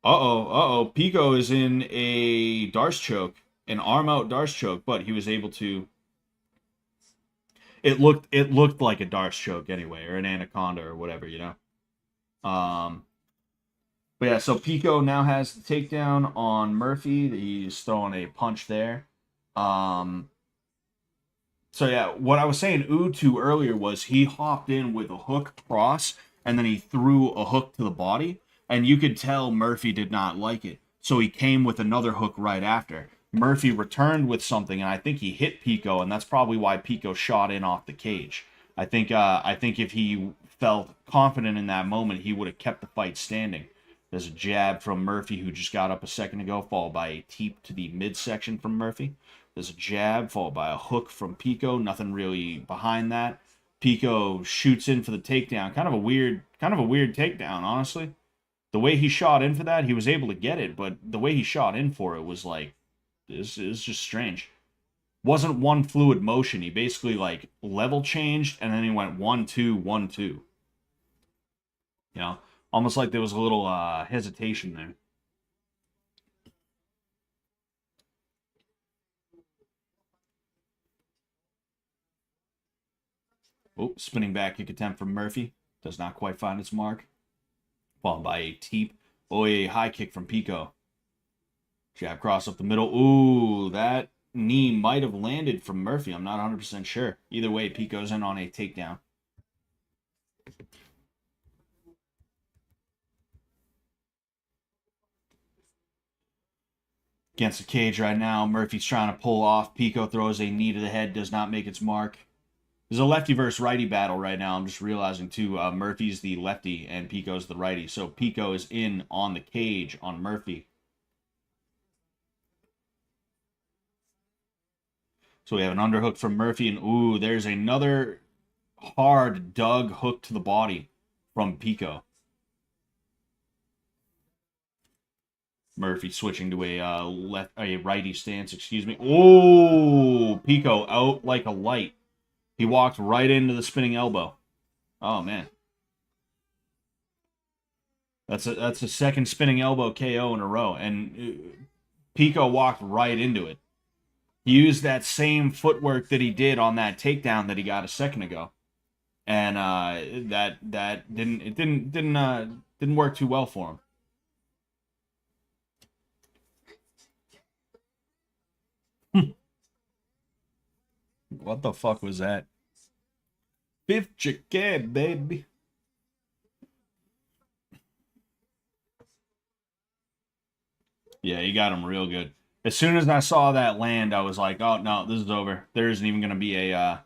Pico is in a Darce choke, an arm out Darce choke, but he was able to. It looked like a Darce choke anyway, or an anaconda or whatever, you know. But yeah, so Pico now has the takedown on Murphy. He's throwing a punch there. So yeah, what I was saying to earlier was he hopped in with a hook cross and then he threw a hook to the body, and you could tell Murphy did not like it. So he came with another hook right after. Murphy returned with something, and I think he hit Pico, and that's probably why Pico shot in off the cage. I think if he felt confident in that moment, he would have kept the fight standing. There's a jab from Murphy, who just got up a second ago, followed by a teep to the midsection from Murphy. There's a jab, followed by a hook from Pico. Nothing really behind that. Pico shoots in for the takedown. Kind of a weird takedown, honestly. The way he shot in for that, he was able to get it, but the way he shot in for it was like, this is just strange. Wasn't one fluid motion. He basically level changed, and then he went 1-2, 1-2. You know, Almost like there was a little hesitation there. Oh, spinning back kick attempt from Murphy. Does not quite find its mark. Followed by a teep. Oh, a high kick from Pico. Jab cross up the middle. Ooh, that knee might have landed from Murphy. I'm not 100% sure. Either way, Pico's in on a takedown. Against the cage right now. Murphy's trying to pull off. Pico throws a knee to the head. Does not make its mark. There's a lefty versus righty battle right now. I'm just realizing, too. Murphy's the lefty and Pico's the righty. So Pico is in on the cage on Murphy. So we have an underhook from Murphy. And, ooh, there's another hard dug hook to the body from Pico. Murphy switching to a righty stance, excuse me. Oh, Pico out like a light. He walked right into the spinning elbow. Oh man. That's a second spinning elbow KO in a row, and Pico walked right into it. He used that same footwork that he did on that takedown that he got a second ago, and that didn't work too well for him. What the fuck was that? Fifth chicken, baby. Yeah, he got him real good. As soon as I saw that land, I was like, "Oh no, this is over. There isn't even going to be a.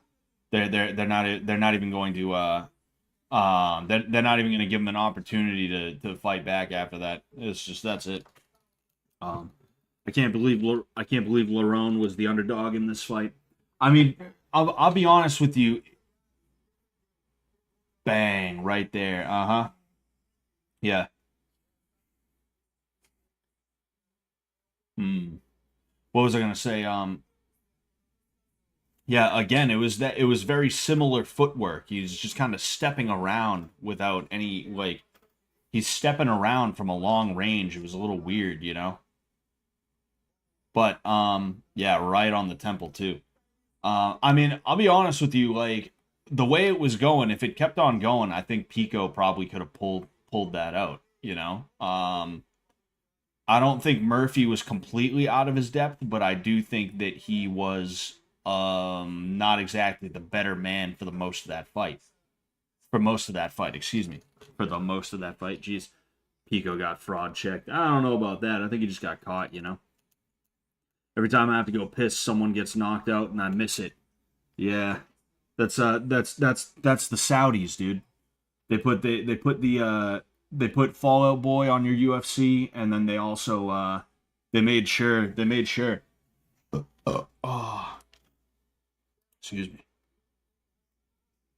They're not even going to they're not even going to give him an opportunity to fight back after that. It's just that's it. I can't believe Lerone was the underdog in this fight. I mean, I'll be honest with you. Bang, right there. Uh-huh. Yeah. Hmm. What was I gonna say? Yeah, again, it was very similar footwork. He's just kind of stepping around without any like he's stepping around from a long range. It was a little weird, you know? But yeah, right on the temple too. I mean, I'll be honest with you, like the way it was going, if it kept on going, I think Pico probably could have pulled that out, you know? I don't think Murphy was completely out of his depth, but I do think that he was not exactly the better man for the most of that fight. For most of that fight, excuse me. For the most of that fight. Jeez. Pico got fraud checked. I don't know about that. I think he just got caught, you know? Every time I have to go piss, someone gets knocked out and I miss it. Yeah. That's the Saudis, dude. They put Fallout Boy on your UFC, and then they also they made sure. Oh, excuse me.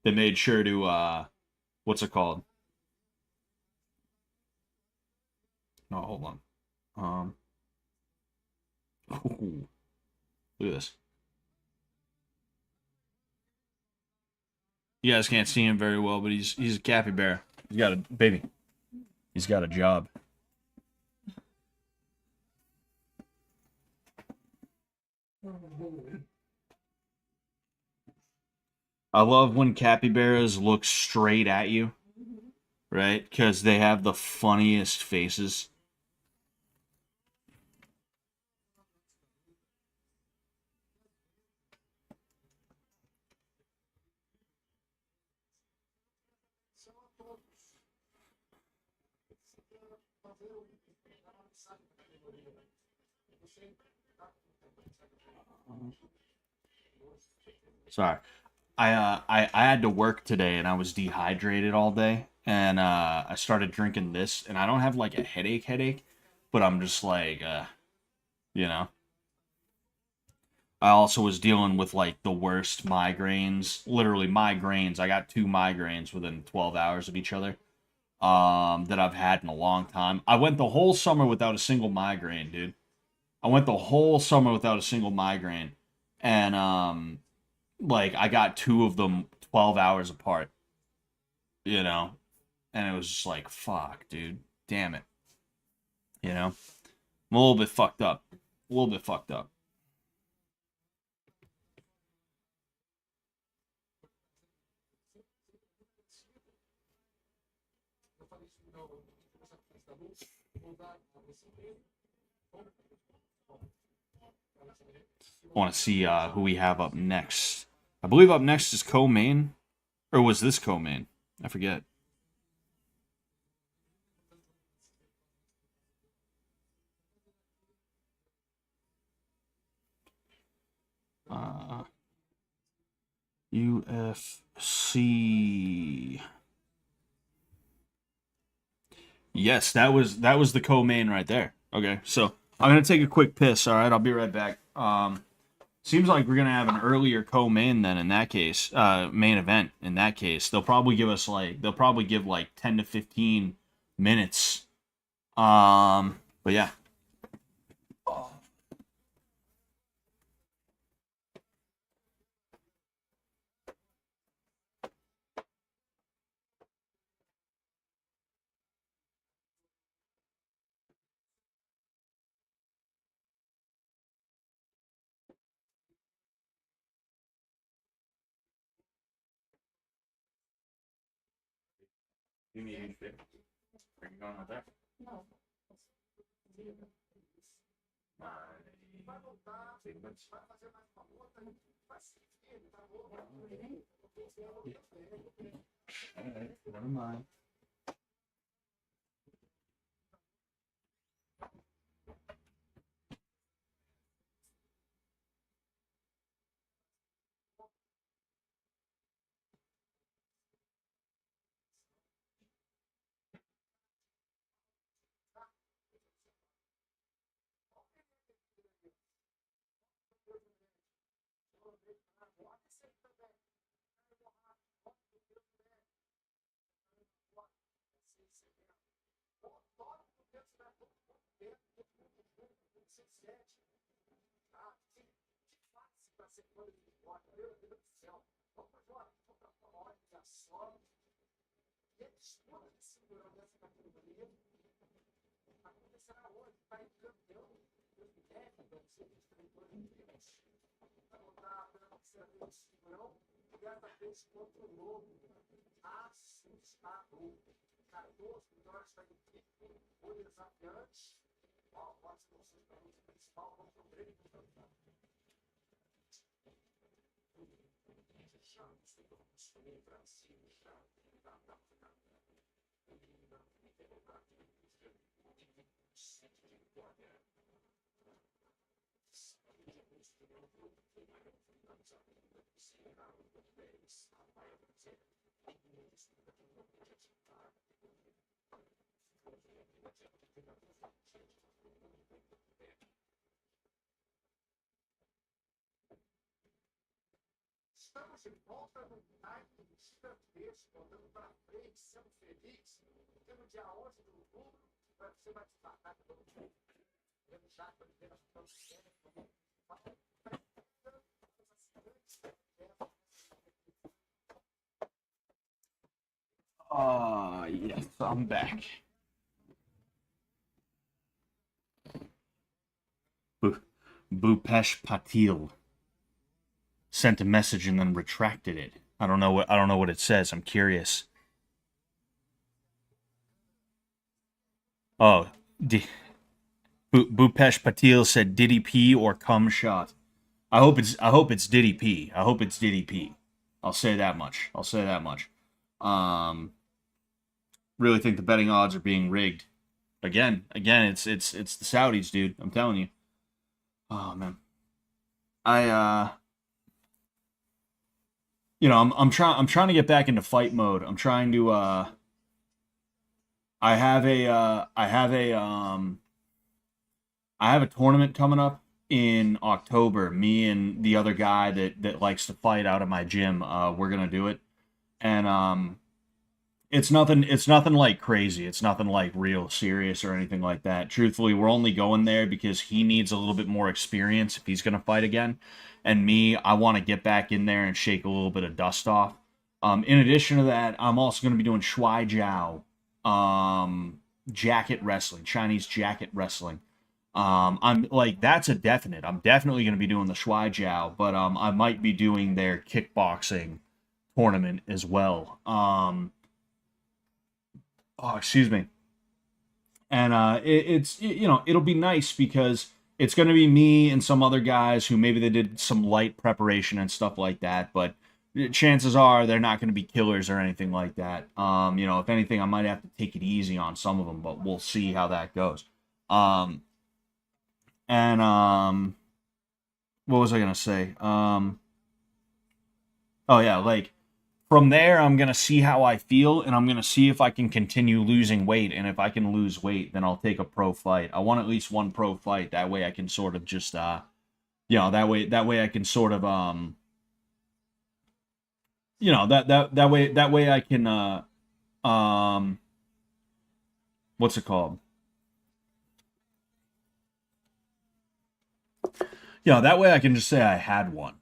They made sure to what's it called? No, hold on. Ooh, look at this. You guys can't see him very well, but he's a capybara. He's got a baby. He's got a job. I love when capybaras look straight at you, right? Because they have the funniest faces. Sorry. I had to work today and I was dehydrated all day and I started drinking this and I don't have like a headache, but I'm just like you know. I also was dealing with like the worst migraines, literally migraines. I got two migraines within 12 hours of each other that I've had in a long time. I went the whole summer without a single migraine, dude. I went the whole summer without a single migraine. And like I got two of them 12 hours apart, you know. and it was just like, fuck, dude, damn it, you know. I'm a little bit fucked up, a little bit fucked up. I want to see who we have up next. I believe up next is co-main, or was this co-main? I forget. UFC. Yes, that was the co-main right there. Okay, so I'm gonna take a quick piss. All right, I'll be right back. Seems like we're gonna have an earlier co-main then. In that case, main event. In that case, they'll probably give us they'll probably give like 10 to 15 minutes. But yeah. You need a fit. Are you going out there? No. Alright, never mind. Estamos de volta no Nike gigantesco, andando para frente, sendo feliz. Temos dia 11 de outubro, você vai destacar todo mundo. Temos já para ver as coisas. Yes, I'm back. Bhupesh Patil sent a message and then retracted it. I don't know what it says. I'm curious. Oh, Bhupesh Patil said Diddy P or cum shot. I hope it's Diddy P. I hope it's Diddy P. I'll say that much. Really think the betting odds are being rigged. Again, it's the Saudis, dude. I'm telling you. Oh man. I'm trying to get back into fight mode. I'm trying to I have a tournament coming up in October. Me and the other guy that likes to fight out of my gym, we're gonna do it. And it's nothing like crazy. It's nothing like real serious or anything like that. Truthfully, we're only going there because he needs a little bit more experience if he's gonna fight again. And me, I want to get back in there and shake a little bit of dust off. In addition to that, I'm also going to be doing Shuai Jiao, jacket wrestling, Chinese jacket wrestling. I'm like, that's a definite. I'm definitely going to be doing the Shuai Jiao, but I might be doing their kickboxing tournament as well. Oh, excuse me. And it's it'll be nice because it's going to be me and some other guys who maybe they did some light preparation and stuff like that, but chances are they're not going to be killers or anything like that. If anything, I might have to take it easy on some of them, but we'll see how that goes. And what was I gonna say? Oh yeah, like from there, I'm gonna see how I feel, and I'm gonna see if I can continue losing weight. And if I can lose weight, then I'll take a pro fight. I want at least one pro fight. That way, I can sort of just that way I can sort of that way I can what's it called? That way I can just say I had one.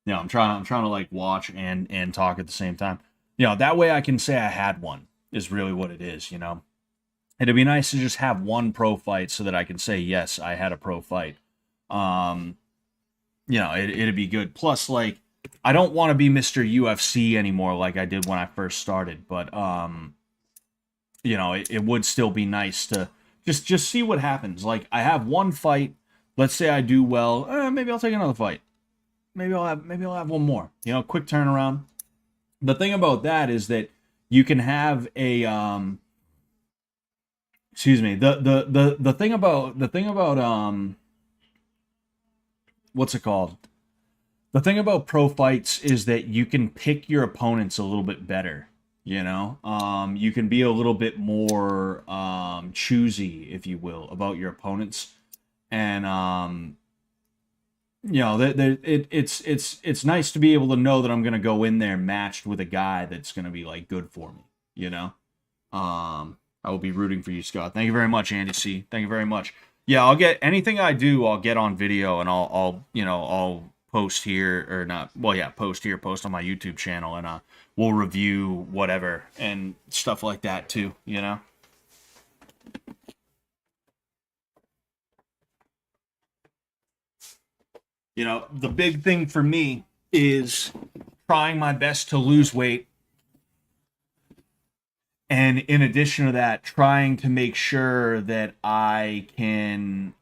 I'm trying to like watch and talk at the same time. That way I can say I had one is really what it is. It'd be nice to just have one pro fight so that I can say yes, I had a pro fight. It'd be good. Plus, like, I don't want to be Mr. UFC anymore like I did when I first started, but it would still be nice to just see what happens. Like, I have one fight. Let's say I do well. Maybe I'll take another fight. Maybe I'll have one more. Quick turnaround. The thing about that is that you can have a excuse me. The thing about what's it called? The thing about pro fights is that you can pick your opponents a little bit better. You can be a little bit more choosy, if you will, about your opponents. And it's nice to be able to know that I'm gonna go in there matched with a guy that's gonna be like good for me. I will be rooting for you, Scott. Thank you very much, Andy C. Thank you very much. Yeah, I'll get anything I do. I'll get on video and I'll post here or not. Well, yeah, post here, post on my YouTube channel, and we'll review whatever and stuff like that too. The big thing for me is trying my best to lose weight. And in addition to that, trying to make sure that I can,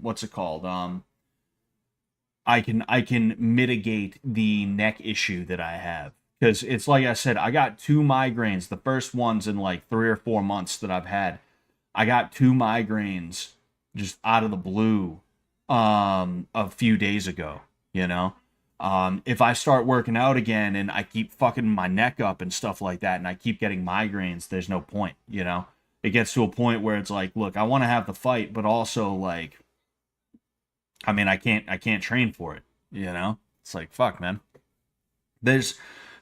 what's it called? I can mitigate the neck issue that I have. Because it's like I said, I got 2 migraines. The first one's in like 3 or 4 months that I've had. I got 2 migraines just out of the blue a few days ago, if I start working out again and I keep fucking my neck up and stuff like that and I keep getting migraines, there's no point, It gets to a point where it's like, look, I want to have the fight, but also like, I mean, I can't train for it, It's like, fuck, man. There's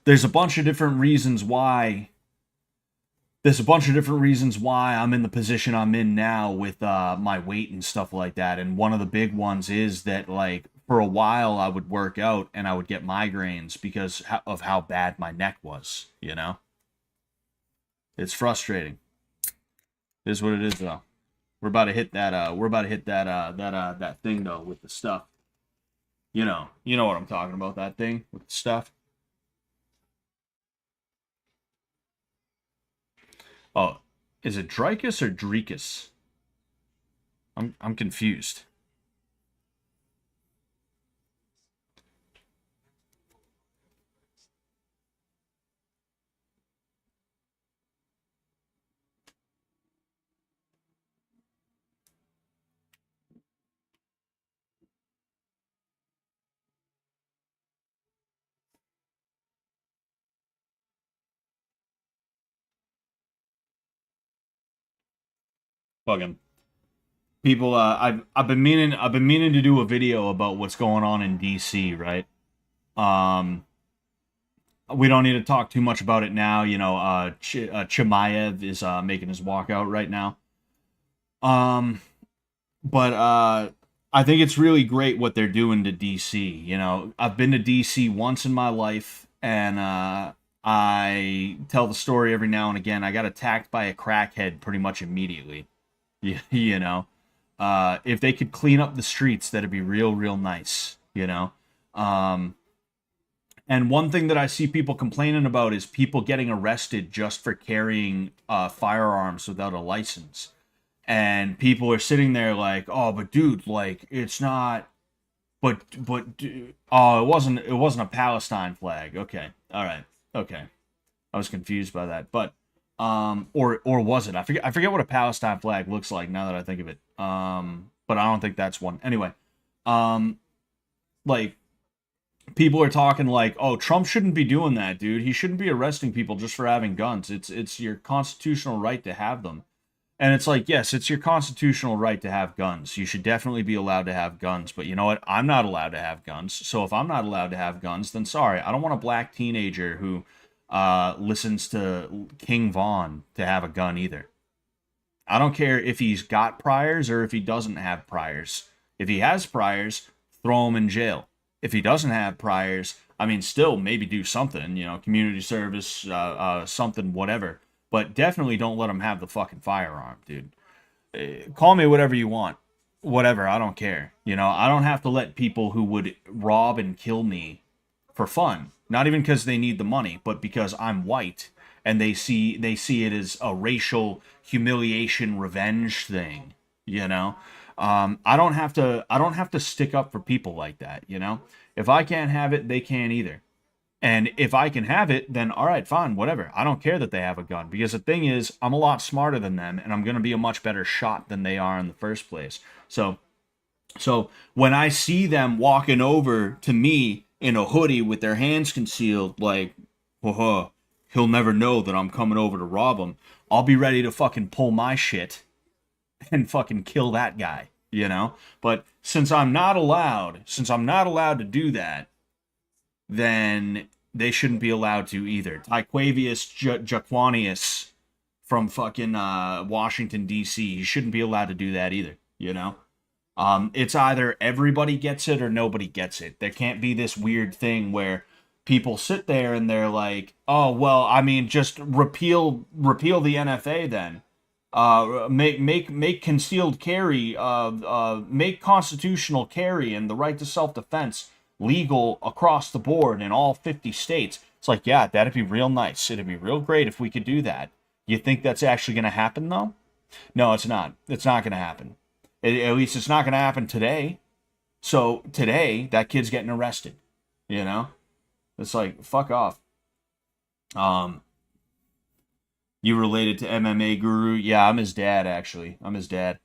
a bunch of different reasons why I'm in the position I'm in now with my weight and stuff like that. And one of the big ones is that, like, for a while I would work out and I would get migraines because of how bad my neck was, It's frustrating. It is what it is, though. We're about to hit that that thing though with the stuff. You know what I'm talking about, that thing with the stuff. Oh, is it Dricus or Dricus? I'm confused. Fucking people. I've been meaning to do a video about what's going on in DC, right? We don't need to talk too much about it now. Chimaev is making his walkout right now. But I think it's really great what they're doing to DC. You know, I've been to DC once in my life, and I tell the story every now and again. I got attacked by a crackhead pretty much immediately. You know, if they could clean up the streets, that'd be real, real nice. You know, um, and one thing that I see people complaining about is people getting arrested just for carrying firearms without a license. And people are sitting there like, oh, but dude, like it's not. Oh, it wasn't a Palestine flag. Okay, all right, okay. I was confused by that, but or was it? I forget what a Palestine flag looks like now that I think of it. But I don't think that's one. Anyway, um, like people are talking like, "Oh, Trump shouldn't be doing that, dude. He shouldn't be arresting people just for having guns. It's your constitutional right to have them." And it's like, yes, it's your constitutional right to have guns. You should definitely be allowed to have guns. But you know what? I'm not allowed to have guns. So if I'm not allowed to have guns, then sorry, I don't want a black teenager who listens to King Von to have a gun either. I don't care if he's got priors or if he doesn't have priors. If he has priors, throw him in jail. If he doesn't have priors, I mean, still maybe do something, you know, community service, something, whatever. But definitely don't let him have the fucking firearm, dude. Call me whatever you want. Whatever, I don't care. You know, I don't have to let people who would rob and kill me for fun. Not even because they need the money, but because I'm white and they see it as a racial humiliation revenge thing, you know? I don't have to stick up for people like that, you know? If I can't have it, they can't either. And if I can have it, then all right, fine, whatever. I don't care that they have a gun because the thing is, I'm a lot smarter than them and I'm going to be a much better shot than they are in the first place. So when I see them walking over to me in a hoodie with their hands concealed, like, he'll never know that I'm coming over to rob him, I'll be ready to fucking pull my shit and fucking kill that guy, you know? But since I'm not allowed to do that, then they shouldn't be allowed to either. Tyquavius Jaquanius from fucking Washington, D.C., he shouldn't be allowed to do that either, you know? It's either everybody gets it or nobody gets it. There can't be this weird thing where people sit there and they're like, oh, well, I mean, just repeal the NFA then. Make concealed carry, make constitutional carry and the right to self-defense legal across the board in all 50 states. It's like, yeah, that'd be real nice. It'd be real great if we could do that. You think that's actually going to happen, though? No, it's not. It's not going to happen. At least it's not going to happen today. So today, that kid's getting arrested. You know? It's like, fuck off. You related to MMA Guru? Yeah, I'm his dad, actually. I'm his dad.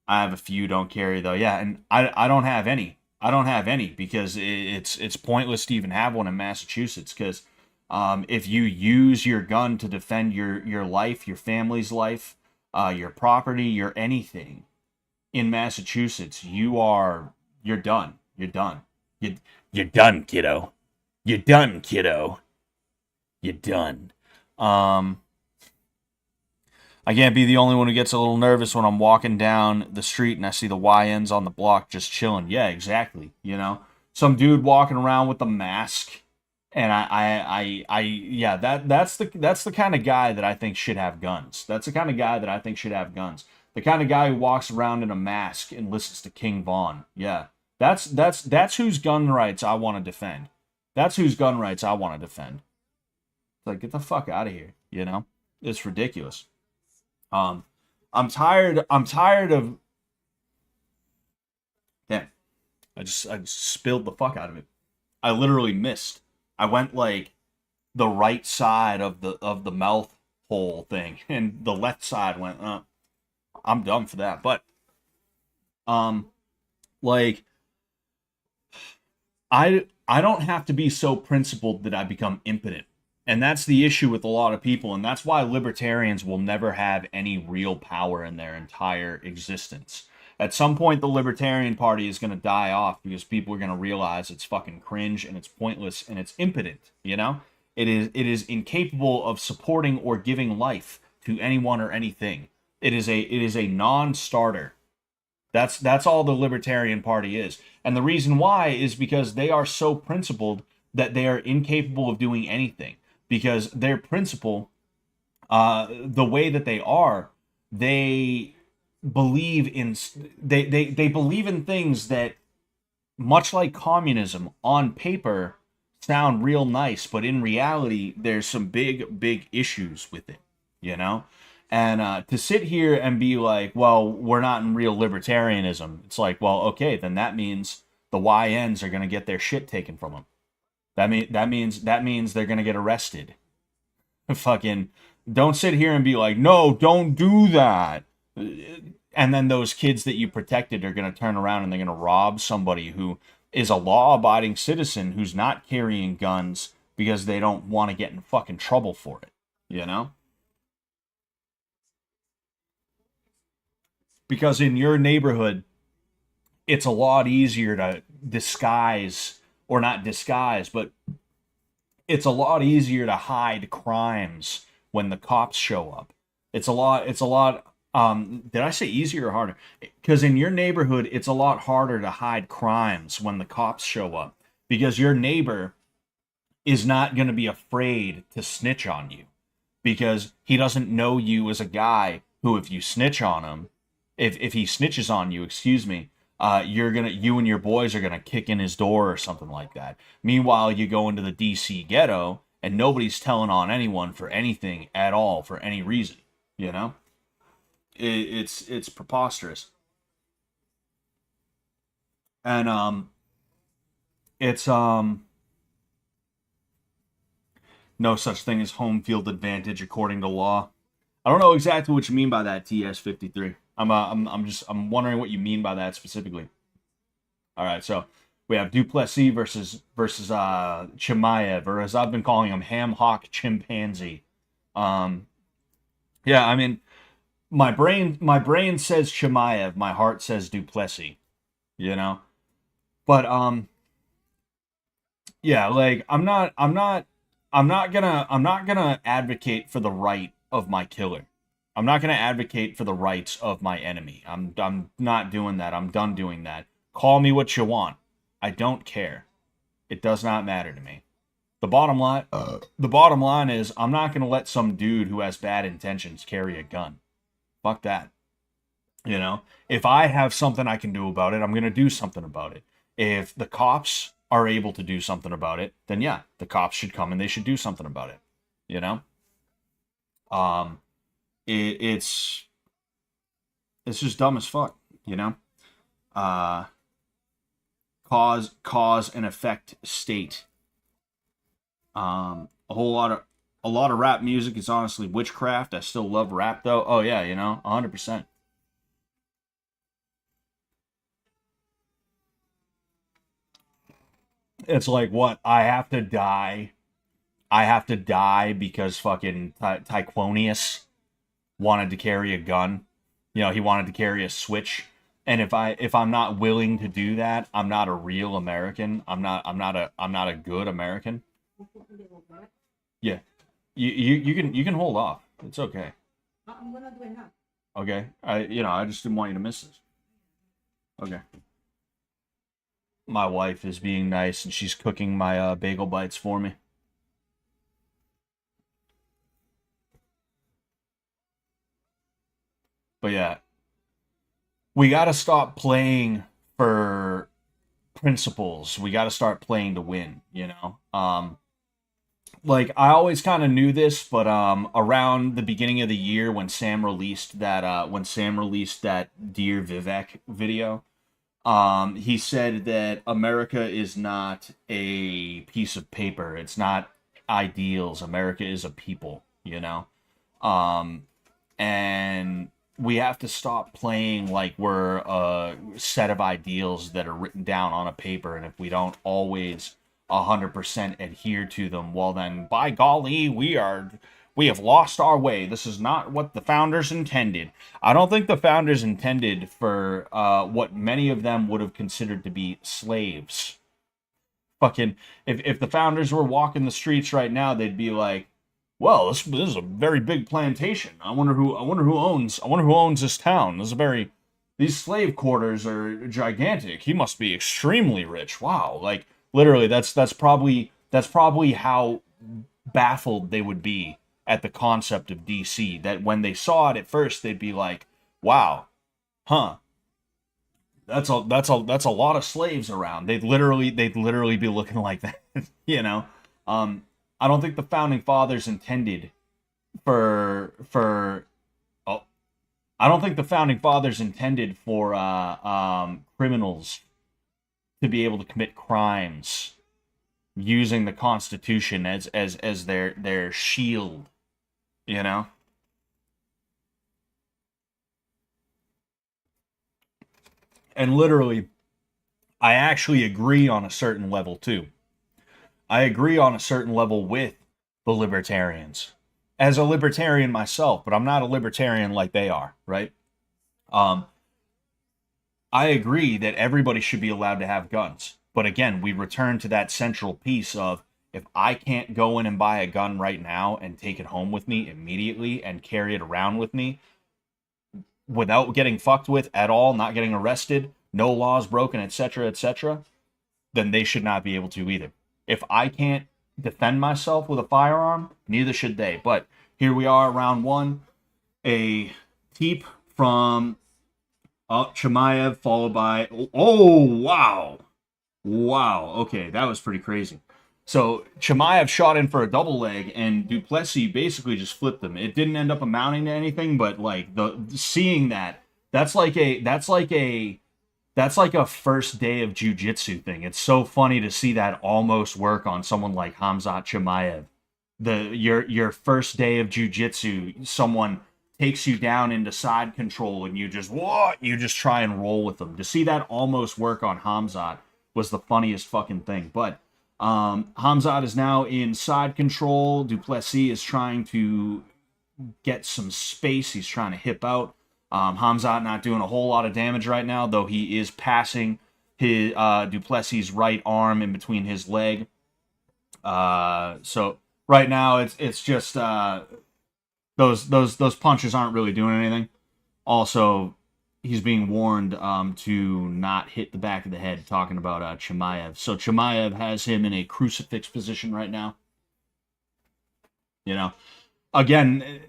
I have a few, don't carry though. Yeah, and I don't have any. I don't have any because it's pointless to even have one in Massachusetts because if you use your gun to defend your life, your family's life, your property, your anything in Massachusetts, you're done. You're done. You're done, kiddo. You're done, kiddo. You're done. I can't be the only one who gets a little nervous when I'm walking down the street and I see the YNs on the block just chilling. Yeah, exactly. You know, some dude walking around with a mask, and yeah, that's the kind of guy that I think should have guns. That's the kind of guy that I think should have guns. The kind of guy who walks around in a mask and listens to King Von. Yeah, that's whose gun rights I want to defend. That's whose gun rights I want to defend. It's like, get the fuck out of here. You know, it's ridiculous. I'm tired of. Damn, I just spilled the fuck out of it. I literally missed. I went like the right side of the mouth hole thing, and the left side went. I'm done for that. But like I don't have to be so principled that I become impotent. And that's the issue with a lot of people, and that's why libertarians will never have any real power in their entire existence. At some point, the Libertarian Party is going to die off because people are going to realize it's fucking cringe and it's pointless and it's impotent, you know? It is incapable of supporting or giving life to anyone or anything. It is a non-starter. That's all the Libertarian Party is. And the reason why is because they are so principled that they are incapable of doing anything. Because their principle, the way that they believe in they believe in things that, much like communism, on paper sound real nice, but in reality there's some big issues with it, you know. And to sit here and be like, well, we're not in real libertarianism, it's like, well, okay, then that means the YNs are going to get their shit taken from them. That means they're going to get arrested. Fucking don't sit here and be like, no, don't do that. And then those kids that you protected are going to turn around and they're going to rob somebody who is a law-abiding citizen who's not carrying guns because they don't want to get in fucking trouble for it, you know? Because in your neighborhood, it's a lot easier to disguise, or not disguise, but it's a lot easier to hide crimes when the cops show up. Did I say easier or harder? Because in your neighborhood, it's a lot harder to hide crimes when the cops show up. Because your neighbor is not going to be afraid to snitch on you. Because he doesn't know you as a guy who, if you snitch on him, if he snitches on you, excuse me, you and your boys are gonna kick in his door or something like that. Meanwhile, you go into the DC ghetto and nobody's telling on anyone for anything at all, for any reason. You know, it's preposterous. And it's no such thing as home field advantage according to law. I don't know exactly what you mean by that, TS53. I'm wondering what you mean by that specifically. All right, so we have Duplex versus Chimaev, or as I've been calling him, Ham Hock Chimpanzee. Yeah, I mean, my brain says Chimaev, my heart says Duplessis, you know. But yeah, like I'm not gonna advocate for the right of my killer. I'm not gonna advocate for the rights of my enemy. I'm not doing that. I'm done doing that. Call me what you want. I don't care. It does not matter to me. The bottom line is I'm not gonna let some dude who has bad intentions carry a gun. Fuck that. You know, if I have something I can do about it, I'm gonna do something about it. If the cops are able to do something about it, then yeah, the cops should come and they should do something about it. You know, um, it's just dumb as fuck. You know, uh, cause and effect state. A lot of rap music is honestly witchcraft. I still love rap though. Oh yeah, 100%. It's like, what? I have to die because fucking Tyquonius wanted to carry a gun. He wanted to carry a switch. And if I'm not willing to do that, I'm not a real American. I'm not a good American. Yeah. You can hold off. It's okay. I'm gonna do it now. Okay. I just didn't want you to miss this. Okay. My wife is being nice and she's cooking my bagel bites for me. But yeah, we got to stop playing for principles. We got to start playing to win. Like I always kind of knew this, but around the beginning of the year when Sam released that Dear Vivek video, he said that America is not a piece of paper. It's not ideals. America is a people. Um, and we have to stop playing like we're a set of ideals that are written down on a paper, and if we don't always 100% adhere to them, well then, by golly, we have lost our way. This is not what the founders intended. I don't think the founders intended for what many of them would have considered to be slaves. Fucking, if the founders were walking the streets right now, they'd be like, well, this is a very big plantation. I wonder who owns this town. These slave quarters are gigantic. He must be extremely rich. Wow, like literally, that's probably how baffled they would be at the concept of DC. That when they saw it at first, they'd be like, wow, huh? That's a lot of slaves around. They'd literally be looking like that, you know. Um, I don't think the founding fathers intended for oh, I don't think the founding fathers intended for criminals to be able to commit crimes using the Constitution as their shield, you know. And literally, I actually agree on a certain level too. I agree on a certain level with the libertarians. As a libertarian myself, but I'm not a libertarian like they are, right? Um, I agree that everybody should be allowed to have guns. But again, we return to that central piece of if I can't go in and buy a gun right now and take it home with me immediately and carry it around with me without getting fucked with at all, not getting arrested, no laws broken, etc., then they should not be able to either. If I can't defend myself with a firearm, neither should they. But here we are, round one. A teep from Chimaev, followed by... Oh, wow. Wow. Okay, that was pretty crazy. So Chimaev shot in for a double leg, and Duplessis basically just flipped him. It didn't end up amounting to anything, but like seeing that, that's like a first day of jiu-jitsu thing. It's so funny to see that almost work on someone like Khamzat Chimaev. Your first day of jiu-jitsu, someone takes you down into side control and you just try and roll with them. To see that almost work on Khamzat was the funniest fucking thing. But Khamzat is now in side control. Duplessis is trying to get some space. He's trying to hip out. Khamzat not doing a whole lot of damage right now, though he is passing his Duplessis' right arm in between his leg. So right now it's just those punches aren't really doing anything. Also, he's being warned to not hit the back of the head, talking about Chimaev. So Chimaev has him in a crucifix position right now. You know, again,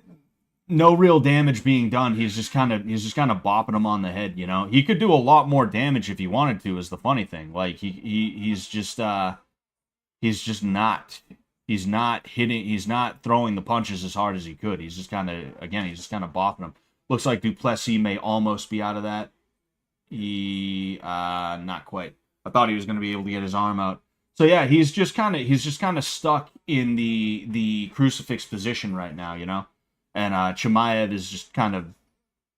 no real damage being done. He's just kind of bopping him on the head. You know, he could do a lot more damage if he wanted to. Is the funny thing. Like he's just not. He's not hitting. He's not throwing the punches as hard as he could. He's just kind of bopping him. Looks like Duplessis may almost be out of that. He not quite. I thought he was going to be able to get his arm out. So yeah, he's just kind of stuck in the crucifix position right now, you know. And Chimaev is just kind of,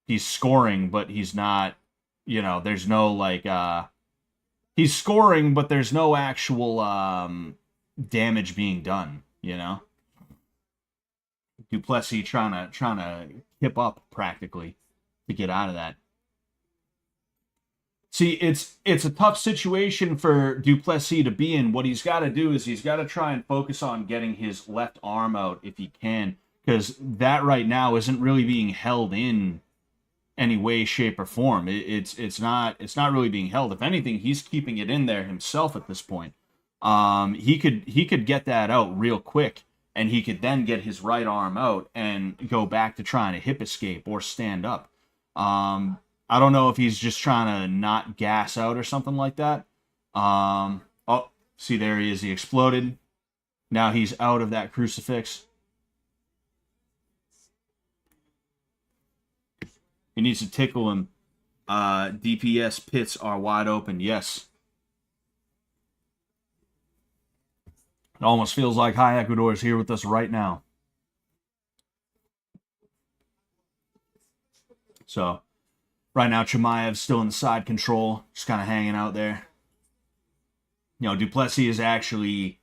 he's scoring, but he's not, you know. There's no like he's scoring, but there's no actual damage being done, you know. Duplessis trying to hip up practically to get out of that. See, it's a tough situation for Duplessis to be in. What he's got to do is he's got to try and focus on getting his left arm out if he can, because that right now isn't really being held in any way, shape, or form. It's not really being held. If anything, he's keeping it in there himself at this point. He could get that out real quick, and he could then get his right arm out and go back to trying to hip escape or stand up. I don't know if he's just trying to not gas out or something like that. Oh, see, there he is. He exploded. Now he's out of that crucifix. He needs to tickle him. DPS pits are wide open. Yes. It almost feels like High Ecuador is here with us right now. So, right now, Chimaev's still in the side control, just kind of hanging out there. You know, Duplessis is actually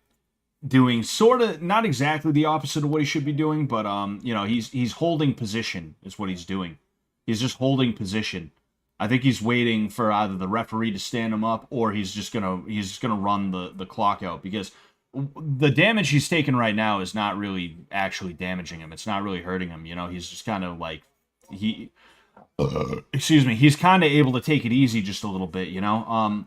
doing sort of not exactly the opposite of what he should be doing, but you know, he's holding position is what he's doing. He's just holding position. I think he's waiting for either the referee to stand him up or he's just gonna run the clock out, because the damage he's taking right now is not really actually damaging him. It's not really hurting him. You know, he's just kind of like he, excuse me, he's kind of able to take it easy just a little bit. You know,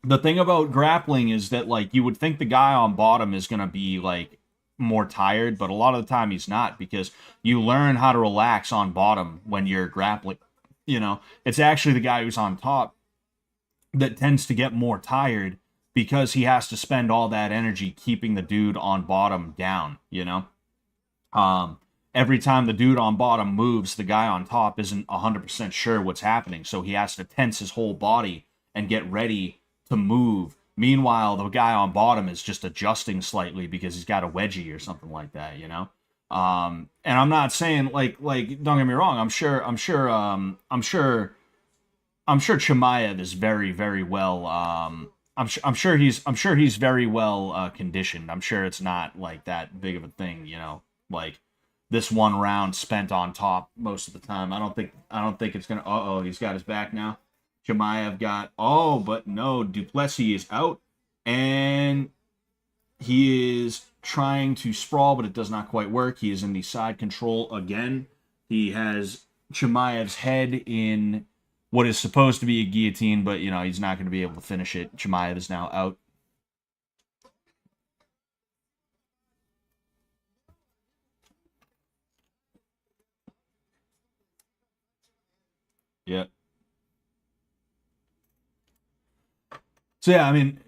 the thing about grappling is that like you would think the guy on bottom is gonna be like more tired, but a lot of the time he's not because you learn how to relax on bottom when you're grappling. You know, it's actually the guy who's on top that tends to get more tired because he has to spend all that energy keeping the dude on bottom down, you know? Every time the dude on bottom moves, the guy on top isn't 100% sure what's happening, so he has to tense his whole body and get ready to move. Meanwhile, the guy on bottom is just adjusting slightly because he's got a wedgie or something like that, you know? And I'm not saying like don't get me wrong, I'm sure Chimaev is very, very well. I'm sure he's very well conditioned. I'm sure it's not like that big of a thing, you know. Like this one round spent on top most of the time. I don't think it's gonna. He's got his back now. Chimaev got. Oh, but no, Duplessis is out, and he is trying to sprawl, but it does not quite work. He is in the side control again. He has Chimaev's head in what is supposed to be a guillotine, but, you know, he's not going to be able to finish it. Chimaev is now out. Yeah. So, yeah, I mean,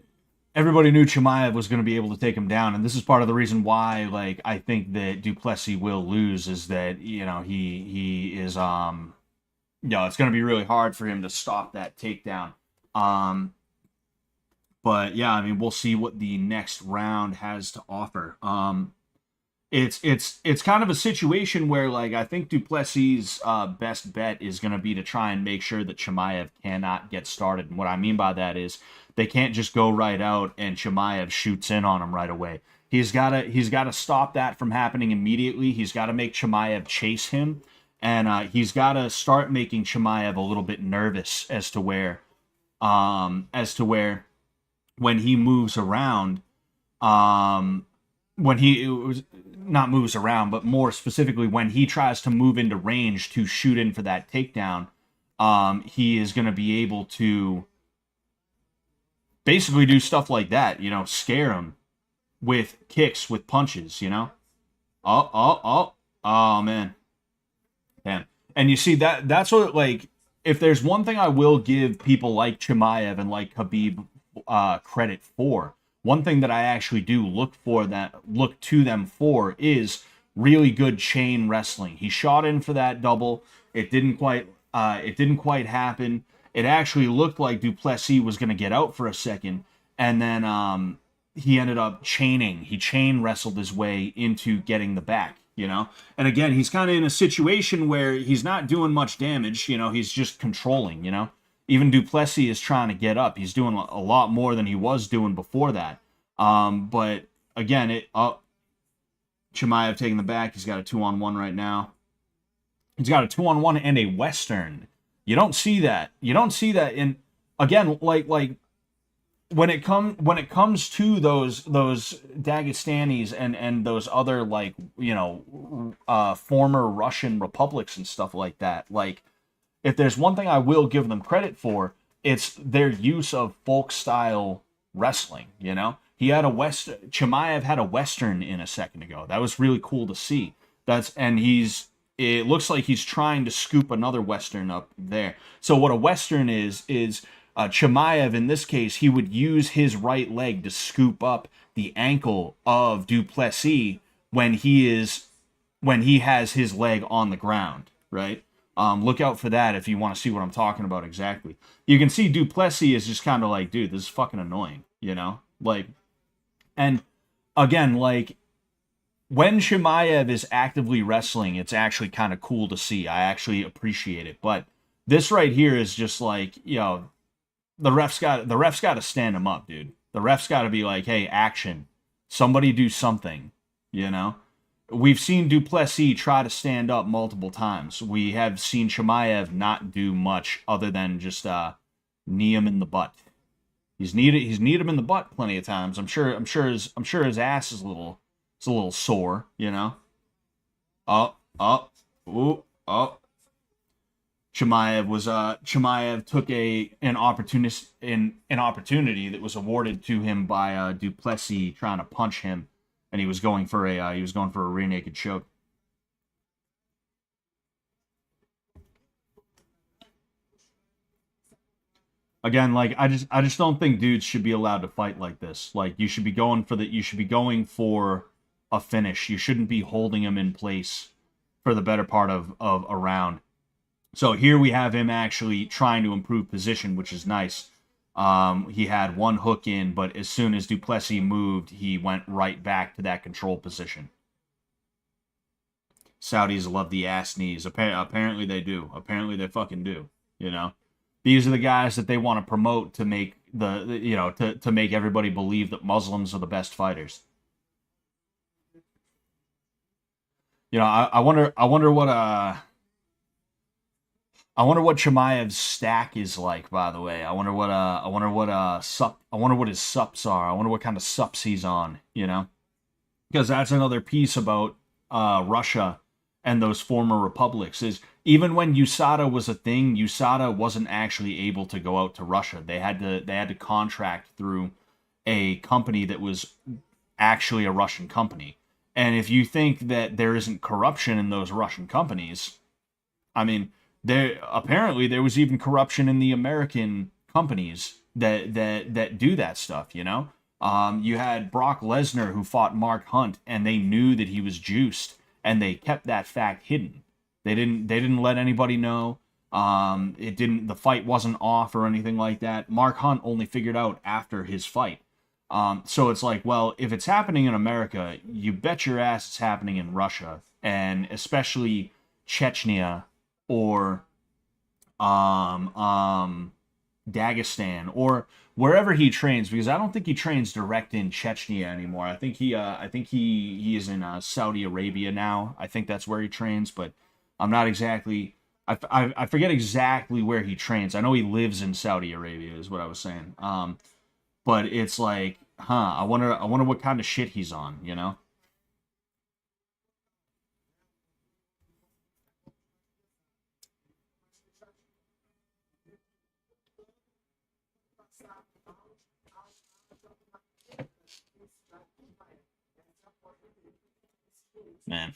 everybody knew Chimaev was going to be able to take him down, and this is part of the reason why, like, I think that Duplessis will lose is that, you know, he is, it's going to be really hard for him to stop that takedown. But yeah, I mean, we'll see what the next round has to offer. It's kind of a situation where like I think Duplessis' best bet is going to be to try and make sure that Chimaev cannot get started. And what I mean by that is they can't just go right out and Chimaev shoots in on him right away. He's gotta stop that from happening immediately. He's got to make Chimaev chase him, and he's got to start making Chimaev a little bit nervous as to where when he moves around, when he not moves around, but more specifically when he tries to move into range to shoot in for that takedown, he is going to be able to basically do stuff like that, you know, scare him with kicks, with punches, you know. Oh man, damn. And you see that's what like if there's one thing I will give people like Chimaev and like Khabib credit for. One thing that I actually do look to them for is really good chain wrestling. He shot in for that double. It didn't quite happen. It actually looked like Duplessis was going to get out for a second, and then he ended up chaining. He chain wrestled his way into getting the back, you know? And again, he's kind of in a situation where he's not doing much damage, you know, he's just controlling, you know? Even Duplessis is trying to get up. He's doing a lot more than he was doing before that. But again, Chimaev taking the back. He's got a 2-on-1 right now. He's got a 2-on-1 and a Western. You don't see that. You don't see that in again like when it comes to those Dagestanis and those other like you know former Russian republics and stuff like that. Like if there's one thing I will give them credit for, it's their use of folk style wrestling. You know, Chimaev had a Western in a second ago. That was really cool to see. It looks like he's trying to scoop another Western up there. So what a Western is Chimaev, in this case, he would use his right leg to scoop up the ankle of Duplessis when he has his leg on the ground, right? Look out for that if you want to see what I'm talking about exactly. You can see Duplessis is just kind of like, dude, this is fucking annoying, you know? Like, and again, like, when Chimaev is actively wrestling, it's actually kind of cool to see. I actually appreciate it. But this right here is just like, you know, the ref's got to stand him up, dude. The ref's got to be like, hey, action. Somebody do something, you know? We've seen Duplessis try to stand up multiple times. We have seen Chimaev not do much other than just knee him in the butt. He's needed him in the butt plenty of times. I'm sure his ass is a little sore, you know. Up, up, ooh, up. Chimaev took an opportunity that was awarded to him by Duplessis trying to punch him, and he was going for a rear naked choke. Again, like I just don't think dudes should be allowed to fight like this. Like you should be going for a finish. You shouldn't be holding him in place for the better part of a round. So here we have him actually trying to improve position, which is nice. He had one hook in, but as soon as Duplessis moved, he went right back to that control position. Saudis love the ass knees. Apparently they do. Apparently they fucking do. You know, these are the guys that they want to promote to make to make everybody believe that Muslims are the best fighters. You know, I wonder what Chimaev's stack is like, by the way. I wonder what his sups are. I wonder what kind of sups he's on, you know? Because that's another piece about Russia and those former republics is even when USADA was a thing, USADA wasn't actually able to go out to Russia. They had to contract through a company that was actually a Russian company. And if you think that there isn't corruption in those Russian companies, I mean, there was even corruption in the American companies that do that stuff. You know, you had Brock Lesnar who fought Mark Hunt, and they knew that he was juiced, and they kept that fact hidden. They didn't let anybody know. The fight wasn't off or anything like that. Mark Hunt only figured out after his fight. So it's like, well, if it's happening in America, you bet your ass it's happening in Russia, and especially Chechnya or Dagestan or wherever he trains, because I don't think he trains direct in Chechnya anymore. I think he is in Saudi Arabia now. I think that's where he trains, but I'm not exactly. I forget exactly where he trains. I know he lives in Saudi Arabia, is what I was saying. But it's like, I wonder what kind of shit he's on, you know? Man.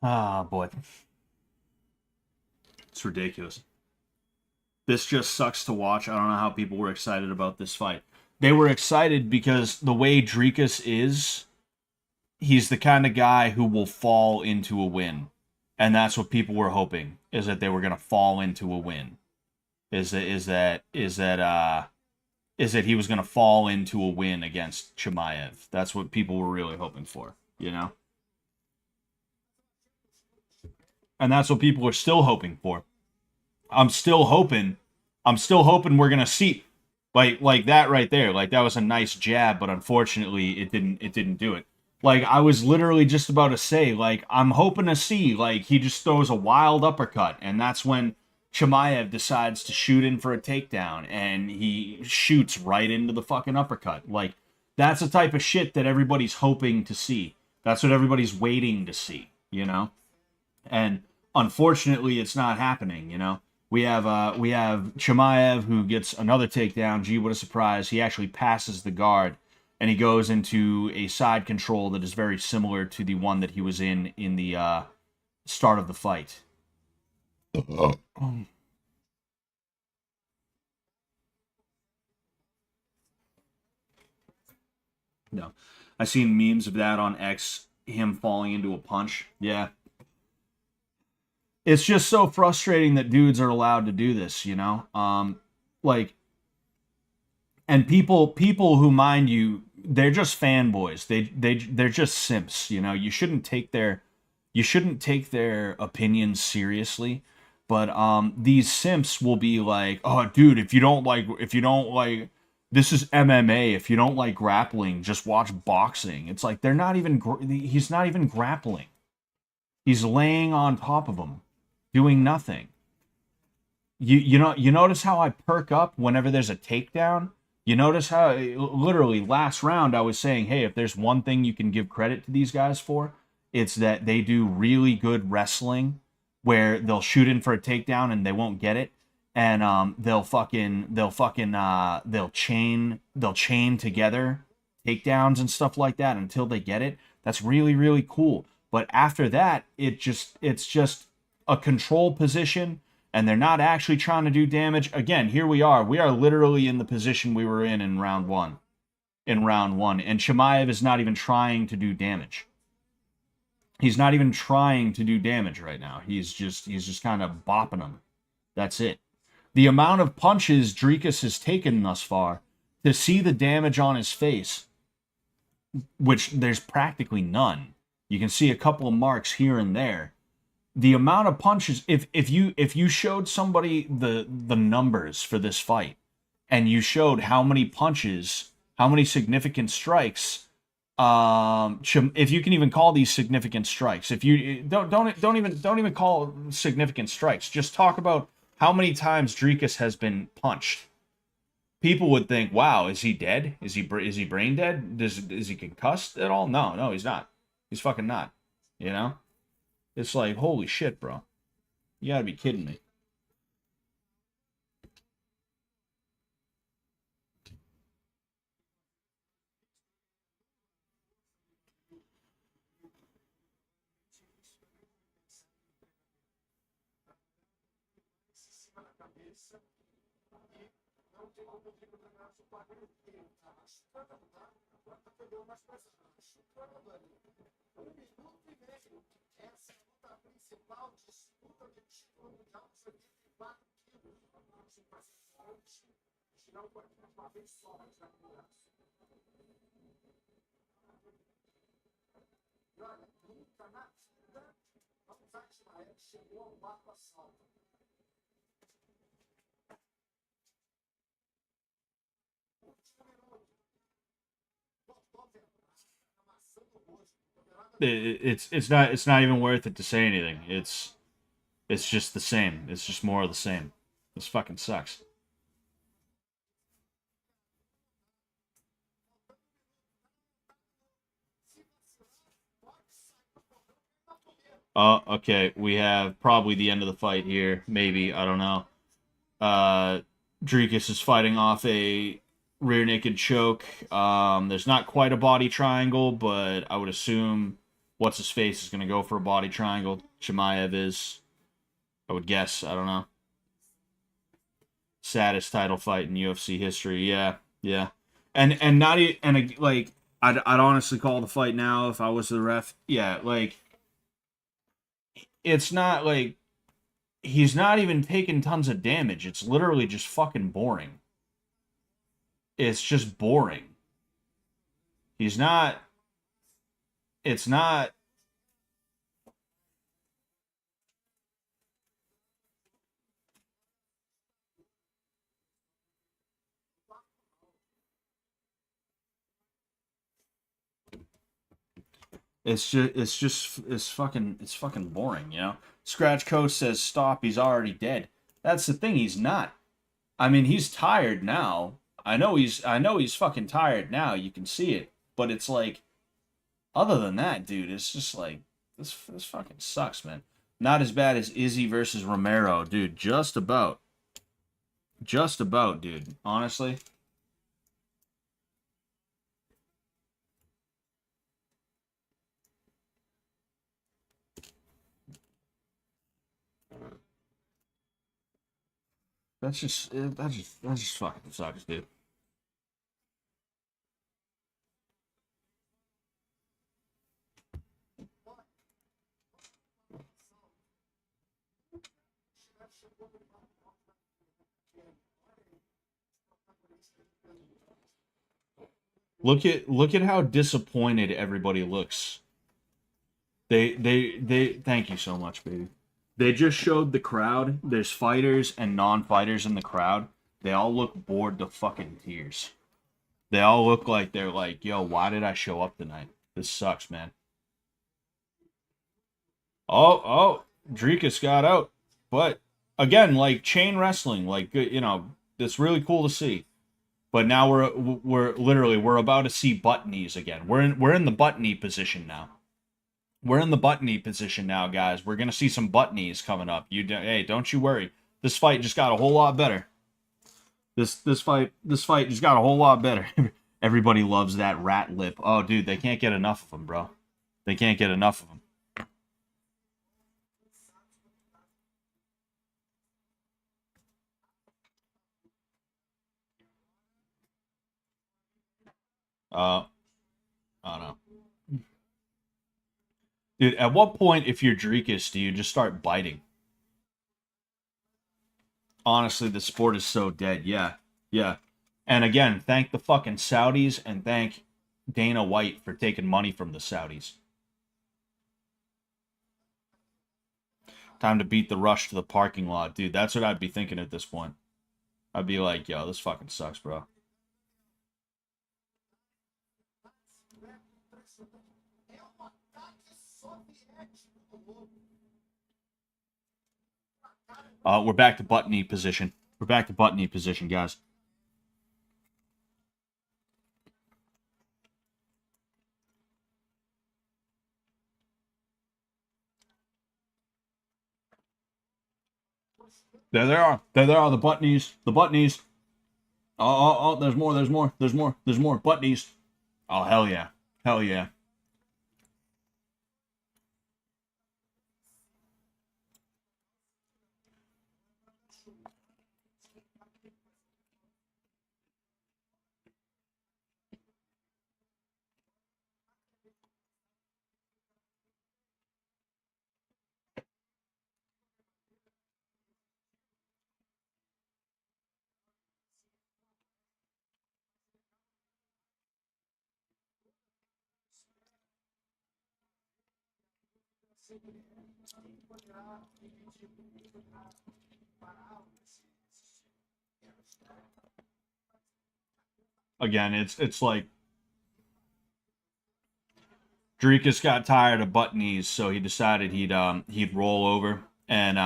Ah, boy. It's ridiculous. This just sucks to watch. I don't know how people were excited about this fight. They were excited because the way Dricus is, he's the kind of guy who will fall into a win. And that's what people were hoping, is that they were going to fall into a win. Is that he was going to fall into a win against Chimaev. That's what people were really hoping for, you know? And that's what people are still hoping for. I'm still hoping. I'm still hoping we're gonna see like that right there. Like that was a nice jab, but unfortunately it didn't do it. Like I was literally just about to say, like, I'm hoping to see, like, he just throws a wild uppercut, and that's when Chimaev decides to shoot in for a takedown, and he shoots right into the fucking uppercut. Like, that's the type of shit that everybody's hoping to see. That's what everybody's waiting to see, you know? And unfortunately, it's not happening. You know, we have Chimaev who gets another takedown. Gee, what a surprise! He actually passes the guard, and he goes into a side control that is very similar to the one that he was in the start of the fight. No, I seen memes of that on X. Him falling into a punch. Yeah, it's just so frustrating that dudes are allowed to do this, you know? Like, and people who, mind you, they're just fanboys. They're just simps, you know? You shouldn't take their opinions seriously. But these simps will be like, "Oh, dude, if you don't like this is MMA. If you don't like grappling, just watch boxing." It's like they're not even he's not even grappling. He's laying on top of him, doing nothing. You notice how I perk up whenever there's a takedown? You notice how literally last round I was saying, "Hey, if there's one thing you can give credit to these guys for, it's that they do really good wrestling where they'll shoot in for a takedown and they won't get it, and they'll chain together takedowns and stuff like that until they get it. That's really really cool. But after that, it's just a control position, and they're not actually trying to do damage. Again, here we are. We are literally in the position we were in round one. In round one, and Chimaev is not even trying to do damage. He's not even trying to do damage right now. He's just kind of bopping them. That's it. The amount of punches Dricus has taken thus far, to see the damage on his face, which there's practically none. You can see a couple of marks here and there. The amount of punches, if you showed somebody the numbers for this fight, and you showed how many punches, how many significant strikes, if you can even call these significant strikes, if you don't even call significant strikes, just talk about how many times Dricus has been punched. People would think, "Wow, is he dead? Is he brain dead? Is he concussed at all?" No, no, he's not. He's fucking not. You know, it's like, holy shit, bro. You gotta be kidding me. It's not even worth it to say anything. It's just the same. It's just more of the same. This fucking sucks. Okay. We have probably the end of the fight here. Maybe, I don't know. Uh, Dricus is fighting off a rear naked choke. There's not quite a body triangle, but I would assume what's his face is gonna go for a body triangle. Chimaev is. I would guess. I don't know. Saddest title fight in UFC history. Yeah, yeah, and not like I'd honestly call the fight now if I was the ref. Yeah, like it's not like he's not even taking tons of damage. It's literally just fucking boring. It's just boring. He's not. It's not. It's fucking boring, you know? Scratch Coach says stop, he's already dead. That's the thing, he's not. I mean, he's tired now. I know he's fucking tired now. You can see it. But it's like other than that, dude, it's just like this fucking sucks, man. Not as bad as Izzy versus Romero, dude. Just about. Just about, dude. Honestly. That just fucking sucks, dude. Look at how disappointed everybody looks. They thank you so much, baby. They just showed the crowd. There's fighters and non-fighters in the crowd. They all look bored to fucking tears. They all look like they're like, yo, why did I show up tonight? This sucks, man. Oh, Dricus got out. But again, like chain wrestling, like you know, it's really cool to see. But now we're literally we're about to see butt knees again. We're in the butt knee position now. We're in the butt knee position now, guys. We're gonna see some butt knees coming up. Hey, don't you worry. This fight just got a whole lot better. This fight just got a whole lot better. Everybody loves that rat lip. Oh, dude, they can't get enough of them, bro. They can't get enough of them. I don't know. Dude, at what point, if you're Dricus, do you just start biting? Honestly, the sport is so dead. Yeah. Yeah. And again, thank the fucking Saudis and thank Dana White for taking money from the Saudis. Time to beat the rush to the parking lot. Dude, that's what I'd be thinking at this point. I'd be like, yo, this fucking sucks, bro. We're back to butt knee position. We're back to butt knee position, guys. There they are. There they are, the butt knees. The butt knees. Oh, there's more, there's more, there's more, there's more. Butt knees. Oh, hell yeah. Hell yeah. Again, it's like Dricus got tired of butt knees, so he decided he'd roll over, and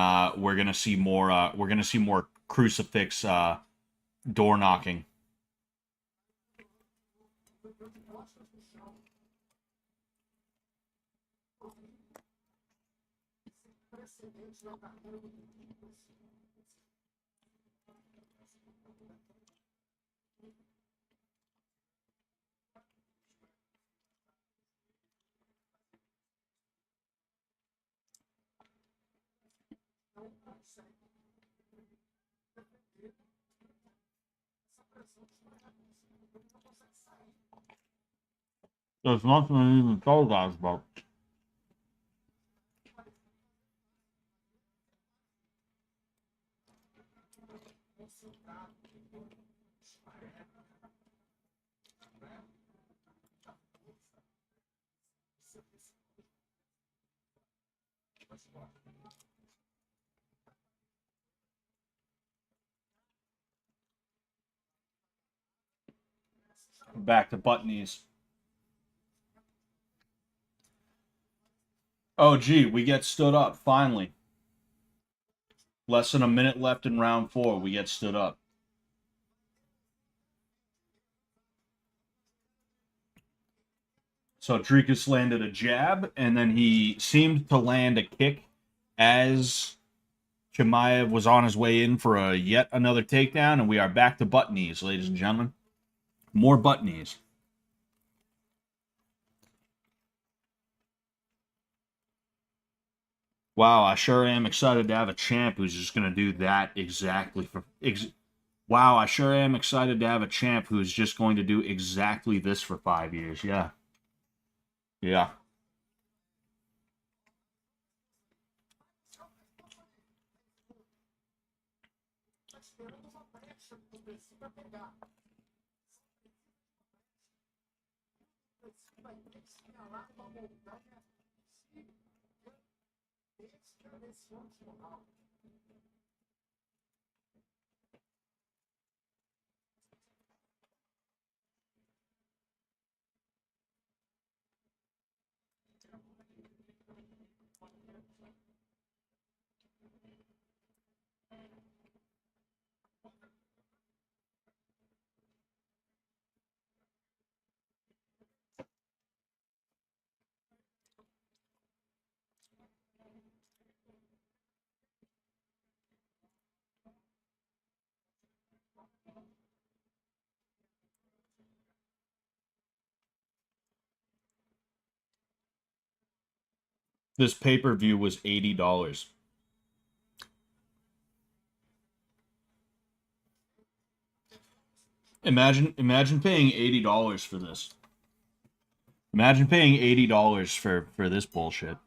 we're gonna see more crucifix door knocking. There's nothing to even tell guys about. Back to butt knees. Oh, gee, we get stood up, finally. Less than a minute left in round 4. We get stood up. So Dricus landed a jab, and then he seemed to land a kick as Chimaev was on his way in for a yet another takedown, and we are back to butt knees, ladies and gentlemen. More butt knees. Wow, I sure am excited to have a champ who's just going to do that exactly for... wow, I sure am excited to have a champ who's just going to do exactly this for 5 years. Yeah. Yeah. This pay-per-view was $80. Imagine paying $80 for this. Imagine paying $80 for this bullshit.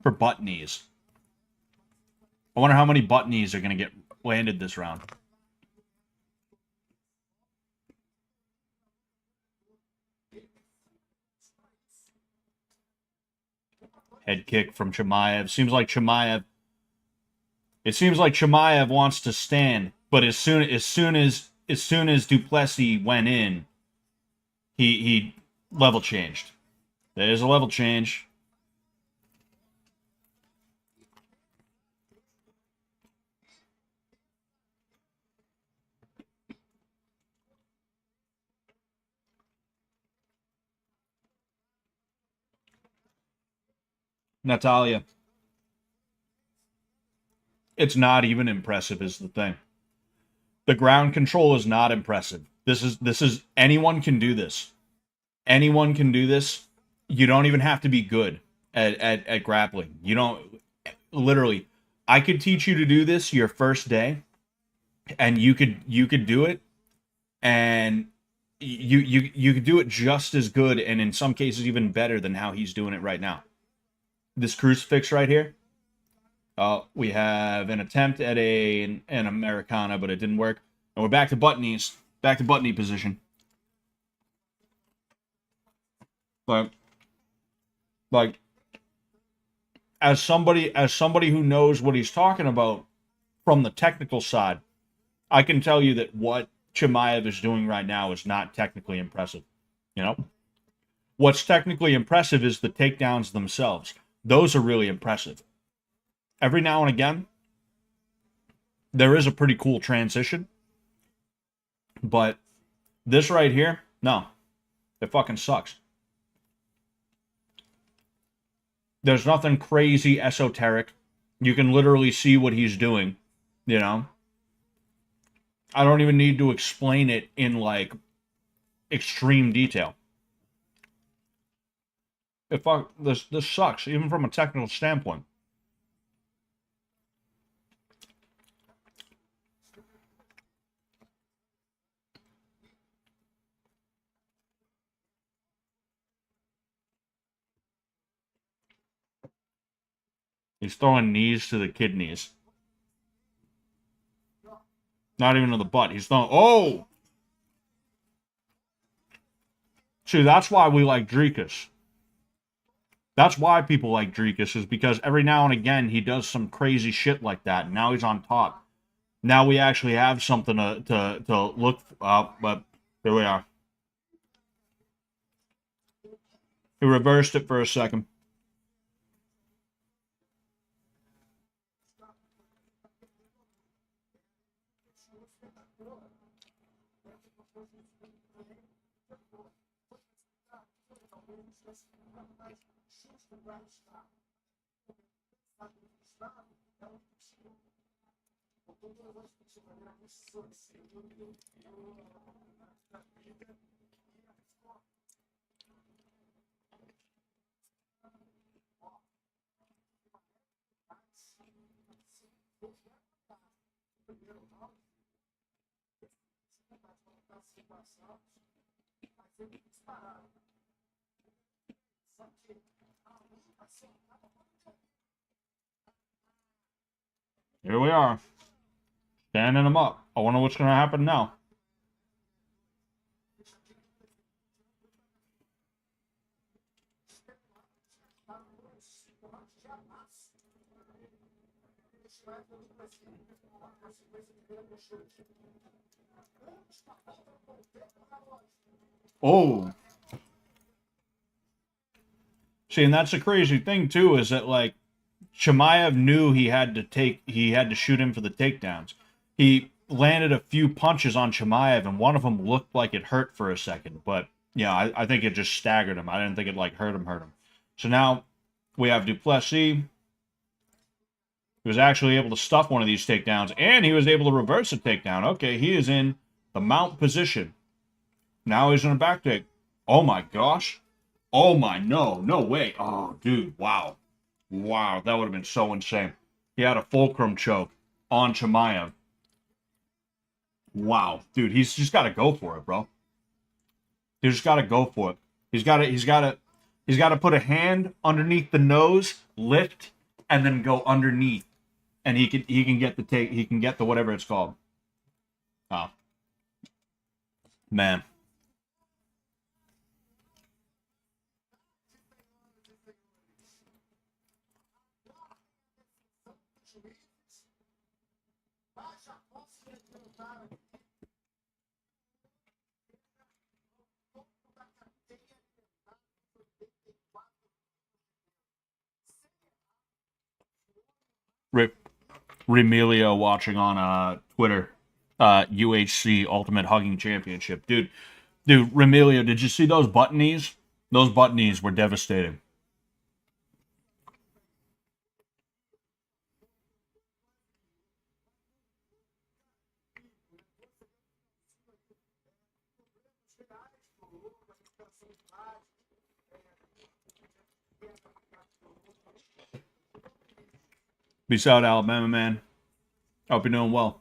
For butt knees. I wonder how many butt knees are gonna get landed this round. Head kick from Chimaev. It seems like Chimaev wants to stand, but as soon as Duplessis went in, he level changed. There's a level change. Natalia. It's not even impressive is the thing. The ground control is not impressive. This is anyone can do this. Anyone can do this. You don't even have to be good at grappling. You don't literally I could teach you to do this your first day and you could do it and you could do it just as good and in some cases even better than how he's doing it right now. This crucifix right here. We have an attempt at an Americana, but it didn't work. And we're back to butt knees. Back to butt knee position. But like as somebody who knows what he's talking about from the technical side, I can tell you that what Chimaev is doing right now is not technically impressive. You know? What's technically impressive is the takedowns themselves. Those are really impressive. Every now and again, there is a pretty cool transition. But this right here, no. It fucking sucks. There's nothing crazy esoteric. You can literally see what he's doing, you know? I don't even need to explain it in, like, extreme detail. This sucks, even from a technical standpoint. He's throwing knees to the kidneys. Not even to the butt. He's throwing... Oh! See, that's why we like Drikas. That's why people like Drikas, is because every now and again he does some crazy shit like that, and now he's on top. Now we actually have something to look up, but here we are. He reversed it for a second. Here we are. Standing him up. I wonder what's going to happen now. Oh. See, and that's the crazy thing, too, is that, like, Chimaev knew he had to shoot him for the takedowns. He landed a few punches on Chimaev, and one of them looked like it hurt for a second, but yeah, I think it just staggered him. I didn't think it like hurt him. So now we have Duplessis. He was actually able to stuff one of these takedowns, and he was able to reverse a takedown. Okay, he is in the mount position. Now he's in a back take. Oh my gosh. Oh my, no way. Oh, dude, wow. Wow, that would have been so insane. He had a fulcrum choke on Chimaev. Wow, dude, he's just got to go for it, bro. He's just got to go for it. He's got to put a hand underneath the nose, lift, and then go underneath, and he can get the take. He can get the whatever it's called. Oh, man. Remilio watching on Twitter, UHC Ultimate Hugging Championship, dude. Remilio, did you see those button knees? Those button knees were devastating. Peace out, Alabama man. Hope you're doing well.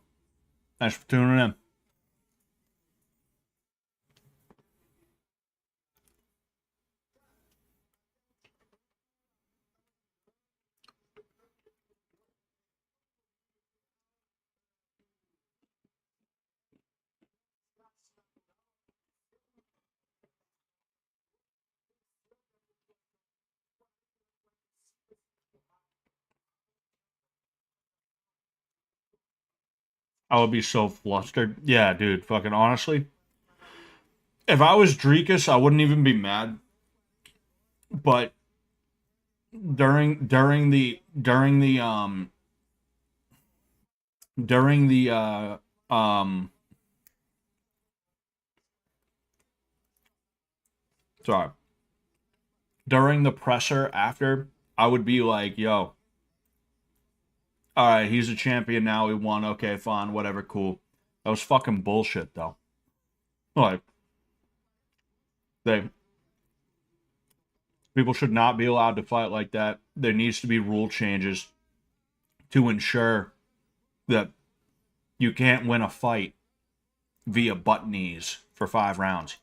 Thanks for tuning in. I would be so flustered. Yeah, dude, fucking honestly. If I was Drekus, I wouldn't even be mad. But during the sorry. During the presser after, I would be like, yo, alright, he's a champion now, he won, okay, fine, whatever, cool. That was fucking bullshit though. Like they people should not be allowed to fight like that. There needs to be rule changes to ensure that you can't win a fight via butt knees for 5 rounds.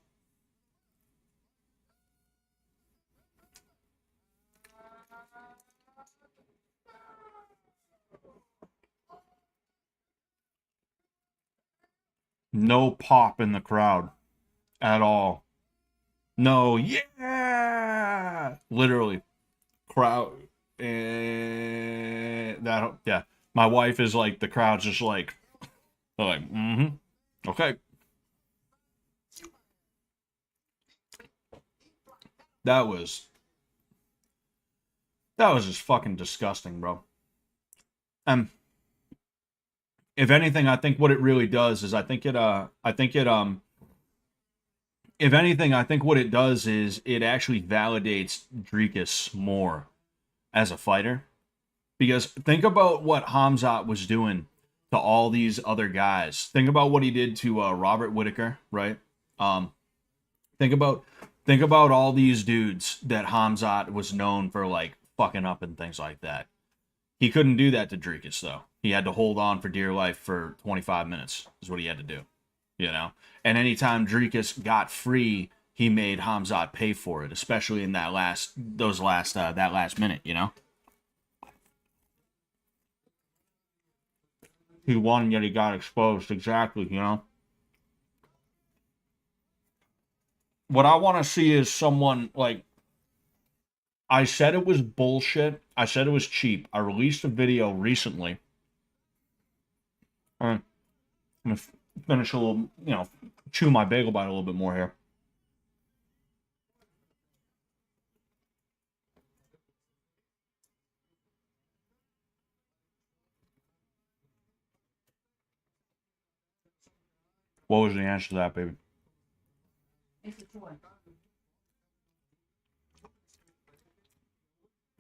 No pop in the crowd at all. No, yeah, literally, crowd. That yeah, my wife is like the crowd's just like, they're like, okay. That was just fucking disgusting, bro. Um, if anything, I think what it really does is if anything, I think what it does is it actually validates Drekus more as a fighter. Because think about what Hamzat was doing to all these other guys. Think about what he did to Robert Whitaker, right? Um, think about all these dudes that Hamzat was known for like fucking up and things like that. He couldn't do that to Drekus though. He had to hold on for dear life for 25 minutes. Is what he had to do, you know. And anytime Drekus got free, he made Hamzat pay for it, especially in that last minute, you know. He won, yet he got exposed. Exactly, you know? What I want to see is someone like, I said it was bullshit. I said it was cheap. I released a video recently. I'm gonna finish a little, chew my bagel bite a little bit more here. What was the answer to that, baby? It's a toy.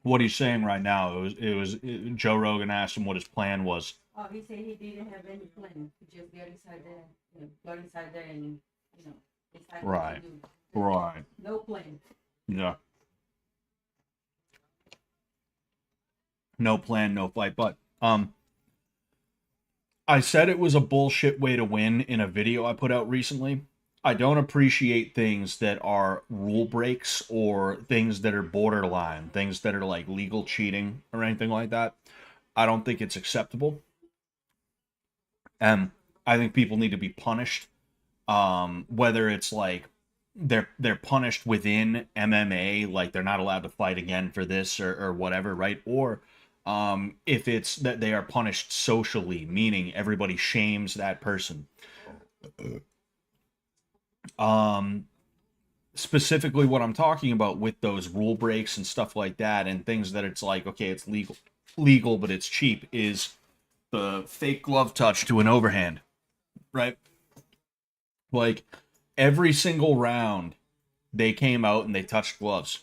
What he's saying right now, Joe Rogan asked him what his plan was. Oh, he said he didn't have any plan. He just got inside there, got inside there and, decided Right. to do. Right. No plan. Yeah. No plan, no fight. But I said it was a bullshit way to win in a video I put out recently. I don't appreciate things that are rule breaks or things that are borderline, things that are like legal cheating or anything like that. I don't think it's acceptable. And I think people need to be punished. Whether it's like they're punished within MMA, like they're not allowed to fight again for this or whatever, right? Or if it's that they are punished socially, meaning everybody shames that person. Specifically what I'm talking about with those rule breaks and stuff like that and things that it's like, okay, it's legal, but it's cheap, is the fake glove touch to an overhand, right? Like every single round they came out and they touched gloves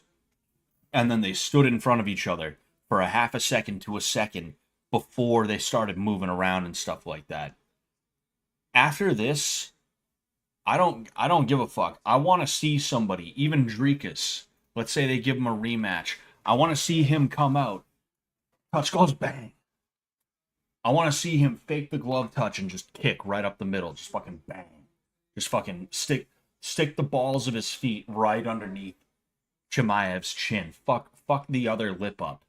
and then they stood in front of each other for a half a second to a second before they started moving around and stuff like that. After this, I don't give a fuck. I want to see somebody, even Drekus. Let's say they give him a rematch. I want to see him come out, touch gloves, bang. I want to see him fake the glove touch and just kick right up the middle, just fucking bang, just fucking stick the balls of his feet right underneath Chimaev's chin. Fuck the other lip up.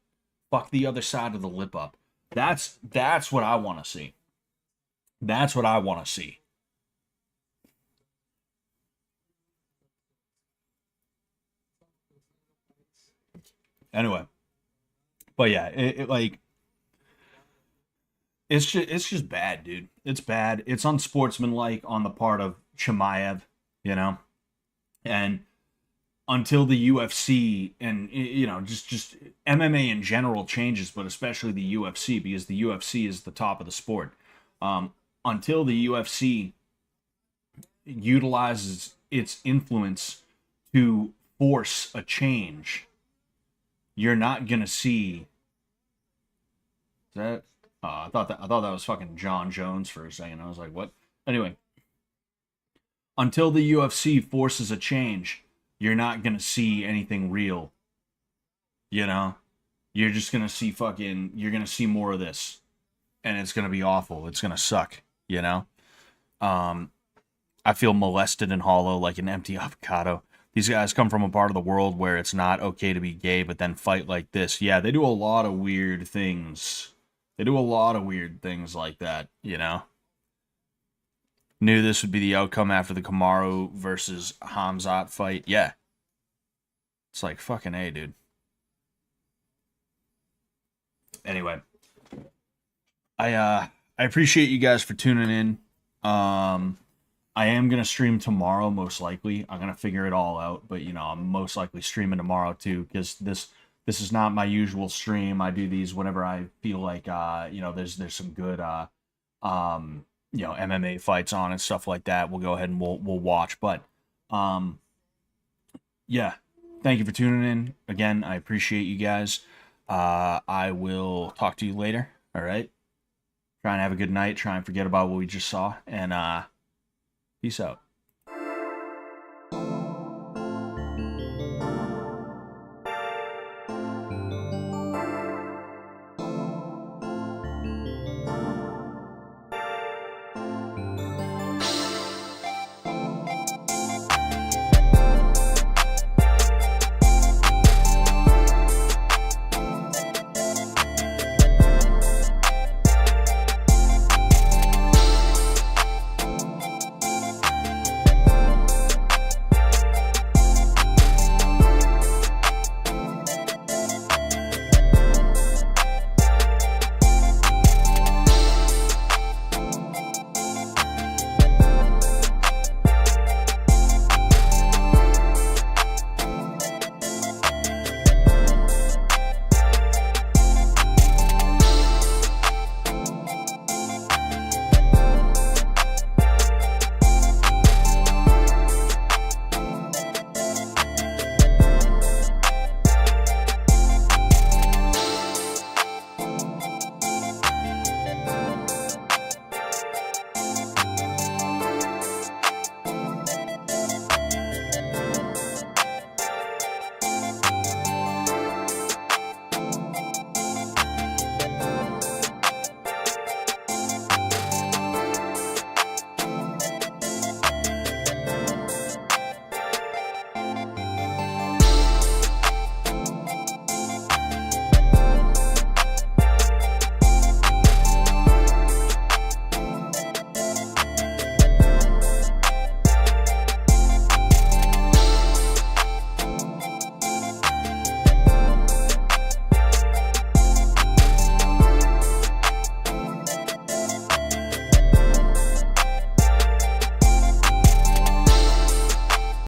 Fuck the other side of the lip up. That's what I want to see. That's what I want to see. Anyway, but yeah, it like it's just bad, dude. It's bad. It's unsportsmanlike on the part of Chimaev, you know, and until the UFC and just MMA in general changes, but especially the UFC because the UFC is the top of the sport. Until the UFC utilizes its influence to force a change, you're not gonna see that. I thought that was fucking John Jones for a second. I was like, what? Anyway, until the UFC forces a change, you're not gonna see anything real. You know, you're just gonna see you're gonna see more of this, and it's gonna be awful. It's gonna suck. You know, I feel molested and hollow like an empty avocado. These guys come from a part of the world where it's not okay to be gay, but then fight like this. Yeah, they do a lot of weird things. They do a lot of weird things like that, you know? Knew this would be the outcome after the Kamaru versus Hamzat fight. Yeah. It's like, fucking A, dude. Anyway. I appreciate you guys for tuning in. I am going to stream tomorrow, most likely. I'm going to figure it all out. But, I'm most likely streaming tomorrow, too, because this is not my usual stream. I do these whenever I feel like, there's some good, MMA fights on and stuff like that. We'll go ahead and we'll watch. But, yeah, thank you for tuning in. Again, I appreciate you guys. I will talk to you later. All right. Try and have a good night. Try and forget about what we just saw. And, peace out.